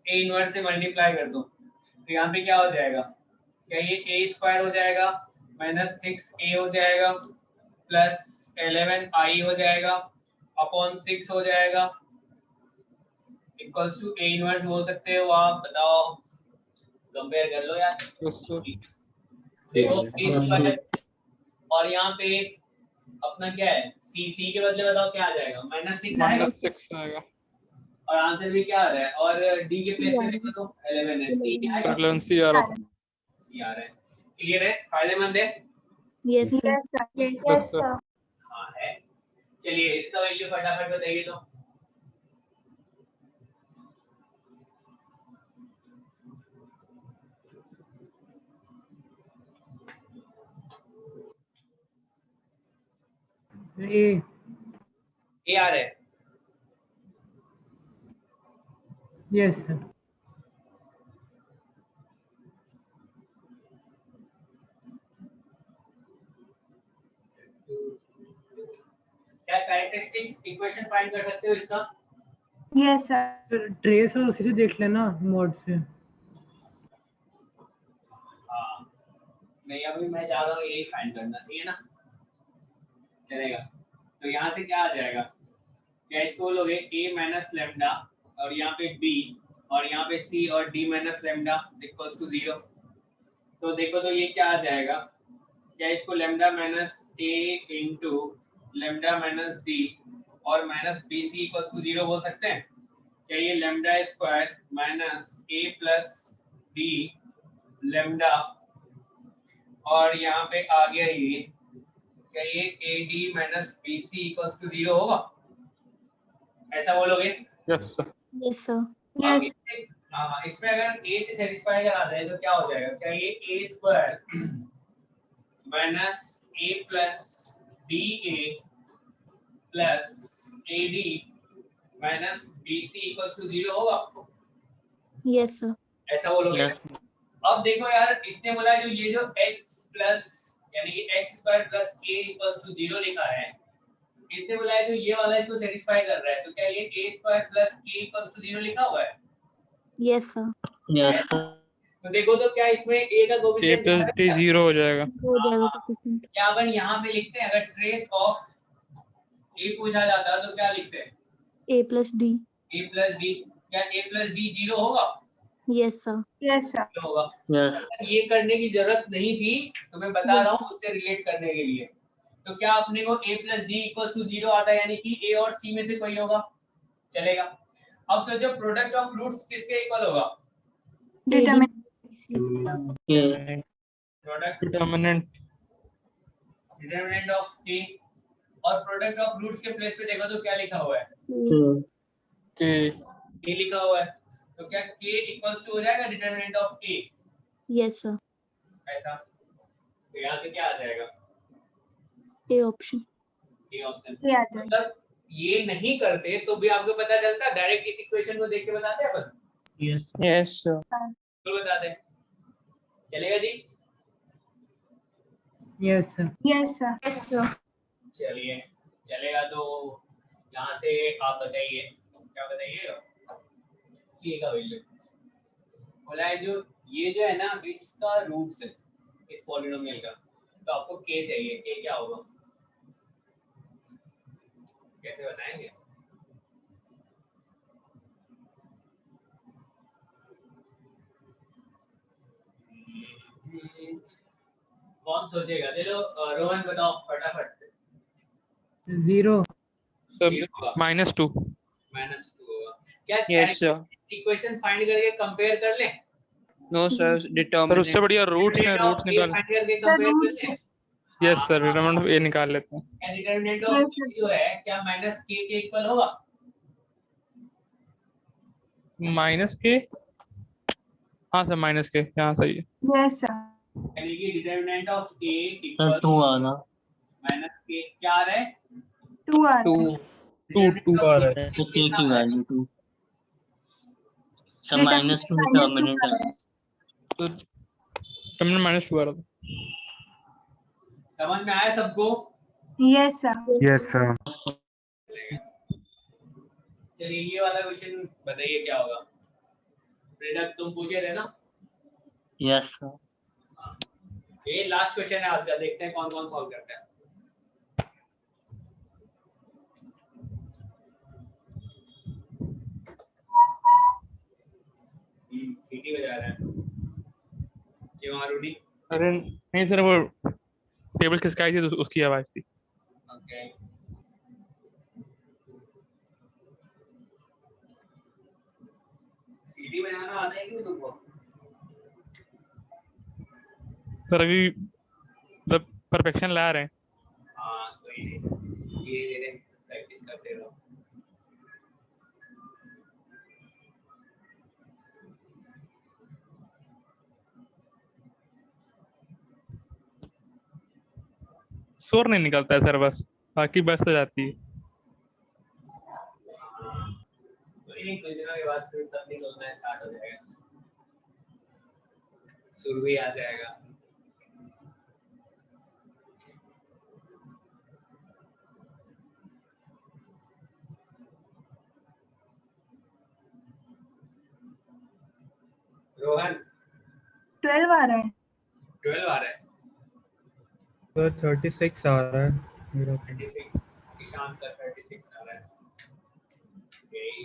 a इनवर्स से मल्टीप्लाई कर दो तो यहाँ पे क्या हो जाएगा, क्या ये a स्क्वायर हो जाएगा माइनस 6a हो जाएगा प्लस 11i हो जाएगा अपॉन 6 हो जाएगा इक्वल्स टू a इनवर्स बोल सकते हो आप। बताओ, कंपेयर कर लो यार। देखो a स्क्वायर और यहाँ पे अपना क्या है c के बदले बताओ क्या आ जाएगा, -6 आएगा, और आंसर भी क्या आ रहा है, और d के प्लेस में देखो तो 11 है, c क्या आएगा, 11 सी आ रहा है। c आ रहा है। क्लियर है, फायदेमंद है? Yes sir. Yes sir. हाँ है। चलिए इसका वैल्यू फटाफट बताइए तो। ए आ रहा है। Yes sir. क्या कैरेक्टरिस्टिक्स इक्वेशन फाइंड कर सकते हो इसका? Yes sir. ट्रेस और उसी से देख लेना मोड से। हाँ नहीं, अभी मैं चाह रहा हूँ यही फाइंड करना, ठीक है ना, चलेगा। तो यहाँ से क्या आ जाएगा, क्या इसको बोलोगे a माइनस लेमडा और यहाँ पे b और यहाँ पे c और d minus lambda equals to 0। तो देखो तो ये क्या आ जाएगा, क्या इसको lambda minus a into lambda minus d और minus B C equals to 0 बोल सकते हैं। क्या ये lambda square minus a plus b lambda, और यहाँ पे आ गया ये, क्या ये AD minus BC equals to 0 होगा, ऐसा बोलोगे? Yes sir. Yes sir. Yes. हाँ, इसमें अगर A से सेटिस्फाई अगर आ जाए तो क्या हो जाएगा, क्या ये A square minus A plus BA plus AD minus BC equals to 0 होगा? Yes sir. ऐसा बोलोगे? अब देखो यार, इसने बोला जो ये जो x प्लस यानी कि x square plus a equals to 0 लिखा है, इसने बोला है जो ये वाला इसको सेटिस्फाई कर रहा है, तो क्या ये a square plus a equals to 0 लिखा हुआ है? Yes sir. Yes sir. तो देखो तो क्या इसमें a का a कोएफिशिएंट प्लस d 0 हो जाएगा। हो जाएगा कोएफिशिएंट। क्या अपन यहाँ पे लिखते हैं, अगर ट्रेस ऑफ a पूछा जाता तो क्या लिखते हैं? a plus d। a plus d, क्या a प्लस d 0 होगा? Yes sir. Yes sir. होगा। यस। ये करने की जरूरत नहीं थी, तो मैं बता रहा हूँ उससे रिलेट करने के लिए। तो क्या अपने को a plus D equals to 0 आता है, यानी कि a और c में से कोई होगा, चलेगा। अब सोचो प्रोडक्ट ऑफ रूट्स किसके इक्वल होगा? के प्रोडक्ट डिटर्मिनेंट ऑफ k और प्रोडक्ट ऑफ रूट्स के प्लेस पे देखो तो क्या लिखा हुआ है? के k लिखा हुआ है, तो क्या k इक्वल्स टू हो जाएगा determinant of a? Yes sir. ऐसा तो यहाँ से क्या आ जाएगा? A option. ये ऑप्शन ये आ जाएगा। मतलब ये नहीं करते तो भी आपको पता चलता, डायरेक्ट इस इक्वेशन को देख के बताते हैं अपन? Yes yes sir. तो बताते हैं, चलेगा जी? Yes sir. Yes sir. Yes sir. चलिए चलेगा, तो यहाँ से आप बताइए, क्या बताइए? k का वैल्यू बोला है, जो ये जो है ना इसका रूट्स है इस पॉलिनोमियल का, तो आपको k चाहिए। k क्या होगा, कैसे बताएंगे? कौन सोचेगा? चलो रोहन बताओ फटाफट। 0 -2 होगा क्या? Yes sir. इक्वेशन फाइंड करके कंपेयर कर लें? No sir, sir determinant. उससे बढ़िया रूट्स हैं, रूट्स निकाल। फाइंड करके कंपेयर कर लें। यस सर, डिटर्मिनेंट ऑफ ए निकाल लेते हैं। डिटर्मिनेंट ऑफ जो है क्या माइनस k के इक्वल होगा? -k, हाँ सर -k, हाँ सही है। Yes sir. यानी कि determinant of a sir equal 2 आना। -k क्या आ रहा है? 2 आ रहा है। 2 आ रहा है तो k की वैल्यू 2 सर -2 डिटर्मिनेंट है। तो डिटर्मिनेंट -2 आ रहा था। समझ में आया सबको? Yes sir. Yes sir. चलिए ये वाला क्वेश्चन बताइए क्या होगा? प्रेरक तुम पूछे थे ना? Yes sir. ये लास्ट क्वेश्चन है आज का, देखते हैं कौन कौन सॉल्व करता है। सीटी बजा रहा है क्यों आरुडी? अरे नहीं सर, वो टेबल खिसकाई थी तो उसकी आवाज थी। ओके सीटी बजाना आता है कि तुमको? सर अभी मतलब परफेक्शन ला रहे हैं। हाँ कोई नहीं, धीरे प्रैक्टिस करते रहो। शोर नहीं निकलता है सर, बस बाकी बस हो जाती है। कोई नहीं, कुछ दिनों के बाद फिर सब निकलना स्टार्ट हो जाएगा, सुर भी आ जाएगा। रोहन 12 आ रहा है। 12 आ रहा है। सर 36 आ रहा है मेरा। 36 ईशान का 36 आ रहा है। ओके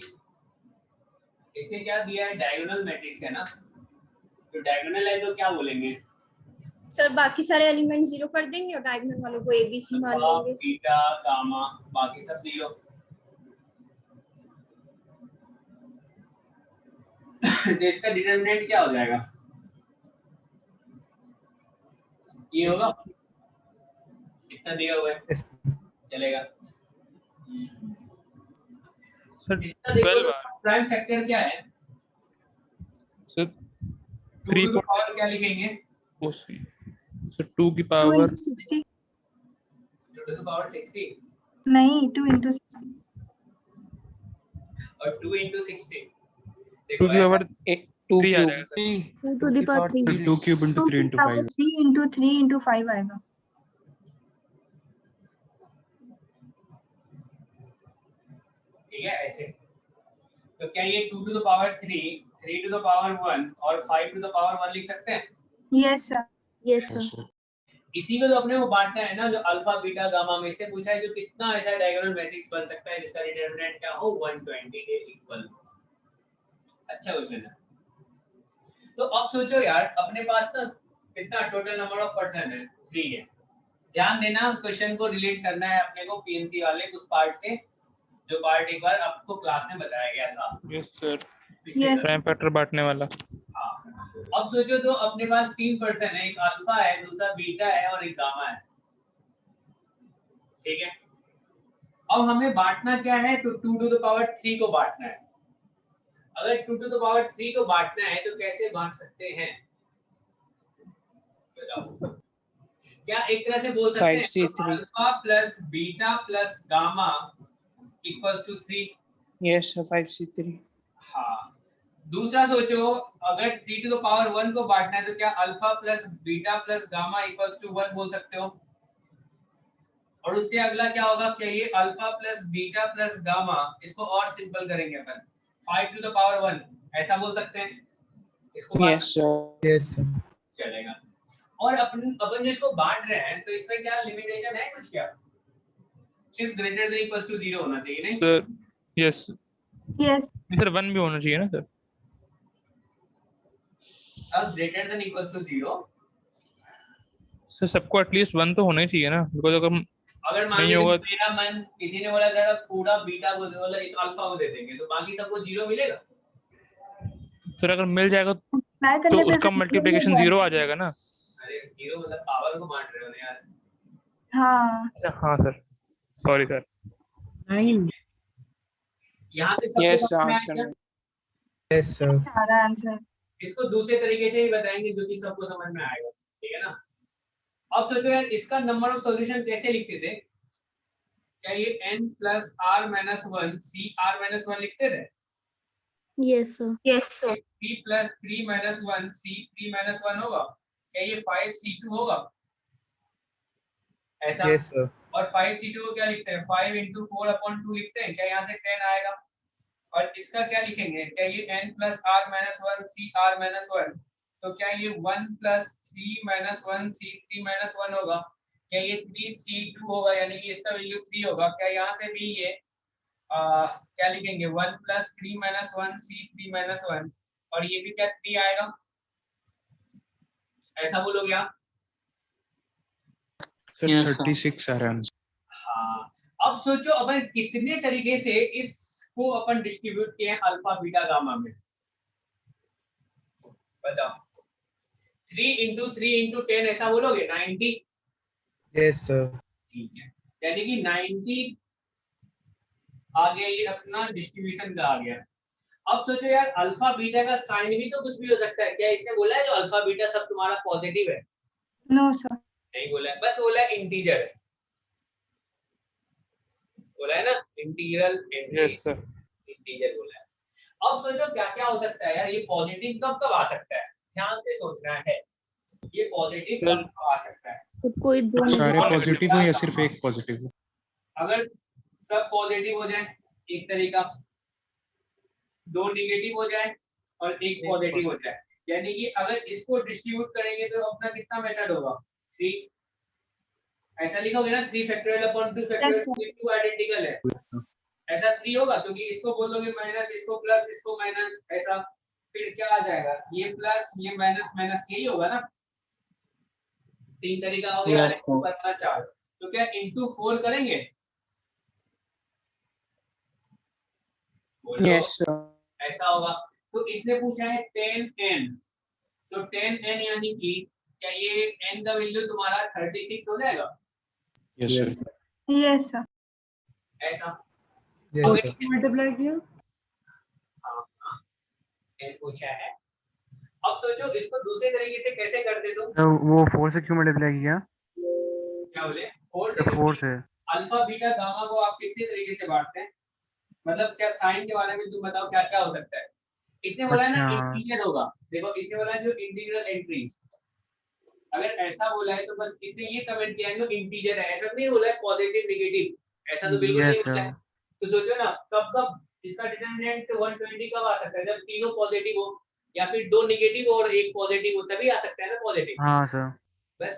इसने क्या दिया है? डायगोनल मैट्रिक्स है ना, तो डायगोनल है तो क्या बोलेंगे? सर बाकी सारे एलिमेंट 0 कर देंगे और डायगोनल वालों को ABC मान लेंगे। बीटा गामा बाकी सब 0। तो इसका डिटरमिनेंट क्या हो जाएगा? ये होगा, कितना दिया हुआ है? चलेगा सर इसका देखो 12 प्राइम फैक्टर क्या है? सर 3 को पावर क्या लिखेंगे? सर 2 की 2 power into 60 2 to the power 60 नहीं 2 into 60 और 2 into 60 2 की पावर 2 3 आ क्यूब। जाएगा। 2 to the power 3 2 cube into 3 into 5 3 into 3 into 5 आएगा। ठीक है ऐसे। तो क्या ये 2 to the power 3, 3 to the power 1 और 5 to the power 1 लिख सकते हैं? Yes sir. Yes sir. इसी को तो अपने को बांटना है ना, जो अल्फा बीटा गामा में से पूछा है, जो कितना ऐसा डायगोनल मैट्रिक्स बन सकता है जिसका डिटरमिनेंट क्या हो 120 के इक्वल। अच्छा क्वेश्चन है। तो अब सोचो यार, अपने पास ना कितना टोटल नंबर ऑफ पर्सन है? 3 है। ध्यान देना, क्वेश्चन को रिलेट करना है अपने को पीएनसी वाले कुछ पार्ट से, जो पार्ट एक बार आपको क्लास में बताया गया था। Yes sir, yes prime factor बांटने वाला। हाँ अब सोचो तो अपने पास 3 पर्सन है, एक अल्फा है, दूसरा बीटा है और एक गामा है, ठीक है। अब हमें बांटना क्या है, तो 2 टू द पावर 3 को बांटना है। अगर 2 टू द पावर 3 को बांटना है तो कैसे बांट सकते हैं, बताओ। क्या एक तरह से बोल सकते हैं alpha plus beta plus gamma equals to 3? Yes sir, 5c3। हाँ। दूसरा सोचो, अगर 3 टू द पावर 1 को बांटना है तो क्या alpha plus beta plus gamma equals to 1 बोल सकते हो? और उससे अगला क्या होगा, क्या ये alpha plus beta plus gamma, इसको और सिंपल करेंगे अपन 5 टू द पावर 1, ऐसा बोल सकते हैं इसको? Yes sir. Yes sir. चलेगा। और अपन जो इसको बांट रहे हैं तो इसमें क्या लिमिटेशन है कुछ, क्या सिर्फ ग्रेटर देन इक्वल्स टू 0 होना चाहिए नहीं? सर यस यस सर 1 भी होना चाहिए ना सर? अब greater than equals to 0 sir सबको एटलीस्ट 1 तो होना ही चाहिए ना, बिकॉज़ अगर मान नहीं लीजिए होगा मेरा मन, किसी ने बोला सर पूरा बीटा को बोला इस अल्फा को दे देंगे तो बाकी सबको 0 मिलेगा। सर अगर मिल जाएगा ट्राई तो करने पे उसका मल्टीप्लिकेशन 0 आ जाएगा ना? अरे 0 मतलब पावर को बांट रहे हो ना यार। हाँ हाँ सर, सॉरी सर। 9। यहाँ पे सबको यस समझ में आंसर। आया? Yes sir. सारा आंसर। इसको दूसरे तरीके से ही बताएंगे जो कि सबको समझ में आएगा, ठीक है ना। अब सोचो यार इसका नंबर ऑफ सॉल्यूशन कैसे लिखते थे, क्या ये n plus r minus 1 c r minus 1 लिखते थे? Yes sir. Yes sir 3 plus 3 minus 1 c 3 minus 1 होगा, क्या ये 5c2 होगा ऐसा? Yes sir. और 5c2 को क्या लिखते हैं, 5 into 4/2 लिखते हैं, क्या यहाँ से 10 आएगा? और इसका क्या लिखेंगे, क्या ये n plus r minus 1 c r minus 1, तो क्या ये 1 प्लस 3 माइनस 1 c 3 माइनस 1 होगा, क्या ये 3c2 होगा, यानी कि इसका वैल्यू 3 होगा। क्या यहाँ से भी ये क्या लिखेंगे, 1 प्लस 3 माइनस 1 c 3 माइनस 1, और ये भी क्या 3 आएगा, ऐसा बोलोगे आप? सर 36 आ रहा है आंसर। हाँ। अब सोचो अपन कितने तरीके से इसको अपन डिस्ट्रीब्यूट किए हैं अल्फा बीटा गामा में, बताओ। 3 into 3 into 10 ऐसा बोलोगे 90? Yes sir. ठीक है, यानी कि 90 आ गया, ये अपना डिस्ट्रीब्यूशन का आ गया। अब सोचो यार अल्फा बीटा का साइन भी तो कुछ भी हो सकता है, क्या इसने बोला है जो अल्फा बीटा सब तुम्हारा पॉजिटिव है? No sir. नहीं बोला है, बस बोला है इंटीजर है, बोला है ना इंटीग्रल यस सर। इंटीजर बोला है। अब सोचो क्या क्या हो सकता है यार, ये पॉजिटिव कब कब आ सकता है, ध्यान से सोचना है, ये पॉजिटिव कब कब आ सकता है? तो कोई दो सारे पॉजिटिव हो या सिर्फ एक पॉजिटिव हो? अगर सब पॉजिटिव हो जाए एक तरीका, 2 नेगेटिव हो जाए और एक पॉजिटिव हो जाए, यानी कि अगर इसको डिस्ट्रीब्यूट करेंगे तो अपना कितना मेथड होगा, 3 ऐसा लिखोगे ना, 3 फैक्टोरियल अपॉन 2 फैक्टोरियल, 2 आइडेंटिकल है ऐसा 3 होगा, क्योंकि इसको बोलोगे माइनस, इसको प्लस, इसको माइनस, ऐसा फिर क्या आ जाएगा, ये प्लस ये माइनस माइनस, यही होगा ना। 3 तरीका हो गया, 4, तो क्या into 4 करेंगे? Yes sir. ऐसा होगा। तो इसने पूछा है 10n, तो 10n यानी कि क्या ये n का वैल्यू तुम्हारा 36 हो जाएगा? Yes sir. Yes sir. ऐसा यस सर। मल्टीप्लाई किया। n पूछा है। अब सोचो इसको दूसरे तरीके से कैसे करते तुम? वो 4 से क्यों मल्टीप्लाई किया? क्या बोले? 4 से? 4 से। अल्फा बीटा गामा को आप कितने तरीके से बांटते हैं, मतलब क्या साइन के बारे में तुम बताओ क्या क्या हो सकता है। इसने बोला है ना इंटीजर होगा, देखो इसने बोला जो इंटीग्रल एंट्रीज, अगर ऐसा बोला है तो बस इसने ये कमेंट किया है ना इंटीजर है, ऐसा नहीं बोला है पॉजिटिव नेगेटिव, ऐसा तो बिल्कुल नहीं बोला है। तो सोचो ना कब कब इसका डिटरमिनेंट 120 कब आ सकता है, जब तीनों पॉजिटिव हो या फिर 2 नेगेटिव और 1 पॉजिटिव हो, तभी आ सकता है ना पॉजिटिव। हाँ सर। बस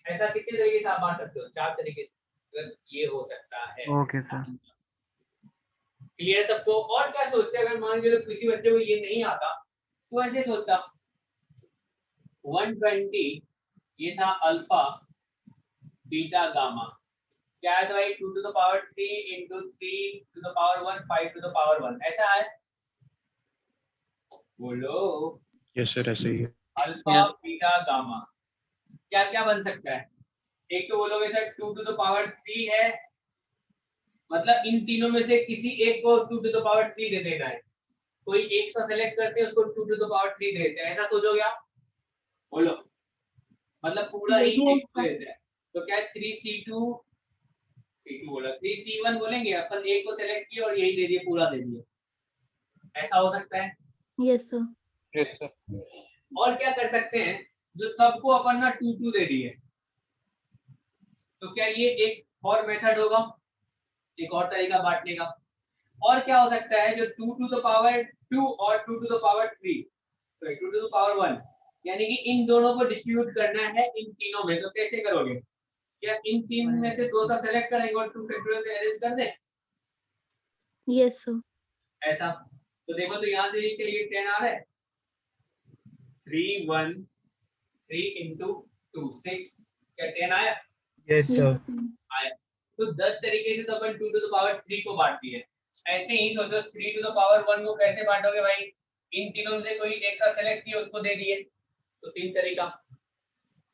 ऐसा कितने तरीके से आप बांट सकते हो, 4 तरीके से, ये हो सकता है। Okay sir. क्लियर सबको? और क्या सोचते हैं, अगर मान लो किसी बच्चे को ये नहीं आता तो ऐसे सोचता 120 ये था अल्फा बीटा गामा, क्या है तो भाई 2 to the power 3 into 3 to the power 1 5 to the power 1, ऐसा है बोलो? यस सर ऐसे ही है। अल्फा बीटा गामा क्या क्या बन सकता है? एक तो बोलोगे सर 2 टू द पावर 3 है, मतलब इन तीनों में से किसी एक को 2 टू द पावर 3 दे देना है। कोई एक सा सेलेक्ट करते हैं, उसको 2 टू द पावर 3 दे देते हैं, ऐसा सोचोगे आप? बोलो, मतलब पूरा ही एक को देते हैं। तो क्या है 3c2 बोला 3c1 बोलेंगे अपन, एक को सेलेक्ट किया और यही दे दिए, पूरा दे दिए, ऐसा हो सकता है? Yes sir. Yes sir. और क्या कर सकते हैं, जो सबको अपन ना 2 2 दे दिए, तो क्या ये एक और मेथड होगा, एक और तरीका बांटने का? और क्या हो सकता है, जो 2 टू द पावर 2 और 2 टू द पावर 3, तो 2 टू द पावर 1, यानी कि इन दोनों को डिस्ट्रीब्यूट करना है इन तीनों में, तो कैसे करोगे? क्या इन तीन में से दो सा सेलेक्ट करेंगे और 2 फैक्टोरियल से अरेंज कर दें? Yes sir. ऐसा तो देखो, तो यहाँ से ये 10 आ रहा है, 3 1 3 into 2 6, क्या 10 आया? Yes sir. आया। तो 10 तरीके से तो अपन 2 टू द पावर 3 को बांट दिए। ऐसे ही सोचो 3 टू द पावर 1 को कैसे बांटोगे भाई? इन तीनों में से कोई एक सा सेलेक्ट किया, उसको दे दिए, तो 3 तरीका।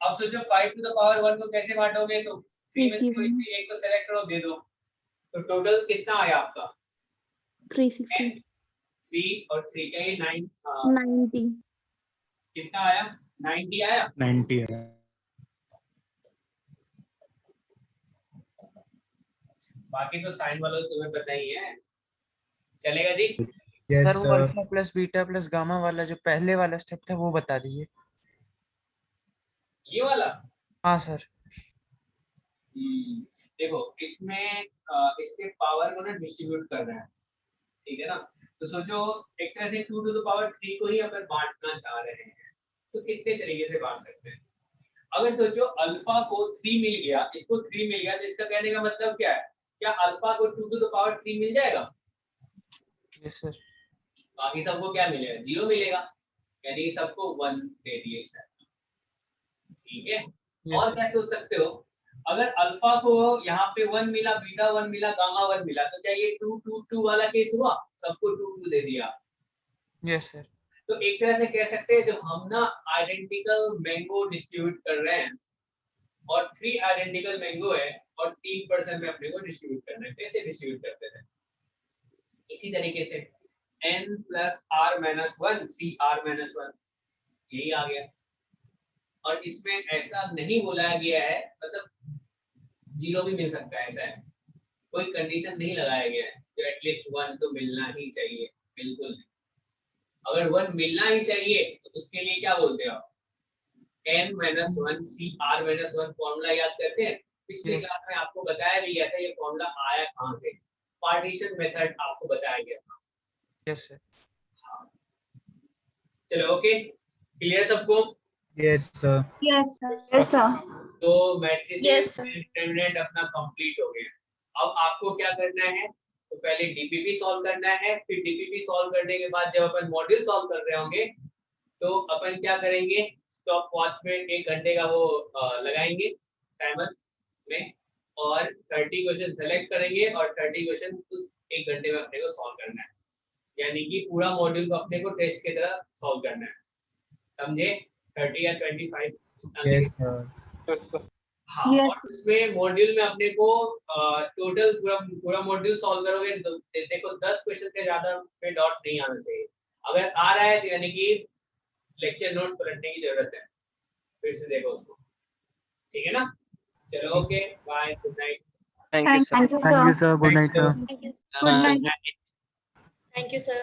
अब सोचो 5 टू द पावर 1 को कैसे बांटोगे? तो 3 में से कोई एक को सेलेक्ट करो, दे दो, तो टोटल कितना आया आपका? 360। 3 और 3 क्या ये 9 90। कितना आया? 90 आया। 90 है। बाकी तो साइन वाला तो तुम्हें पता ही है, चलेगा जी? सर वो alpha plus beta plus gamma वाला जो पहले वाला स्टेप था वो बता दीजिए। ये वाला? हाँ सर। देखो इसमें इसके पावर को ना डिस्ट्रीब्यूट करना है, ठीक है ना? तो सोचो एक तरह से 2 टू द पावर 3 को ही अपन बांटना चाह रहे हैं, तो कितने तरीके से बांट सकते हैं? अगर सोचो अल्फा को 3 मिल गया, इसको 3 मिल गया, तो इसका कहने का मतलब क्या है? क्या अल्फा को 2 टू द पावर 3 मिल जाएगा? Yes sir. बाकी सबको क्या मिलेगा? 0 मिलेगा, यानी सबको 1 दे दिए इस टाइप, ठीक है? और क्या सोच सकते हो, अगर अल्फा को यहाँ पे 1 मिला, बीटा 1 मिला, गामा 1 मिला, तो क्या ये 2 2 2 वाला केस हुआ? सबको 2 2 दे दिया। Yes sir. तो एक तरह से कह सकते हैं, जब हम ना आइडेंटिकल मैंगो डिस्ट्रीब्यूट कर रहे हैं और 3 आइडेंटिकल मैंगो है और 3% में अपने को डिस्ट्रीब्यूट करना है, कैसे डिस्ट्रीब्यूट करते थे? इसी तरीके से n plus r minus 1 cr minus 1, यही आ गया। और इसमें ऐसा नहीं बोला गया है, मतलब 0 भी मिल सकता है, ऐसा है, कोई कंडीशन नहीं लगाया गया है जो एटलीस्ट 1 तो मिलना ही चाहिए, बिल्कुल नहीं। अगर 1 मिलना ही चाहिए तो उसके लिए क्या बोलते हो? n minus 1 cr minus 1 formula याद करते हैं? पिछले क्लास में आपको बताया भी गया था, ये फॉर्मूला आया कहां से? पार्टीशन मेथड आपको बताया गया था। Yes sir. चलो ओके, क्लियर सबको? Yes sir. Yes sir. Yes sir. तो मैट्रिसेस डिटरमिनेंट अपना कंप्लीट हो गया। अब आपको क्या करना है? तो पहले डीपीपी सॉल्व करना है, फिर डीपीपी सॉल्व करने के बाद जब अपन मॉड्यूल सॉल्व कर रहे होंगे तो अपन क्या करेंगे? स्टॉप वॉच में 1 घंटे का वो लगाएंगे टाइमर में, और 30 क्वेश्चन सेलेक्ट करेंगे और 30 क्वेश्चन उस 1 घंटे में अपने को सॉल्व करना है, यानी कि पूरा मॉड्यूल को अपने को टेस्ट की तरह सॉल्व करना है, समझे? 30 या 25। Yes sir. हाँ, और उसमें मॉड्यूल में अपने को टोटल पूरा मॉड्यूल सॉल्व करोगे तो देखो 10 क्वेश्चन से ज्यादा पे डॉट नहीं आना चाहिए। अगर आ रहा है तो यानी कि लेक्चर नोट्स पलटने की जरूरत है, फिर से देखो उसको, ठीक है ना? चलो okay, bye, good night. Thank you sir. Thank you sir. Good night sir. Good night. Thank you sir.